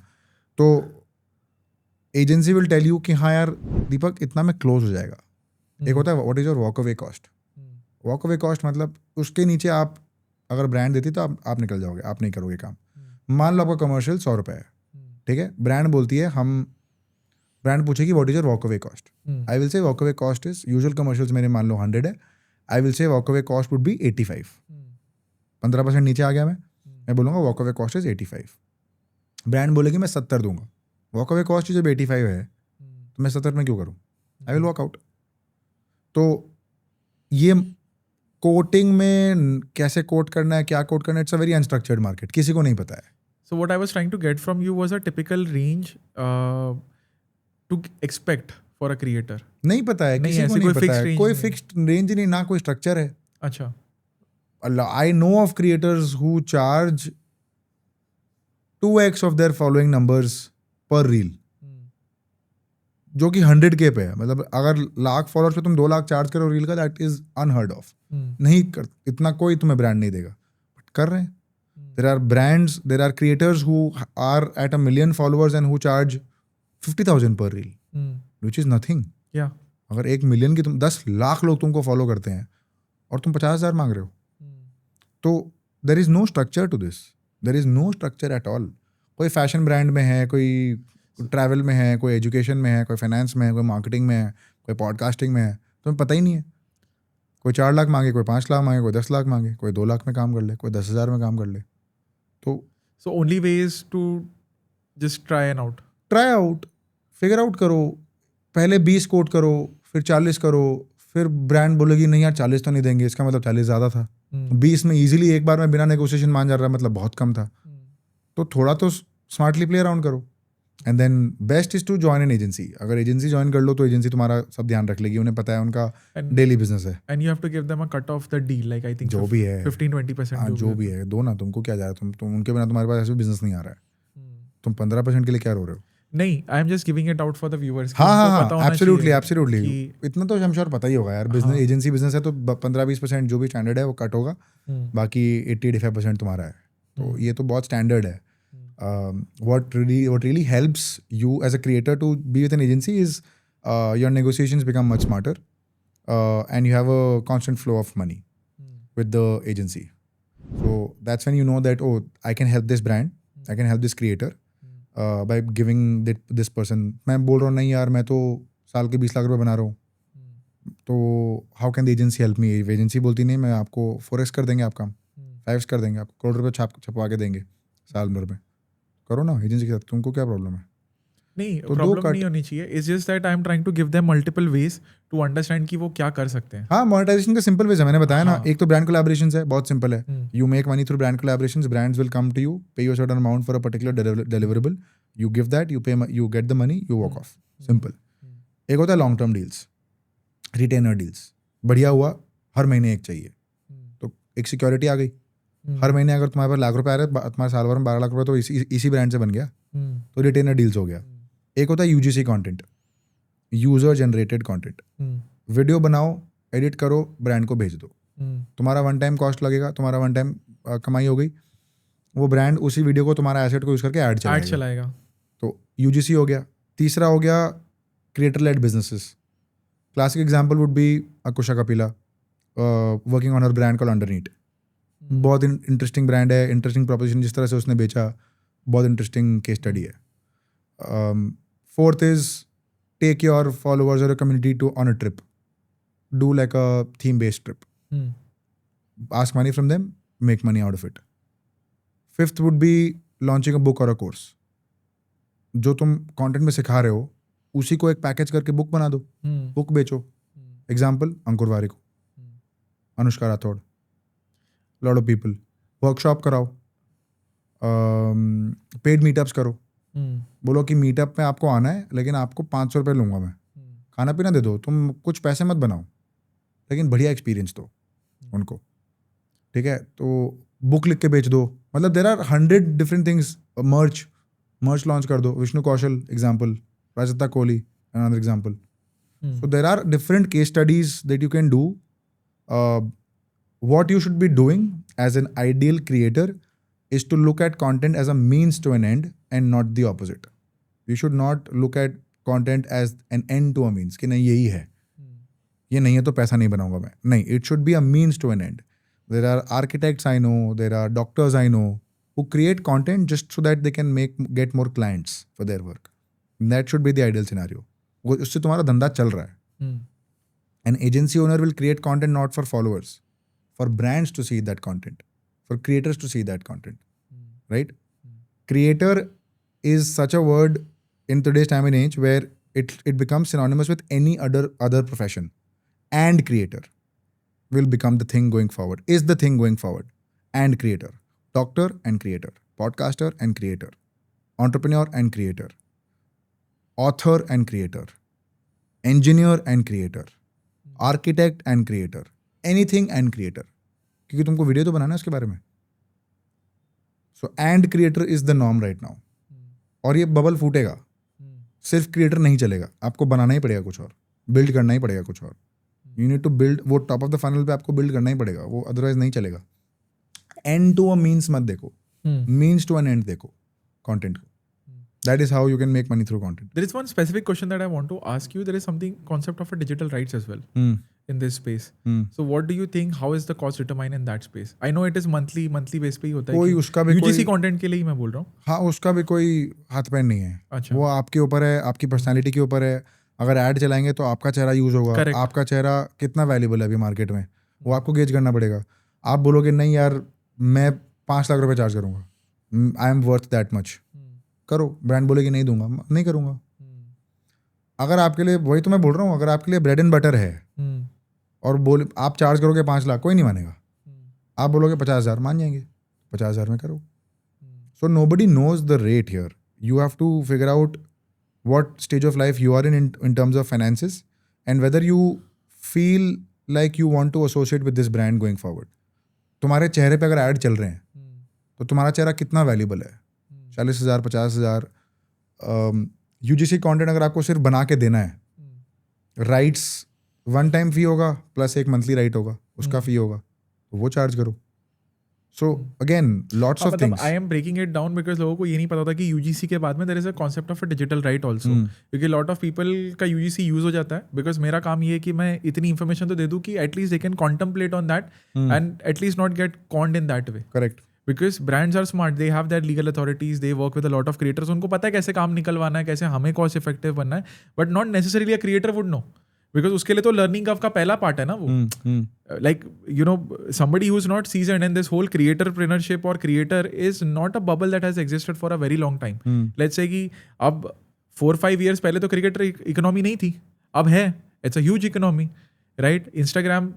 [SPEAKER 1] तो एजेंसी विल टेल यू कि हाँ यार दीपक इतना में क्लोज हो जाएगा. एक होता है what is your walk away cost. Walk away cost मतलब उसके नीचे आप अगर ब्रांड देती तो आप निकल जाओगे, आप नहीं करोगे काम. मान लो आपका कमर्शियल 100 रुपये है, ठीक है. ब्रांड बोलती है ब्रांड पूछेगी what is your walk away cost. I will say walk away cost is, usual commercials मेरे मान लो 100 है, I will say walk away cost would be 85. 15% नीचे आ गया मैं बोलूँगा walk away cost is 85. Brand बोलेगी मैं 70 दूंगा. वॉक अवे कॉस्ट जब 85 है तो मैं 70 में क्यों करूँ, आई विल वॉक आउट. तो ये कोटिंग में कैसे कोट करना है, क्या कोट करना है, it's a very unstructured market, किसी को नहीं पता है.
[SPEAKER 2] So what I was trying to get from you was a typical range to expect for a creator.
[SPEAKER 1] नहीं पता है,
[SPEAKER 2] नहीं,
[SPEAKER 1] किसी को
[SPEAKER 2] ऐसे
[SPEAKER 1] नहीं
[SPEAKER 2] कोई
[SPEAKER 1] पता
[SPEAKER 2] fixed
[SPEAKER 1] है,
[SPEAKER 2] range
[SPEAKER 1] कोई
[SPEAKER 2] नहीं।
[SPEAKER 1] फिक्स्ड रेंज नहीं, ना कोई स्ट्रक्चर है.
[SPEAKER 2] अच्छा.
[SPEAKER 1] I know of creators who charge 2x of their following numbers per reel, जो कि 100K पे है. मतलब अगर लाख फॉलोअर्स पे तुम 2 लाख चार्ज करो रील का, दैट इज अनहर्ड ऑफ. नहीं कर इतना कोई तुम्हें ब्रांड नहीं देगा, बट कर रहे हैं. There are brands, there are creators who are at 1 million followers and who charge 50,000 per reel, which is nothing.
[SPEAKER 2] Yeah.
[SPEAKER 1] अगर 1 मिलियन की 10 लाख लोग तुमको फॉलो करते हैं और तुम 50,000 मांग रहे हो, तो there is no structure to this. There is no structure at all. कोई फैशन ब्रांड में है, कोई ट्रैवल में है, कोई एजुकेशन में है, कोई फाइनेंस में है, कोई मार्केटिंग में है, कोई पॉडकास्टिंग में है, तुम्हें पता ही नहीं है. कोई 4 लाख मांगे, कोई 5 लाख मांगे, कोई 10 लाख मांगे, कोई 2 लाख में काम कर ले, कोई 10,000 में काम कर ले. तो
[SPEAKER 2] So only way is to just try and out.
[SPEAKER 1] Try out, figure out करो, पहले 20 कोट करो, फिर 40 करो, फिर ब्रांड बोलेगी नहीं यार 40 तो नहीं देंगे, इसका मतलब 40 ज़्यादा था. 20 में इजीली एक बार में बिना नेगोशिएशन मान जा रहा, मतलब बहुत कम था. तो थोड़ा तो स्मार्टली प्ले अराउंड करो. And then best is to join an agency. अगर एजेंसी ज्वाइन कर लो तो एजेंसी तुम्हारा सब ध्यान रख लेगी, उन्हें पता है उनका डेली बिजनेस है.
[SPEAKER 2] And you have to give them a cut of the deal, like I think
[SPEAKER 1] जो भी है
[SPEAKER 2] 15-20%.
[SPEAKER 1] हाँ जो भी है दो ना, तुमको क्या जा रहा है, तुम उनके बिना तुम्हारे पास ऐसे भी बिजनेस नहीं आ रहा है. तुम 15% के लिए क्या रो रहे हो?
[SPEAKER 2] नहीं, आई am just giving it out for the viewers.
[SPEAKER 1] हाँ एब्सोल्युटली इतना तो श्योर पता ही होगा यार. बिजनेस एजेंसी बिजनेस है तो 15-20% जो भी स्टैंडर्ड है वो कट होगा, बाकी 80-85% तुम्हारा है. तो ये तो बहुत स्टैंडर्ड है. What really helps you as a creator to be with an agency is your negotiations become much smarter, and you have a constant flow of money with the agency. So that's when you know that, oh, I can help this brand, I can help this creator by giving this person. मैं बोल रहा हूँ नहीं यार मैं तो साल के 20 लाख रुपए बना रहा हूँ, तो how can the agency help me? Agency बोलती नहीं मैं आपको 4x कर देंगे, आप काम 5x कर देंगे, आपको करोड़ रुपए छपवा के देंगे साल भर में. करो ना एजेंसी के साथ, तुमको क्या प्रॉब्लम है?
[SPEAKER 2] नहीं,
[SPEAKER 1] तो
[SPEAKER 2] प्रॉब्लम नहीं होनी चाहिए. It's just that I am trying to give them multiple ways to understand कि वो क्या कर सकते हैं.
[SPEAKER 1] हाँ मोनेटाइजेशन का सिंपल वेज है, मैंने बताया ना. एक तो ब्रांड कोलैबोरेशंस है, बहुत सिंपल है. You make money through brand collaborations, brands will come to you, pay you a certain amount for a particular deliverable, you give that, you get the money, you walk off. Simple. एक होता है long term deals, retainer deals. बढ़िया हुआ, हर महीने एक चाहिए, तो एक सिक्योरिटी आ गई. हर महीने अगर तुम्हारे पास लाख रुपए आ रहे हैं, तुम्हारे साल भर में 12 लाख रुपए तो इसी ब्रांड से बन गया, तो रिटेनर डील्स हो गया. एक होता है UGC content, user generated content. Video बनाओ, एडिट करो, ब्रांड को भेज दो. तुम्हारा वन टाइम कॉस्ट लगेगा, तुम्हारा वन टाइम कमाई हो गई. वो ब्रांड उसी वीडियो को तुम्हारा एसेट को यूज करके ऐड चलाएगा. तो यूजीसी हो गया. तीसरा हो गया creator led businesses. Classic example would be Kusha Kapila working on her brand called Underneat. बहुत इंटरेस्टिंग ब्रांड है, इंटरेस्टिंग प्रोपोजिशन, जिस तरह से उसने बेचा, बहुत इंटरेस्टिंग केस स्टडी है. Fourth is take your followers और community to on a trip, do like a theme based trip, ask money from them, make money out of it. Fifth would be launching a book और a course. जो तुम content में सिखा रहे हो उसी को एक पैकेज करके बुक बना दो, बुक बेचो. Example Ankur Warikoo, Anushka Rathod, lot of people. Workshop कराओ, पेड मीटअप्स करो. बोलो कि मीटअप में आपको आना है लेकिन आपको 500 रुपये लूँगा मैं, खाना पीना दे दो, तुम कुछ पैसे मत बनाओ लेकिन बढ़िया एक्सपीरियंस दो उनको. ठीक है, तो बुक लिख के बेच दो. मतलब there are 100 different things. Merch launch कर दो. विष्णु कौशल एग्जाम्पल, राजता Kohli another example. So there are different case studies that you can do. What you should be doing as an ideal creator is to look at content as a means to an end and not the opposite. You should not look at content as an end to a means कि नहीं यही है, ये नहीं है तो पैसा नहीं बनाऊंगा मैं. नहीं, it should be a means to an end. There are architects I know, there are doctors I know who create content just so that they can get more clients for their work. That should be the ideal scenario. उससे तुम्हारा धंधा चल रहा है. An agency owner will create content not for followers, for brands to see that content, for creators to see that content, right? Creator is such a word in today's time and age where it becomes synonymous with any other profession, and creator will become the thing going forward, is the thing going forward. And creator, doctor and creator, podcaster and creator, entrepreneur and creator, author and creator, engineer and creator, architect and creator, anything and creator, क्योंकि तुमको video तो बनाना है उसके बारे में. So and creator is the norm right now. और ये bubble फूटेगा. सिर्फ क्रिएटर नहीं चलेगा, आपको बनाना ही पड़ेगा कुछ और, बिल्ड करना ही पड़ेगा कुछ और. You need to build. वो टॉप ऑफ द फनल पे आपको बिल्ड करना ही पड़ेगा, वो अदरवाइज नहीं चलेगा. एंड टू अ मीन्स मत देखो, मीन्स टू एन एंड देखो कंटेंट को. That is how you can make money through content.
[SPEAKER 2] There is one specific question that I want to ask you. There is something concept of a digital rights as well in this space. So what do you think? How is the cost determined in that space? I know it is monthly base पे ही होता है.
[SPEAKER 1] कोई उसका भी
[SPEAKER 2] UGC content के लिए ही मैं बोल रहा हूँ.
[SPEAKER 1] हाँ, उसका भी कोई हाथ पैर नहीं है.
[SPEAKER 2] अच्छा.
[SPEAKER 1] वो आपके ऊपर है, आपकी पर्सनालिटी के ऊपर है. अगर ऐड चलाएंगे तो आपका चेहरा यूज होगा.
[SPEAKER 2] Correct.
[SPEAKER 1] आपका चेहरा कितना वैल्यूबल है अभी मार्केट में, वो आपको गेज करना पड़ेगा. आप बोलोगे नहीं यार मैं 5 लाख रुपए चार्ज करूंगा, I am worth that much, करो. ब्रांड बोले कि नहीं दूंगा, नहीं करूंगा. अगर आपके लिए, वही तो मैं बोल रहा हूँ, अगर आपके लिए ब्रेड एंड बटर है और बोले आप चार्ज करोगे 5 लाख, कोई नहीं मानेगा. आप बोलोगे 50,000, मान जाएंगे. 50,000 में करो. So nobody knows the rate here. You have to figure out what stage of life you are in terms of finances, and whether you feel like you want to associate with this brand going forward. तुम्हारे चेहरे पे अगर add चल रहे हैं तो तुम्हारा चेहरा कितना वैल्यूबल है. 40,000, 50,000. यूजीसी कंटेंट अगर आपको सिर्फ बना के देना है, राइट्स वन टाइम फी होगा प्लस एक मंथली राइट होगा, उसका फी होगा, तो वो चार्ज करो. So again, lots of things.
[SPEAKER 2] I am breaking it down because लोगों को ये नहीं पता था कि UGC के बाद में there is a concept of a digital right also. क्योंकि lot of people का UGC use हो जाता है. Because मेरा काम ये है कि मैं इतनी information तो दे दूँ कि at least they can contemplate on that and at least not get conned in that way.
[SPEAKER 1] Correct.
[SPEAKER 2] Because brands are smart. They have their legal authorities. They work with a lot of creators. उनको पता है कैसे काम निकलवाना है, कैसे हमें cost effective बनना है. But not necessarily a creator would know. Because उसके लिए तो लर्निंग कर्व का पहला पार्ट है ना वो. Like, you know, somebody who's not seasoned in this whole creatorpreneurship or creator is not a bubble that has existed for a very long time. Let's say कि अब 4-5 years पहले तो cricketer economy नहीं थी, अब है. It's a huge economy, right. Instagram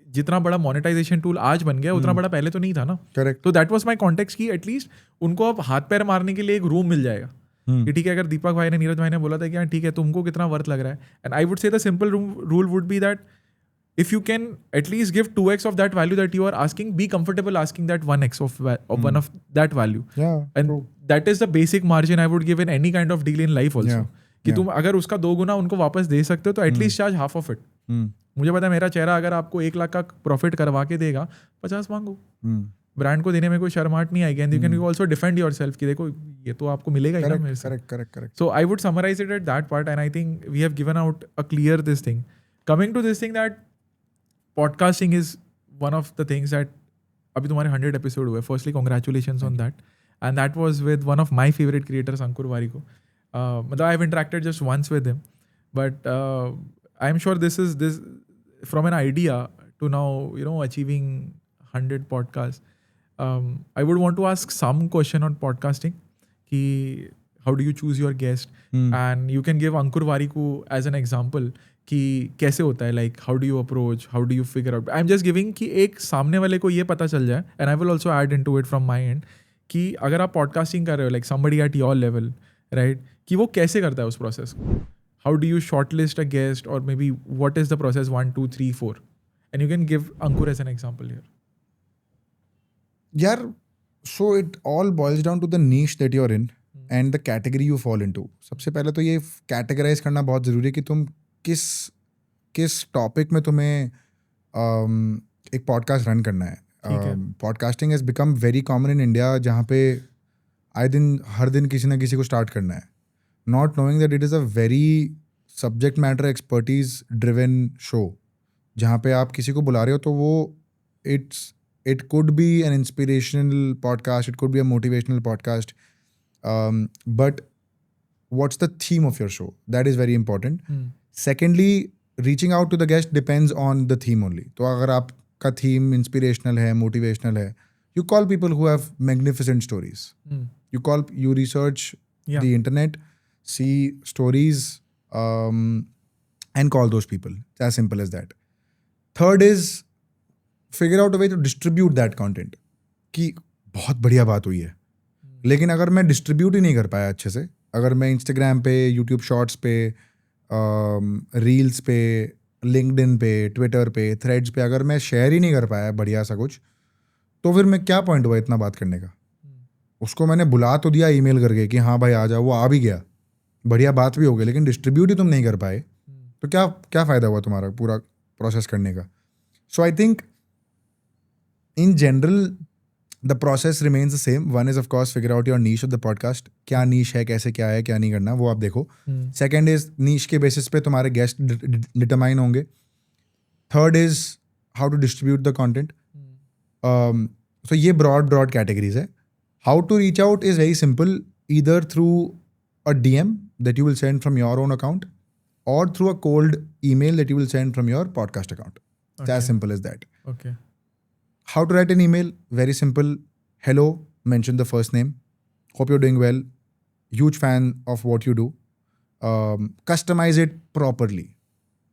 [SPEAKER 2] जितना बड़ा मोनेटाइजेशन टूल आज बन गया उतना बड़ा पहले तो नहीं था ना.
[SPEAKER 1] करेक्ट.
[SPEAKER 2] तो दैट वाज माय कॉन्टेक्स्ट कि एटलीस्ट उनको अब हाथ पैर मारने के लिए एक रूम मिल जाएगा. कि ठीक है, अगर दीपक भाई ने, नीरज भाई ने बोला था कि हाँ ठीक है, तुमको कितना वर्थ लग रहा है, एंड आई वुड से the simple rule would be that if you can at least give 2x of that value that you are asking, be comfortable asking that 1x of one of that value. And that is the basic margin I would give in any kind of deal in life also. कि तुम अगर उसका 2 गुना उनको वापस दे सकते हो तो at least charge half of it. मुझे पता है मेरा चेहरा अगर आपको 1 लाख का प्रॉफिट करवा के देगा, 50 मांगो. ब्रांड को देने में कोई शर्माहट नहीं आएगी. And you can also defend yourself कि देखो ये तो आपको मिलेगा ही ना मेरे से.
[SPEAKER 1] Correct.
[SPEAKER 2] So I would summarise it at that part, and I think we have given out a clear this thing. Coming to this thing that podcasting is one of the things that अभी तुम्हारे 100 episode हुए. Firstly, congratulations on that. And that was with one of my favorite creators, Ankur Wariko. मतलब I've interacted just once with him, but I'm sure this from an idea to now, you know, achieving 100 podcasts. I would want to ask some question on podcasting. कि how do you choose your guest? And you can give Ankur Wariko as an example. कि कैसे होता है, like how do you approach, how do you figure out. I am just giving कि एक सामने वाले को ये पता चल जाए, and I will also add in to it from my end, कि अगर आप पॉडकास्टिंग कर रहे हो, like somebody at your level, right, कि वो कैसे करता है उस प्रोसेस को. How do you shortlist a guest, और maybe what is the process 1, 2, 3, 4, and you can give Ankur as an example here.
[SPEAKER 1] यार, so it all boils down to the niche that you are in and the category you fall into. सबसे पहले तो ये categorise करना बहुत ज़रूरी है कि तुम किस टॉपिक में तुम्हें एक पॉडकास्ट रन करना है. Podcasting has become very common in India, जहाँ पे हर दिन किसी ना किसी को स्टार्ट करना है, not knowing that it is a very subject matter expertise driven show. जहाँ पे आप किसी को बुला रहे हो तो वो it could B N inspirational podcast, it could be a motivational podcast, but what's the theme of your show? That is very important. Secondly, reaching out to the guest depends on the theme only. तो अगर आपका theme inspirational है, motivational है, you call people who have magnificent stories. You research the internet, see stories, and call those people. It's as simple as that. Third is figure out a way to distribute that content. कि बहुत बढ़िया बात हुई है, लेकिन अगर मैं distribute ही नहीं कर पाया अच्छे से, अगर मैं इंस्टाग्राम पे, यूट्यूब शॉर्ट्स पे, रील्स पे, लिंक्डइन पे, ट्विटर पे, थ्रेड्स पे अगर मैं शेयर ही नहीं कर पाया बढ़िया सा कुछ, तो फिर मैं क्या पॉइंट हुआ इतना बात करने का. उसको मैंने बुला तो दिया ईमेल करके कि हाँ भाई आ जाओ, वो आ भी गया, बढ़िया बात भी हो गई, लेकिन डिस्ट्रीब्यूट ही तुम नहीं कर पाए, तो क्या फ़ायदा हुआ तुम्हारा पूरा प्रोसेस करने का. So I think in general the process remains the same. One is of course figure out your niche of the podcast. क्या niche है, कैसे क्या है, क्या नहीं करना, वो आप देखो. Second is niche के basis पे तुम्हारे guest determine होंगे. Third is how to distribute the content. So ये broad categories है. How to reach out is very simple, either through a DM that you will send from your own account, or through a cold email that you will send from your podcast account. It's as simple as that.
[SPEAKER 2] Okay.
[SPEAKER 1] How to write an email? Very simple. Hello, mention the first name. Hope you're doing well. huge fan of what you do. Customize it properly.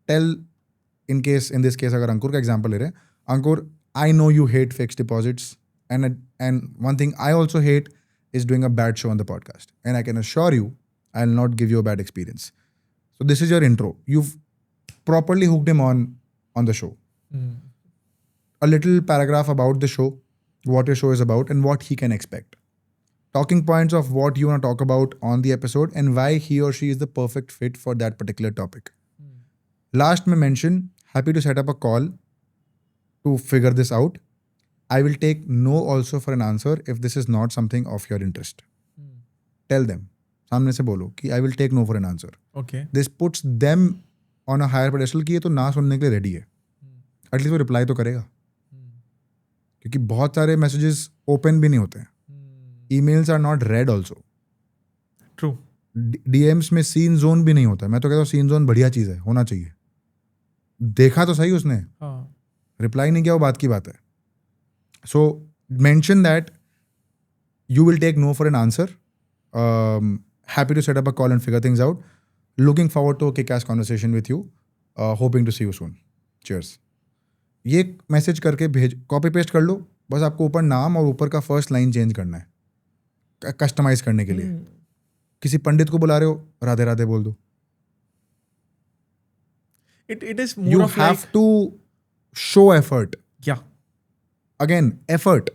[SPEAKER 1] Tell, in this case अगर अंकुर का example ले रहे हैं, अंकुर, I know you hate fixed deposits, and one thing I also hate is doing a bad show on the podcast, and I can assure you I'll not give you a bad experience. So this is your intro. You've properly hooked him on the show. A little paragraph about the show, what your show is about, and what he can expect. Talking points of what you want to talk about on the episode and why he or she is the perfect fit for that particular topic. Last, mein mention, happy to set up a call to figure this out. I will take no also for an answer if this is not something of your interest. Tell them. सामने से बोलो कि I will take no for an answer.
[SPEAKER 2] Okay.
[SPEAKER 1] This puts them on a higher pedestal कि ये तो ना सुनने के लिए रेडी है. एटलीस्ट वो रिप्लाई तो करेगा, क्योंकि बहुत सारे मैसेजेस ओपन भी नहीं होते हैं. Emails are not read also.
[SPEAKER 2] True.
[SPEAKER 1] DMs में सीन जोन भी नहीं होता. मैं तो कहता हूँ सीन जोन बढ़िया चीज़ है, होना चाहिए. देखा तो सही उसने, रिप्लाई नहीं किया, वो बात की बात है. So mention that you will take no for an answer. Happy to set up a call and figure things out. Looking forward to kickass conversation with you. Hoping to see you soon. Cheers. ये message करके भेज, copy paste कर लो. बस आपको ऊपर नाम और ऊपर का फर्स्ट लाइन चेंज करना है कस्टमाइज करने के लिए. किसी पंडित को बुला रहे हो, राधे राधे बोल दो.
[SPEAKER 2] It is more
[SPEAKER 1] You
[SPEAKER 2] of
[SPEAKER 1] have
[SPEAKER 2] like,
[SPEAKER 1] to show effort.
[SPEAKER 2] yeah.
[SPEAKER 1] Again, effort.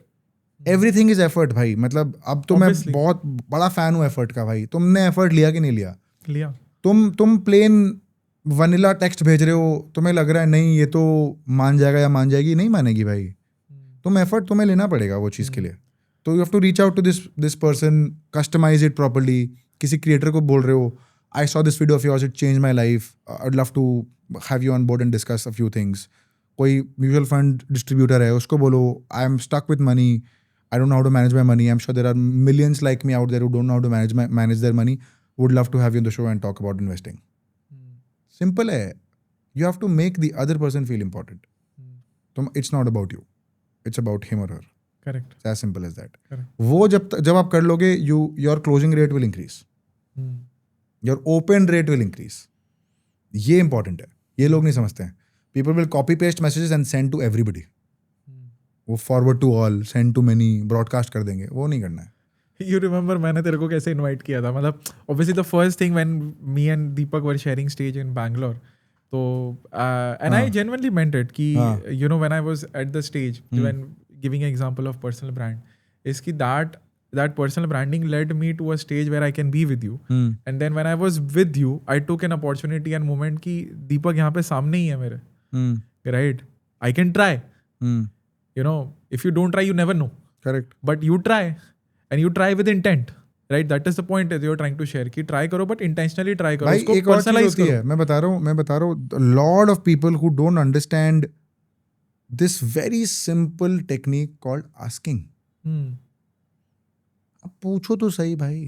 [SPEAKER 1] Everything is effort भाई. मतलब अब तो
[SPEAKER 2] Obviously.
[SPEAKER 1] मैं बहुत बड़ा फैन हूँ effort का भाई. तुमने effort लिया कि नहीं लिया?
[SPEAKER 2] लिया.
[SPEAKER 1] तुम प्लेन वनीला टेक्स्ट भेज रहे हो, तुम्हें लग रहा है नहीं ये तो मान जाएगा या मान जाएगी. नहीं मानेगी भाई. तुम एफर्ट तुम्हें लेना पड़ेगा वो चीज़ के लिए. तो you have to reach out to this person, customize it properly. किसी क्रिएटर को बोल रहे हो, I saw this video of yours, it change my life, I would love to have you on board and discuss a few things. कोई mutual fund distributor है, उसको बोलो I am stuck with money, I don't know how to manage my money. I am sure there are millions like me out there who don't know how to manage their money, would love to have you on the show and talk about investing. Simple है. You have to make the other person feel important. तुम, it's not about you, it's about him और her.
[SPEAKER 2] Correct.
[SPEAKER 1] It's as simple as that.
[SPEAKER 2] Correct.
[SPEAKER 1] वो जब आप कर लोगे, your closing rate will increase. Your open rate will increase. ये important है. ये लोग नहीं समझते हैं. People will copy paste messages and send to everybody. वो forward to all, send to many, broadcast कर देंगे. वो नहीं करना है.
[SPEAKER 2] You remember मैंने तेरे को कैसे इनवाइट किया था? मतलब obviously the first thing when me and Deepak were sharing stage in Bangalore, so and I genuinely meant it कि you know when I was at the stage when giving an example of personal brand is कि that personal branding led me to a stage where I can be with you. And then when I was with you, I took an opportunity and moment कि दीपक यहाँ पे सामने ही है मेरे, right? I can try. You know, if you don't try, you never know.
[SPEAKER 1] Correct.
[SPEAKER 2] But you try, and you try with intent, right? That is the point that you're trying to share कि try करो but intentionally try करो.
[SPEAKER 1] भाई
[SPEAKER 2] उसको
[SPEAKER 1] एक और चीज
[SPEAKER 2] personalize
[SPEAKER 1] होती
[SPEAKER 2] करो.
[SPEAKER 1] है, मैं बता रहा हूँ, a lot of people who don't understand this very simple technique called asking. अब पूछो तो सही भाई.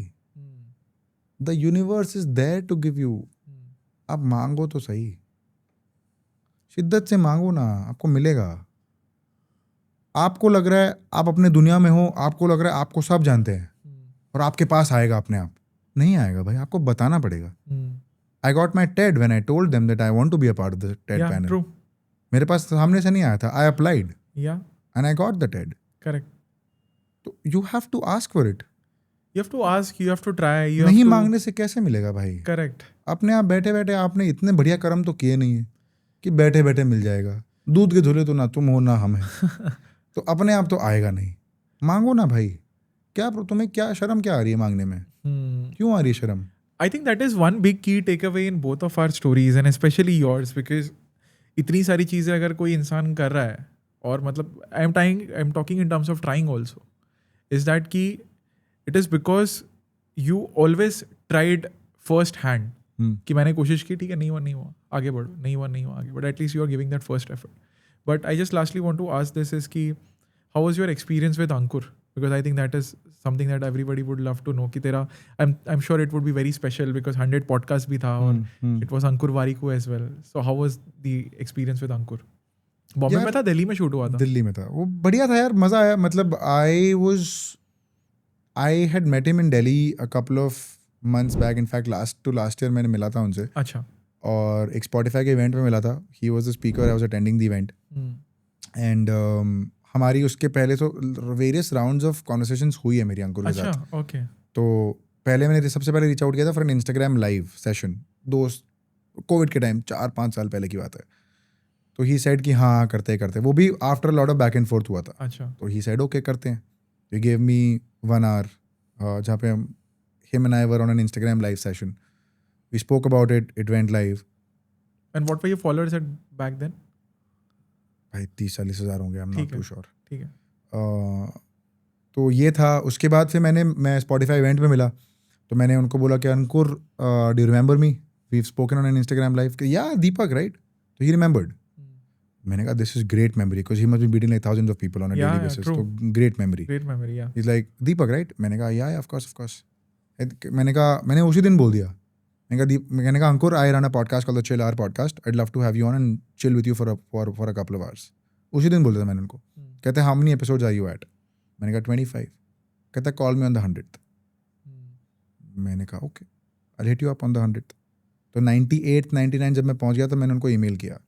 [SPEAKER 1] The universe is there to give you. अब मांगो तो सही. शिद्दत से मांगो ना, आपको मिलेगा. आपको लग रहा है आप अपने दुनिया में हो, आपको लग रहा है आपको सब जानते हैं और आपके पास आएगा अपने आप. नहीं आएगा भाई, आपको बताना पड़ेगा. I got my TED when I told them that I want to be a part of the TED
[SPEAKER 2] Yeah,
[SPEAKER 1] panel.
[SPEAKER 2] true.
[SPEAKER 1] मेरे पास सामने से नहीं आया था. I applied
[SPEAKER 2] Yeah,
[SPEAKER 1] and I got the TED.
[SPEAKER 2] correct.
[SPEAKER 1] तो you have to ask for it.
[SPEAKER 2] You have to ask, you have to try, you
[SPEAKER 1] नहीं
[SPEAKER 2] have to...
[SPEAKER 1] मांगने से कैसे मिलेगा भाई?
[SPEAKER 2] Correct.
[SPEAKER 1] अपने आप बैठे बैठे आपने इतने बढ़िया कर्म तो किए नहीं है कि बैठे बैठे मिल जाएगा. दूध के धुले तो ना तुम हो ना हम है. तो अपने आप तो आएगा नहीं. मांगो ना भाई. क्या तुम्हें क्या शर्म क्या आ रही है मांगने में? क्यों आ रही है शर्म?
[SPEAKER 2] I think that is one big key takeaway in both of our stories and especially yours because इतनी सारी चीज़ें अगर कोई इंसान कर रहा है और मतलब I am talking in terms of trying also is that कि it is because you always tried first hand कि मैंने कोशिश की, ठीक है, नहीं हुआ आगे बढ़ो, नहीं हुआ आगे बढ़ो. At least you are giving that first effort. But I just lastly want to ask this is कि how was your experience with Ankur? Because I think that is something that everybody would love to know कि तेरा I'm sure it would be very special because 100 podcast भी था और it was Ankur Warikoo as well. So how was the experience with Ankur? Bombay में था, दिल्ली में shoot हुआ था?
[SPEAKER 1] दिल्ली में था. वो बढ़िया था यार, मज़ा आया. मतलब I had met him in Delhi a couple of months back. In fact, last year मैंने मिला था उनसे,
[SPEAKER 2] अच्छा.
[SPEAKER 1] और एक Spotify के इवेंट में मिला था. He was the speaker, I was attending the event. And हमारी उसके पहले तो वेरियस राउंड्स ऑफ कॉन्वर्सेशंस हुई है मेरी अंकुर के साथ.
[SPEAKER 2] अच्छा, ओके.
[SPEAKER 1] तो पहले मैंने सबसे पहले रीच आउट किया था for an Instagram live session, दोस्त कोविड के टाइम 4-5 साल पहले की बात है. तो ही सेड कि हाँ करते करते, वो भी after lot of back and fourth हुआ था.
[SPEAKER 2] अच्छा.
[SPEAKER 1] तो ही सेड ओके करते हैं. यू गेव मी 1 hour जहाँ पे him and I were on an Instagram live session. We spoke about it, it went live.
[SPEAKER 2] And what were your followers at back then?
[SPEAKER 1] भाई 30-40 हज़ार होंगे, I am not too sure.
[SPEAKER 2] ठीक है.
[SPEAKER 1] तो ये था. उसके बाद फिर मैं स्पॉटिफाई इवेंट में मिला, तो मैंने उनको बोला कि Ankur do you remember me, we have spoken on an Instagram live. Yeah Deepak right. तो ही रिमेंबर्ड. मैंने कहा this is great memory because he must be meeting like thousands of people on a daily basis. तो great memory.
[SPEAKER 2] Great memory. Yeah
[SPEAKER 1] is like Deepak right. मैंने कहा या of course. मैंने उसी दिन बोल दिया. मैंने कहा Ankur, I run a podcast called the chill hour podcast, I love to have you on and chill with you for a couple of hours. उसी दिन बोल दिया था मैंने उनको. कहते हैं how many episodes are you at. मैंने कहा 25. कहता है call me on the 100th. मैंने कहा okay, I hit you up on the 100th. तो 98 99 जब मैं पहुंच गया तो मैंने उनको ईमेल किया.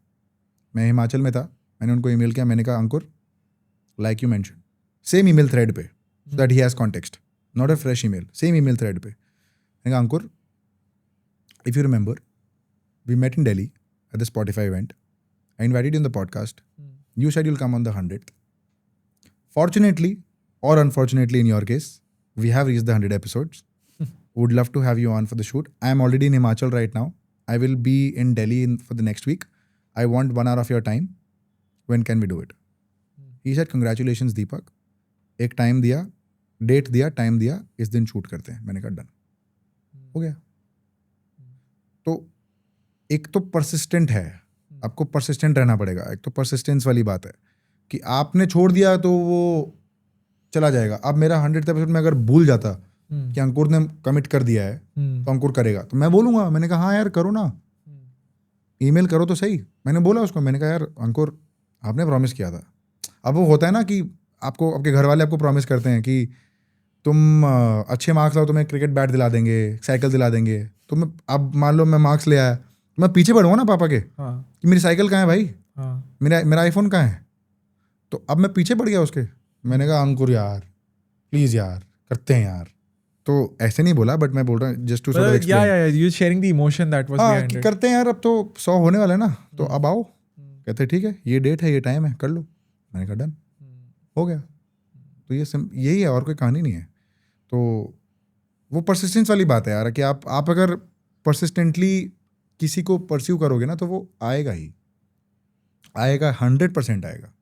[SPEAKER 1] मैं हिमाचल में था, मैंने उनको ईमेल किया. मैंने कहा Ankur, like you mention, same email thread पे, so that he has context, not a fresh email, same email thread पे. मैंने कहा Ankur, if you remember we met in Delhi at the Spotify event, I invited you in the podcast, you said you'll come on the 100th. Fortunately or unfortunately in your case, we have reached the 100 episodes. Would love to have you on for the shoot. I am already in Himachal right now. I will be in Delhi for the next week. I want 1 hour of your time. When can we do it? He said congratulations Deepak. एक time दिया, date दिया, time दिया, इस दिन shoot करते हैं. मैंने कहा डन. हो गया. तो एक तो परसिस्टेंट है, आपको परसिस्टेंट रहना पड़ेगा. एक तो परसिस्टेंस वाली बात है कि आपने छोड़ दिया तो वो चला जाएगा. अब मेरा 100th एपिसोड में अगर भूल जाता कि अंकुर ने कमिट कर दिया है तो अंकुर करेगा, तो मैं बोलूँगा. मैंने कहा हाँ यार करो ना, ईमेल करो तो सही. मैंने बोला उसको, मैंने कहा यार अंकुर आपने प्रॉमिस किया था. अब वो होता है ना कि आपको आपके घर वाले आपको प्रॉमिस करते हैं कि तुम अच्छे मार्क्स लाओ, तुम्हें क्रिकेट बैट दिला देंगे, साइकिल दिला देंगे. तो मैं अब मान लो मैं मार्क्स ले आया, मैं पीछे पड़ूंगा ना पापा के कि मेरी साइकिल कहाँ है भाई, मेरा आईफोन कहाँ है. तो अब मैं पीछे पड़ गया उसके. मैंने कहा अंकुर यार प्लीज़ यार करते हैं यार. तो ऐसे नहीं बोला, बट मैं बोल रहा हूँ just to sort of explain.
[SPEAKER 2] You sharing the emotion that was behind it.
[SPEAKER 1] करते हैं यार, अब तो 100 होने वाला है ना, तो अब आओ. कहते ठीक है, ये डेट है, ये टाइम है, कर लो. मैंने कहा डन, हो गया. तो यही है, और कोई कहानी नहीं है. तो वो परसिस्टेंस वाली बात है यार कि आप अगर परसिस्टेंटली किसी को परस्यू करोगे ना तो वो आएगा ही आएगा. 100% आएगा,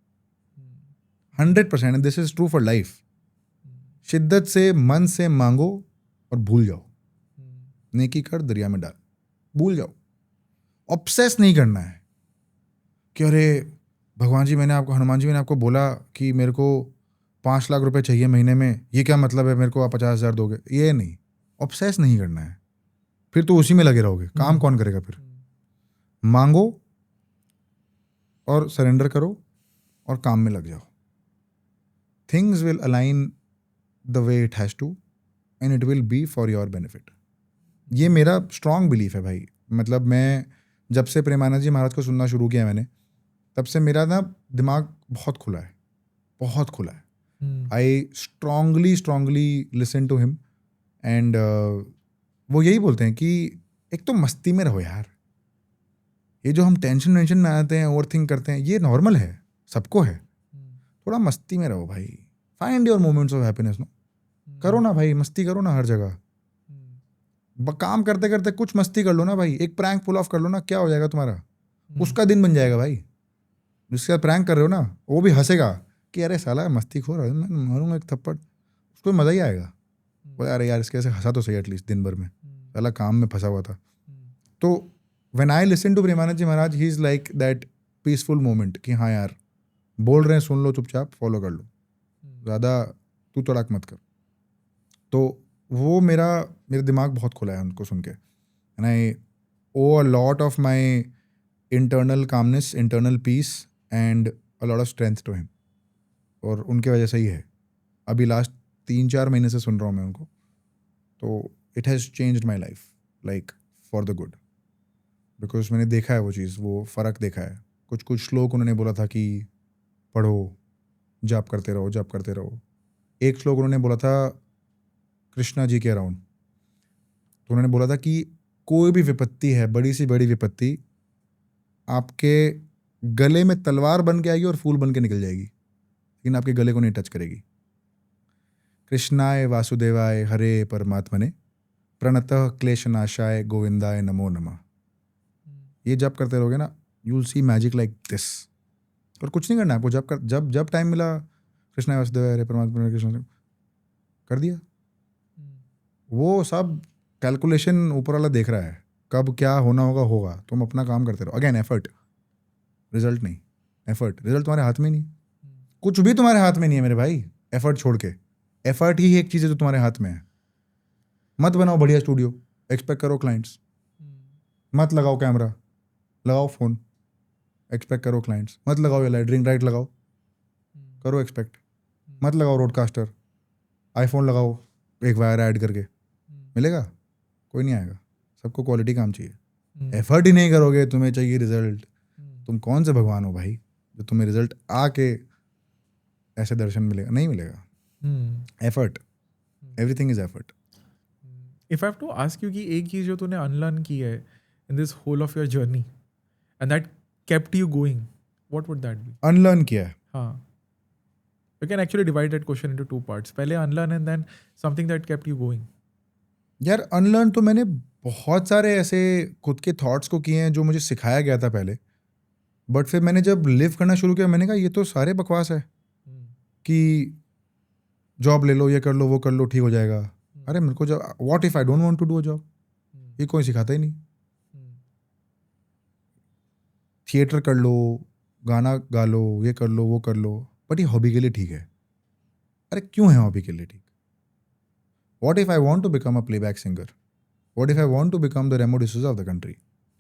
[SPEAKER 1] 100%. This is true for life. शिद्दत से मन से मांगो और भूल जाओ. नेकी कर दरिया में डाल, भूल जाओ. ऑब्सेस नहीं करना है कि अरे भगवान जी मैंने आपको, हनुमान जी मैंने आपको बोला कि मेरे को 5 लाख रुपए चाहिए महीने में, ये क्या मतलब है मेरे को आप 50,000 दोगे. ये नहीं, ऑब्सेस नहीं करना है. फिर तो उसी में लगे रहोगे, काम कौन करेगा फिर. मांगो और सरेंडर करो और काम में लग जाओ. Things will align the way it has to and it will be for your benefit. ये मेरा स्ट्रॉन्ग बिलीफ है भाई. मतलब मैं जब से प्रेमानंद जी महाराज को सुनना शुरू किया मैंने, तब से मेरा ना दिमाग बहुत खुला है, बहुत खुला है. I strongly listen to him. And वो यही बोलते हैं कि एक तो मस्ती में रहो यार. ये जो हम टेंशन में आते हैं, ओवर थिंक करते हैं, ये नॉर्मल है, सबको है. थोड़ा मस्ती में रहो भाई. Find your moments of happiness. No करो ना भाई, मस्ती करो ना हर जगह. काम करते करते कुछ मस्ती कर लो ना भाई. एक प्रैंक पुल ऑफ कर लो ना, क्या हो जाएगा तुम्हारा. उसका दिन बन जाएगा भाई. जिसके साथ प्रैंक कर रहे हो ना, वो भी हंसेगा कि अरे साला मस्ती खो रहा है, मैं मारूंगा एक थप्पड़. उसको मज़ा ही आएगा. वो अरे यार इसके ऐसे हंसा तो सही एटलीस्ट दिन भर में, साला काम में फंसा हुआ था. तो when I listen to Premanand ji Maharaj, he is like that peaceful moment कि हाँ यार बोल रहे हैं, सुन लो, चुपचाप फॉलो कर लो, ज़्यादा तू तड़ाक मत कर. तो वो मेरा दिमाग बहुत खुला है उनको सुन के. And I owe a lot of my internal calmness, internal peace and a lot of strength to him. और उनके वजह से ही है. अभी लास्ट 3-4 महीने से सुन रहा हूँ मैं उनको. तो it has changed my life like for the good, because मैंने देखा है वो चीज़, वो फ़र्क देखा है। कुछ कुछ श्लोक उन्होंने बोला था कि पढ़ो, जाप करते रहो, जाप करते रहो। एक श्लोक उन्होंने बोला था कृष्णा जी के अराउंड, तो उन्होंने बोला था कि कोई भी विपत्ति है, बड़ी सी बड़ी विपत्ति, आपके गले में तलवार बन के आएगी और फूल बन के निकल जाएगी, लेकिन आपके गले को नहीं टच करेगी। कृष्णाय वासुदेवाय हरे परमात्मने प्रणतः क्लेशनाशाय गोविंदाय नमो नमः। ये जब करते रहोगे ना, you will see magic like this. और कुछ नहीं करना है आपको, जब जब टाइम मिला कृष्णाय वासुदेवाय हरे परमात्मने कृष्ण कर दिया। वो सब कैलकुलेशन ऊपर वाला देख रहा है, कब क्या होना होगा। तुम अपना काम करते रहो। अगेन एफर्ट, रिजल्ट नहीं। एफर्ट, रिजल्ट तुम्हारे हाथ में नहीं, कुछ भी तुम्हारे हाथ में नहीं है मेरे भाई। एफर्ट छोड़ के, एफर्ट ही एक चीज़ है जो तुम्हारे हाथ में है। मत बनाओ बढ़िया स्टूडियो, एक्सपेक्ट करो क्लाइंट्स। मत लगाओ कैमरा, लगाओ फ़ोन, एक्सपेक्ट करो क्लाइंट्स। मत लगाओ ये लाइट, ड्रिंक लाइट लगाओ, करो एक्सपेक्ट। मत लगाओ रोडकास्टर, आईफोन लगाओ एक वायर ऐड करके, मिलेगा? कोई नहीं आएगा। सबको क्वालिटी काम चाहिए। एफर्ट ही नहीं करोगे, तुम्हें चाहिए रिजल्ट। तुम कौन से भगवान हो भाई जो तुम्हें रिजल्ट आके ऐसे दर्शन मिलेगा? नहीं मिलेगा। Effort, everything is effort.
[SPEAKER 2] If I have to ask you कि एक चीज जो तूने अनलर्न की है in this whole of your journey and that kept you going, what would that be?
[SPEAKER 1] Unlearn किया है।
[SPEAKER 2] हाँ, you can actually divide that question into two parts. पहले unlearn and then something that kept you going.
[SPEAKER 1] यार unlearn तो मैंने बहुत सारे ऐसे खुद के थॉट्स को किए हैं जो मुझे सिखाया गया था पहले, बट फिर मैंने जब लिव करना शुरू किया, मैंने कहा ये तो सारे बकवास है कि जॉब ले लो, ये कर लो, वो कर लो, ठीक हो जाएगा। अरे मेरे को जब what if I don't want to do a job, ये कोई सिखाता ही नहीं। थिएटर कर लो, गाना गा लो, ये कर लो, वो कर लो, बट ये हॉबी के लिए ठीक है। अरे क्यों है हॉबी के लिए ठीक? What if I want to become a playback singer? What if I want to become the Remo D'Souza of the country?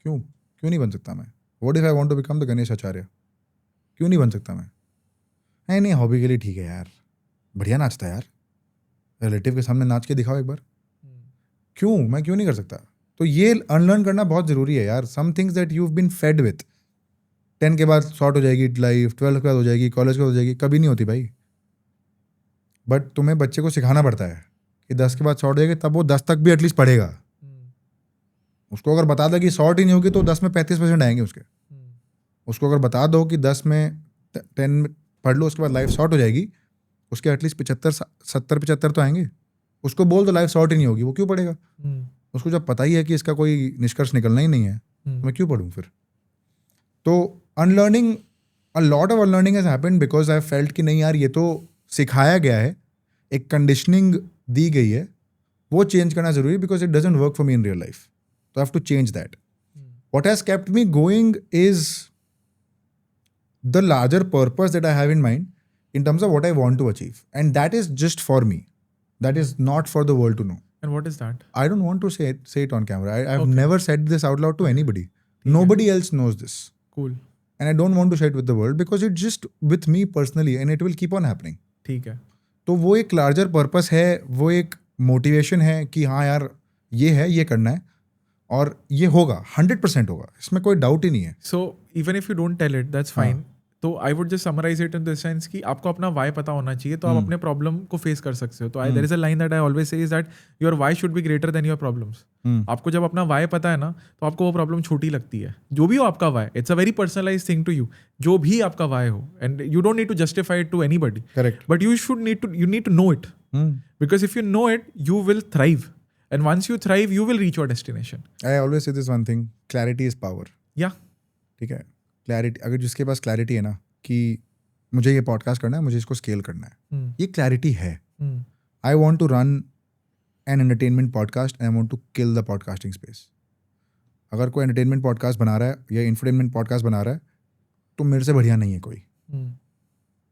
[SPEAKER 1] क्यों नहीं बन सकता मैं? What if I want to become the Ganesh Acharya? क्यों नहीं बन सकता मैं? नहीं, हॉबी के लिए ठीक है यार। बढ़िया नाचता है यार, रिलेटिव के सामने नाच के दिखाओ एक बार। मैं क्यों नहीं कर सकता? तो ये अनलर्न करना बहुत ज़रूरी है यार। Some things that you have been fed with, 10 के बाद शॉर्ट हो जाएगी लाइफ, 12 के बाद हो जाएगी, कॉलेज के बाद हो जाएगी, कभी नहीं होती भाई। बट तुम्हें बच्चे को सिखाना पड़ता है कि 10 के बाद शॉर्ट हो जाएगी, तब वो 10 तक भी एटलीस्ट पढ़ेगा। उसको अगर बता दो कि शॉर्ट ही नहीं होगी तो 10 में 35% आएंगे उसके। उसको अगर बता दो कि 10 में 10 पढ़ लो, उसके बाद लाइफ शॉर्ट हो जाएगी, उसके एटलीस्ट 70-75 तो आएंगे। उसको बोल दो लाइफ शॉर्ट ही नहीं होगी, वो क्यों पढ़ेगा? उसको जब पता ही है कि इसका कोई निष्कर्ष निकलना ही नहीं है, तो मैं क्यों पढ़ूँ फिर? तो unlearning, a lot of unlearning has happened because I felt कि नहीं यार, ये तो सिखाया गया है, एक कंडीशनिंग दी गई है, वो चेंज करना जरूरी, because it doesn't work for me in real life. तो I have to change that. What has kept me going is the larger purpose that I have in mind in terms of what I want to achieve. And that is just for me. That is not for the world to know.
[SPEAKER 2] And what is that?
[SPEAKER 1] I don't want to say it on camera. I've never said this out loud to anybody. Nobody else knows this.
[SPEAKER 2] Cool.
[SPEAKER 1] And I don't want to share it with the world because it's just with me personally and it will keep on happening.
[SPEAKER 2] ठीक है।
[SPEAKER 1] तो वो एक larger purpose है, वो एक motivation है कि हाँ यार ये है, ये करना है और ये होगा, 100% होगा, इसमें कोई डाउट ही नहीं है।
[SPEAKER 2] So even if you don't tell it, that's fine. तो I would just summarize it in the sense कि आपको अपना वाई पता होना चाहिए, तो आप अपने प्रॉब्लम को फेस कर सकते हो। तो there is a line that I always say is that your why should be greater than your problems. आपको जब अपना वाई पता है ना, तो आपको वो प्रॉब्लम छोटी लगती है। जो भी हो आपका why, it's a very personalize thing to you. जो भी आपका वाई हो, and you don't need to justify it to anybody,
[SPEAKER 1] correct,
[SPEAKER 2] but you need to know it, because if you know it you will thrive, and once you thrive you will reach your destination.
[SPEAKER 1] I always say this one thing, clarity is power.
[SPEAKER 2] या
[SPEAKER 1] ठीक है, clarity, अगर जिसके पास clarity है ना कि मुझे ये पॉडकास्ट करना है, मुझे इसको स्केल करना है, ये क्लैरिटी है। I want to run an entertainment podcast and I want to kill the podcasting space. अगर कोई एंटरटेनमेंट पॉडकास्ट बना रहा है या इंफोटेनमेंट पॉडकास्ट बना रहा है, तो मेरे से बढ़िया नहीं है कोई।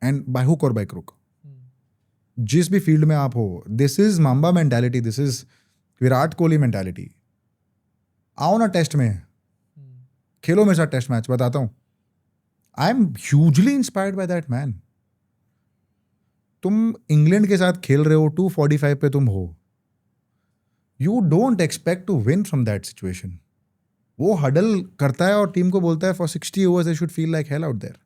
[SPEAKER 1] एंड बाय हुक और बाय क्रुक, जिस भी फील्ड में आप हो, this is mamba mentality, this is Virat Kohli mentality. आओ ना टेस्ट में, खेलो मेरे साथ टेस्ट मैच, बताता हूँ। I am hugely inspired by that man. तुम इंग्लैंड के साथ खेल रहे हो, 245 पे तुम हो, You don't expect to win from that situation. वो हडल करता है और टीम को बोलता है for 60 overs they should feel like hell out there.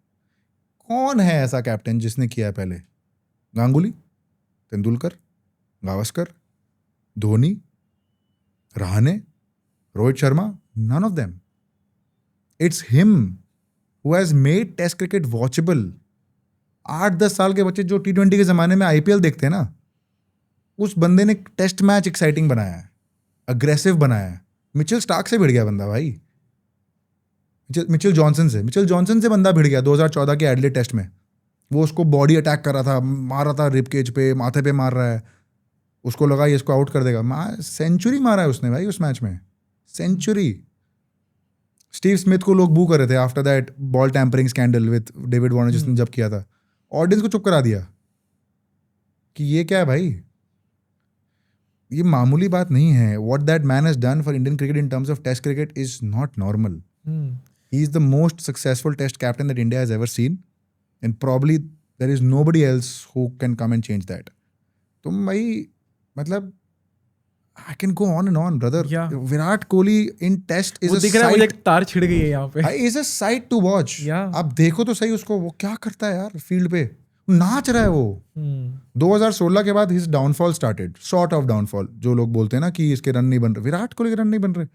[SPEAKER 1] कौन है ऐसा कैप्टन जिसने किया है पहले? Ganguly, Tendulkar, Gavaskar, Dhoni, Rahane, Rohit Sharma, none of them. It's him who has made test cricket watchable. 8-10 साल के बच्चे जो T20 के ज़माने में IPL देखते हैं ना, उस बंदे ने टेस्ट मैच एक्साइटिंग बनाया है, अग्रेसिव बनाया है. मिचेल स्टार्क से भिड़ गया बंदा भाई. मिचेल जॉनसन से बंदा भिड़ गया 2014 के एडलेड टेस्ट में. वो उसको बॉडी अटैक कर रहा था, मार रहा था रिब केज पे, माथे पे मार रहा है. उसको लगा ये इसको आउट कर देगा. सेंचुरी मारा है उसने भाई उस मैच में. सेंचुरी. स्टीव स्मिथ को लोग बू कर रहे थे after that ball tampering scandal with David Warner जिसने जब किया था. ऑडियंस को चुप करा दिया कि ये क्या है भाई. ये मामूली बात नहीं है. What that man has done for Indian cricket in terms of test cricket is not normal. He is the most successful test captain that India has ever seen, and probably there is nobody else who can come and change that. तुम भाई मतलब I can go on and on, brother.
[SPEAKER 2] Yeah.
[SPEAKER 1] Virat Kohli in test is
[SPEAKER 2] वो
[SPEAKER 1] a
[SPEAKER 2] दिख रहा है मुझे,
[SPEAKER 1] sight.
[SPEAKER 2] एक तार छिड़ गई है यहाँ पे.
[SPEAKER 1] Is a sight to watch.
[SPEAKER 2] Yeah.
[SPEAKER 1] आप देखो तो सही उसको, वो क्या करता है यार फील्ड पे. नाच रहा है वो. 2016 के बाद his downfall started. Sort of downfall. जो लोग बोलते हैं ना कि इसके रन नहीं बन रहे, विराट कोहली के रन नहीं बन रहे.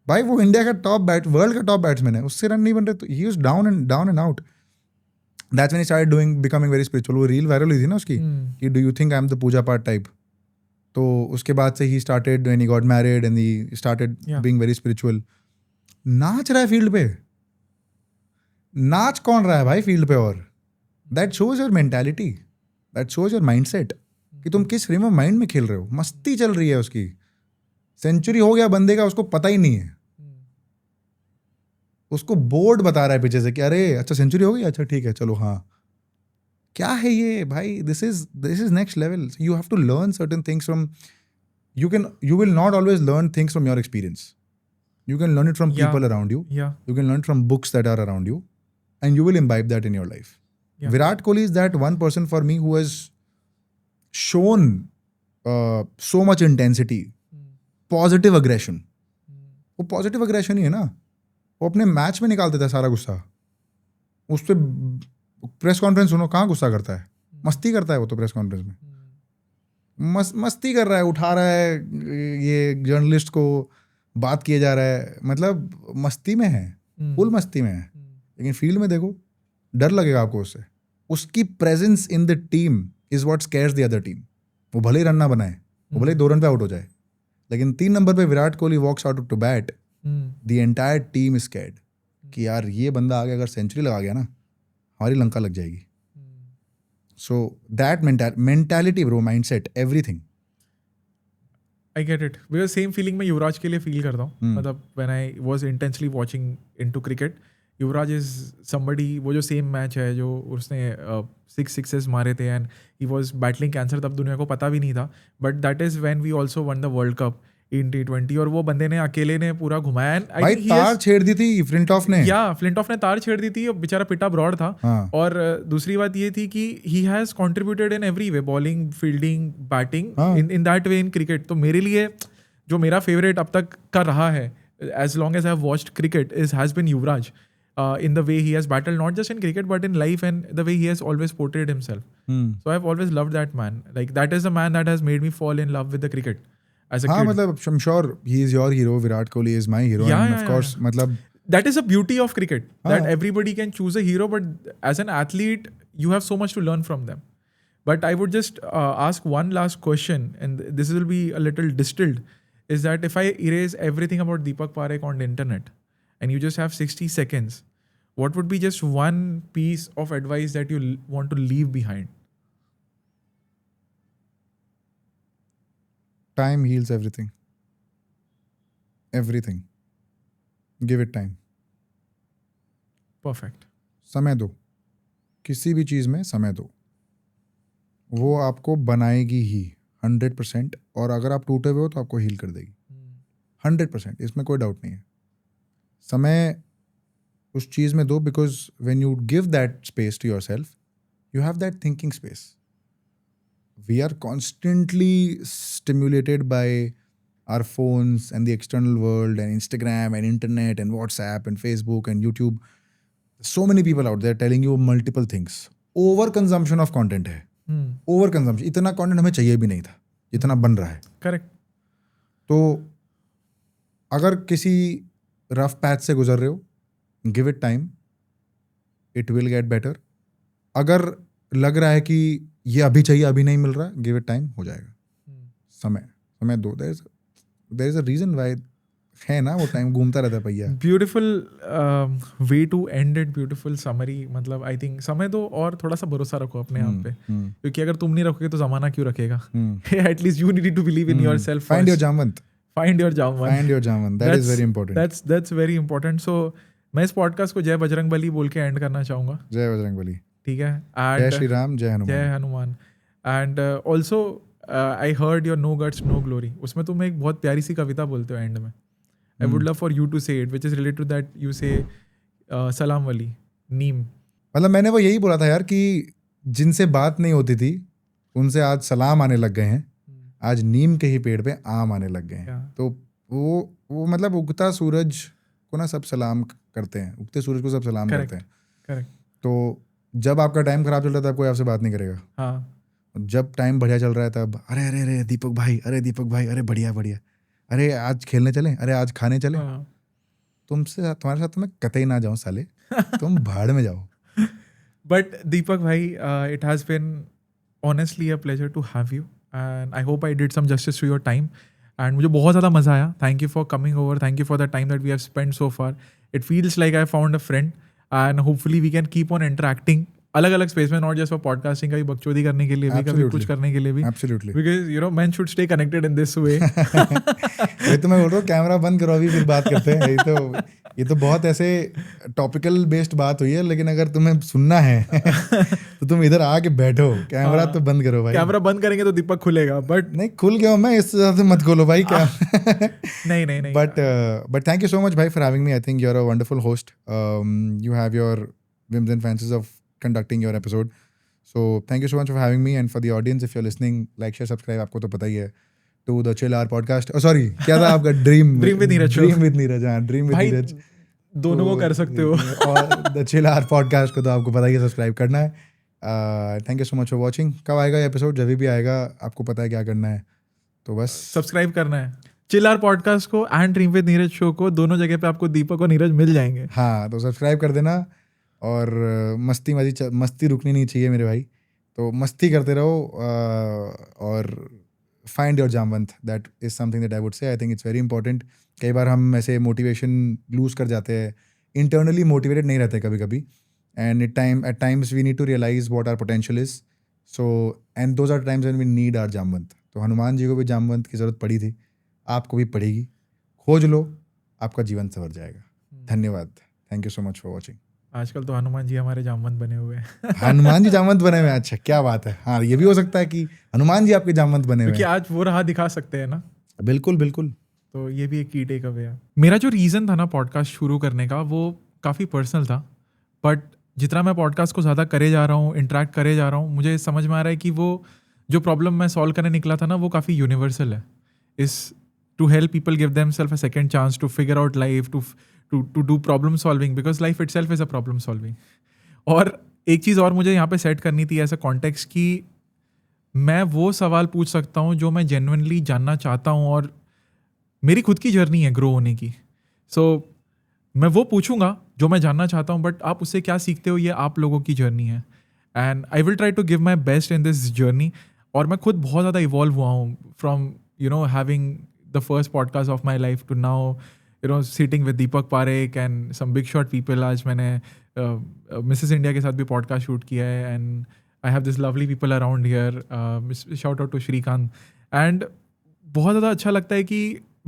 [SPEAKER 1] भाई वो इंडिया का वर्ल्ड का टॉप बैट्समैन है, उससे रन नहीं बन रहे. तो he was down and out. That's when he started becoming very spiritual. वो रील वायरल हुई थी ना उसकी कि do you think I am the puja paath type. तो उसके बाद से ही started when he got married and he started being very spiritual. नाच रहा है फील्ड पे. नाच कौन रहा है भाई फील्ड पे. और that shows your mentality, that shows your mindset कि तुम किस फ्रेम ऑफ माइंड में खेल रहे हो. मस्ती चल रही है उसकी. सेंचुरी हो गया बंदे का, उसको पता ही नहीं है. उसको बोर्ड बता रहा है पीछे से कि अरे अच्छा सेंचुरी हो गई, अच्छा ठीक है चलो. हाँ क्या है ये भाई. This is next level. You have to learn certain things from. You will not always learn things from your experience. You can learn it from people around you. You can learn from books that are around you and you will imbibe that in your life. Virat Kohli is that one person for me who has shown so much intensity, positive aggression. वो positive aggression ही है ना. वो अपने match में निकाल देता है सारा गुस्सा. उस पर प्रेस कॉन्फ्रेंस सुनो, कहाँ गुस्सा करता है. मस्ती करता है वो तो प्रेस कॉन्फ्रेंस में. मस्ती कर रहा है, उठा रहा है ये जर्नलिस्ट को, बात किए जा रहा है. मतलब मस्ती में है, फुल मस्ती में है. लेकिन फील्ड में देखो, डर लगेगा आपको उससे. उसकी presence in the team is what scares the other team. वो भले ही रन ना बनाए, वो भले ही 2 रन पे आउट हो जाए, लेकिन 3 नंबर पे Virat Kohli walks out to bat, the entire team is scared कि यार ये बंदा आगे अगर सेंचुरी लगा गया ना, हमारी लंका लग जाएगी. So that mentality bro, mindset, everything.
[SPEAKER 2] I get it. Because same feeling मैं युवराज के लिए फील करता हूँ. मतलब when I was intensely watching into cricket, Yuvraj is somebody. वो जो सेम मैच है जो उसने 6 सिक्सेस मारे थे and he was battling cancer, तब दुनिया को पता भी नहीं था. But that is when we also won the world cup in T20 और वो बंदे ने अकेले ने पूरा घुमाया.
[SPEAKER 1] भाई तार छेड़ दी थी फ्लिंटॉफ ने.
[SPEAKER 2] फ्लिंटॉफ ने तार छेड़ दी थी. बेचारा पिटा ब्रॉड था. और दूसरी बात ये थी कि he has contributed in every way, bowling, fielding, batting, in that way in cricket. तो मेरे लिए जो मेरा फेवरेट अब तक का रहा है, as long as I have watched cricket, has been Yuvraj. In the way he has battled not just in cricket but in life, and the way he has always portrayed himself. So I've always loved that man. Like that is the man that has made me fall in love with the cricket as a kid.
[SPEAKER 1] मतलब I'm sure he is your hero. Virat Kohli is my hero.
[SPEAKER 2] Yeah,
[SPEAKER 1] and
[SPEAKER 2] yeah,
[SPEAKER 1] of course, मतलब
[SPEAKER 2] that is the beauty of cricket, that everybody can choose a hero, but as an athlete you have so much to learn from them. But I would just ask one last question, and this will be a little distilled, is that if I erase everything about Deepak Parekh on the internet and you just have 60 seconds, what would be just one piece of advice that you want to leave behind?
[SPEAKER 1] Time heals everything. Everything. Give it time.
[SPEAKER 2] Perfect.
[SPEAKER 1] समय दो. किसी भी चीज़ में समय दो. वो आपको बनाएगी ही 100%. और अगर आप टूटे हुए हो तो आपको हील कर देगी 100%. इसमें कोई डाउट नहीं है. समय उस चीज़ में दो, because when you give that space to yourself, you have that thinking space. We are constantly stimulated by our phones and the external world and Instagram and internet and WhatsApp and Facebook and YouTube. So many people out there telling you multiple things. Over consumption of content है. Over consumption. इतना content हमें चाहिए भी नहीं था जितना बन रहा है.
[SPEAKER 2] करेक्ट.
[SPEAKER 1] तो अगर किसी रफ पैच से गुजर रहे हो, give it time, it will get better. अगर लग रहा है कि ये अभी चाहिए, अभी नहीं मिल रहा, गिव इट टाइम, हो जाएगा. समय दो. There is a reason why है ना, वो टाइम घूमता रहता है पहिया.
[SPEAKER 2] Beautiful way to and it, beautiful summary. मतलब आई थिंक समय दो और थोड़ा सा भरोसा रखो अपने आप पे, क्योंकि अगर तुम नहीं रखोगे तो जमाना क्यों रखेगा. At least you need to believe in yourself.
[SPEAKER 1] Find your Jamwant.
[SPEAKER 2] Find your Jamwan.
[SPEAKER 1] Find your Jamwan. That is very important.
[SPEAKER 2] That's very important. So मैं इस पॉडकास्ट को जय बजरंग बली बोल के एंड करना चाहूँगा.
[SPEAKER 1] जय बजरंग बली.
[SPEAKER 2] ठीक है.
[SPEAKER 1] जय श्री राम, जय हनुमान.
[SPEAKER 2] जय Hanuman. And also I heard your no guts no glory. उसमें तुम एक बहुत प्यारी सी कविता बोलते हो एंड में. I would love for you to say it, which is related to that. You say सलाम वली नीम.
[SPEAKER 1] मतलब मैंने वो यही बोला था यार कि जिनसे बात नहीं होती थी उनसे आज सलाम आने लग गए हैं. आज नीम के ही पेड़ पे आम आने लग गए हैं. तो वो मतलब उगता सूरज को ना सब सलाम करते हैं, उगते सूरज को सब सलाम करते हैं.
[SPEAKER 2] करेक्ट.
[SPEAKER 1] तो जब आपका टाइम खराब चल रहा है तब कोई आपसे बात नहीं करेगा.
[SPEAKER 2] हाँ.
[SPEAKER 1] जब टाइम बढ़िया चल रहा है तब अरे अरे अरे दीपक भाई, अरे दीपक भाई, अरे बढ़िया बढ़िया, अरे आज खेलने चलें, अरे आज खाने चलें. तुमसे तुम्हारे साथ तो मैं कतई ना जाऊँ साले, तुम भाड़ में जाओ.
[SPEAKER 2] बट दीपक भाई, it has been honestly a pleasure to have you. And I hope I did some justice to your time. And मुझे बहुत ज़्यादा मज़ा आया. Thank you for coming over. Thank you for the time that we have spent so far. It feels like I found a friend. And hopefully we can keep on interacting. अलग अलग space में, not just for podcasting, कभी बकचोदी करने के लिए भी, कभी कुछ करने के लिए भी.
[SPEAKER 1] Absolutely.
[SPEAKER 2] Because you know men should stay connected in this way.
[SPEAKER 1] ये तो मैं बोल रहा हूँ, कैमरा बंद करो अभी फिर बात करते हैं. ये तो बहुत ऐसे टॉपिकल बेस्ड बात हुई है, लेकिन अगर तुम्हें सुनना है तो तुम इधर आके बैठो. कैमरा तो बंद करो भाई.
[SPEAKER 2] कैमरा बंद करेंगे तो दीपक खुलेगा. बट
[SPEAKER 1] नहीं, खुल गया हूँ मैं, इससे ज्यादा मत खोलो भाई. क्या
[SPEAKER 2] नहीं.
[SPEAKER 1] But thank you so much भाई for having me. I think you are a wonderful host. You have your whims and fancies of conducting your episode. So thank you so much for having me. And for the audience, if you're listening, like, share, subscribe. आपको तो पता ही है. To the Chill Hour podcast. Oh sorry, क्या था आपका? Dream with Neeraj. Dream with Neeraj. हाँ, Dream with Neeraj.
[SPEAKER 2] दोनों को कर सकते हो.
[SPEAKER 1] और the Chill Hour podcast को तो आपको पता ही है, सब्सक्राइब करना है. Thank you so much for watching. कब आएगा ये एपिसोड? जब भी आएगा आपको पता है क्या करना है. तो बस
[SPEAKER 2] सब्सक्राइब करना है. चिल आवर पॉडकास्ट को and dream with Neeraj show को, दोनों जगह पे आपको दीपक और नीरज मिल जाएंगे.
[SPEAKER 1] हाँ, तो सब्सक्राइब कर देना. और मस्ती रुकनी नहीं चाहिए मेरे भाई. तो मस्ती करते रहो. और find your Jamwant. That is something that I would say. I think it's very important. कई बार हम ऐसे मोटिवेशन लूज कर जाते हैं, इंटरनली मोटिवेटेड नहीं रहते कभी कभी. And at times we need to realize what our potential is. So and those are times when we need our Jamwant. तो हनुमान जी को भी जामवंत की जरूरत पड़ी थी, आपको भी पड़ेगी. खोज लो, आपका जीवन संवर जाएगा. धन्यवाद. Thank you so much for watching.
[SPEAKER 2] आजकल तो हनुमान जी हमारे जामवंत बने हुए हैं.
[SPEAKER 1] हनुमान जी जामवंत बने हुए हैं. अच्छा, क्या बात है. हाँ, ये भी हो सकता है कि हनुमान जी आपके जामवंत बने हुए हैं,
[SPEAKER 2] क्योंकि आज वो राह दिखा सकते हैं ना.
[SPEAKER 1] बिल्कुल बिल्कुल.
[SPEAKER 2] तो ये भी एक की टेक अवे है. मेरा जो रीज़न था ना पॉडकास्ट शुरू करने का, वो काफ़ी पर्सनल था. बट जितना मैं पॉडकास्ट को ज़्यादा करे जा रहा हूँ, इंटरेक्ट करे जा रहा हूँ, मुझे समझ में आ रहा है कि वो जो प्रॉब्लम मैं सॉल्व करने निकला था ना, वो काफ़ी यूनिवर्सल है. Is to help people give themselves a second chance to figure out life, to do problem solving, because life itself is a problem solving. और एक चीज़ और मुझे यहाँ पे सेट करनी थी ऐसा कॉन्टेक्स्ट कि मैं वो सवाल पूछ सकता हूँ जो मैं जेन्युइनली जानना चाहता हूँ, और मेरी खुद की जर्नी है ग्रो होने की. सो मैं वो पूछूंगा जो मैं जानना चाहता हूँ, बट आप उससे क्या सीखते हो ये आप लोगों की जर्नी है. And I will try to give my best in this journey. और मैं खुद बहुत ज़्यादा इवॉल्व हुआ हूँ from having the first podcast of my life to now sitting with Deepak Parekh and some big shot people. आज मैंने Mrs India के साथ भी पॉडकास्ट शूट किया है. And I have this lovely people around here. Shout out to Shrikant. एंड बहुत ज़्यादा अच्छा लगता है कि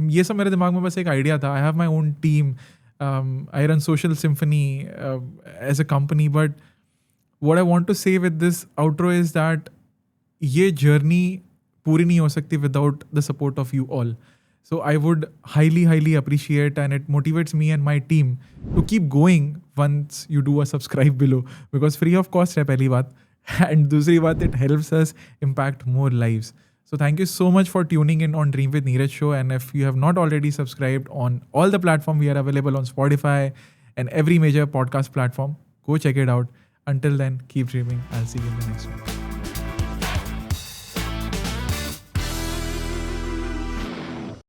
[SPEAKER 2] ये सब मेरे दिमाग में बस एक आइडिया था. I have my own team. I run Social Symphony as a company. But what I want to say with this outro is that ये जर्नी पूरी नहीं हो सकती without the support of you all. So I would highly appreciate, and it motivates me and my team to keep going once you do a subscribe below, because free of cost है पहली बात, and दूसरी बात it helps us impact more lives. So thank you so much for tuning in on Dream with Neeraj show. And if you have not already subscribed on all the platforms, we are available on Spotify and every major podcast platform. Go check it out. Until then, keep dreaming. I'll see you in the next one.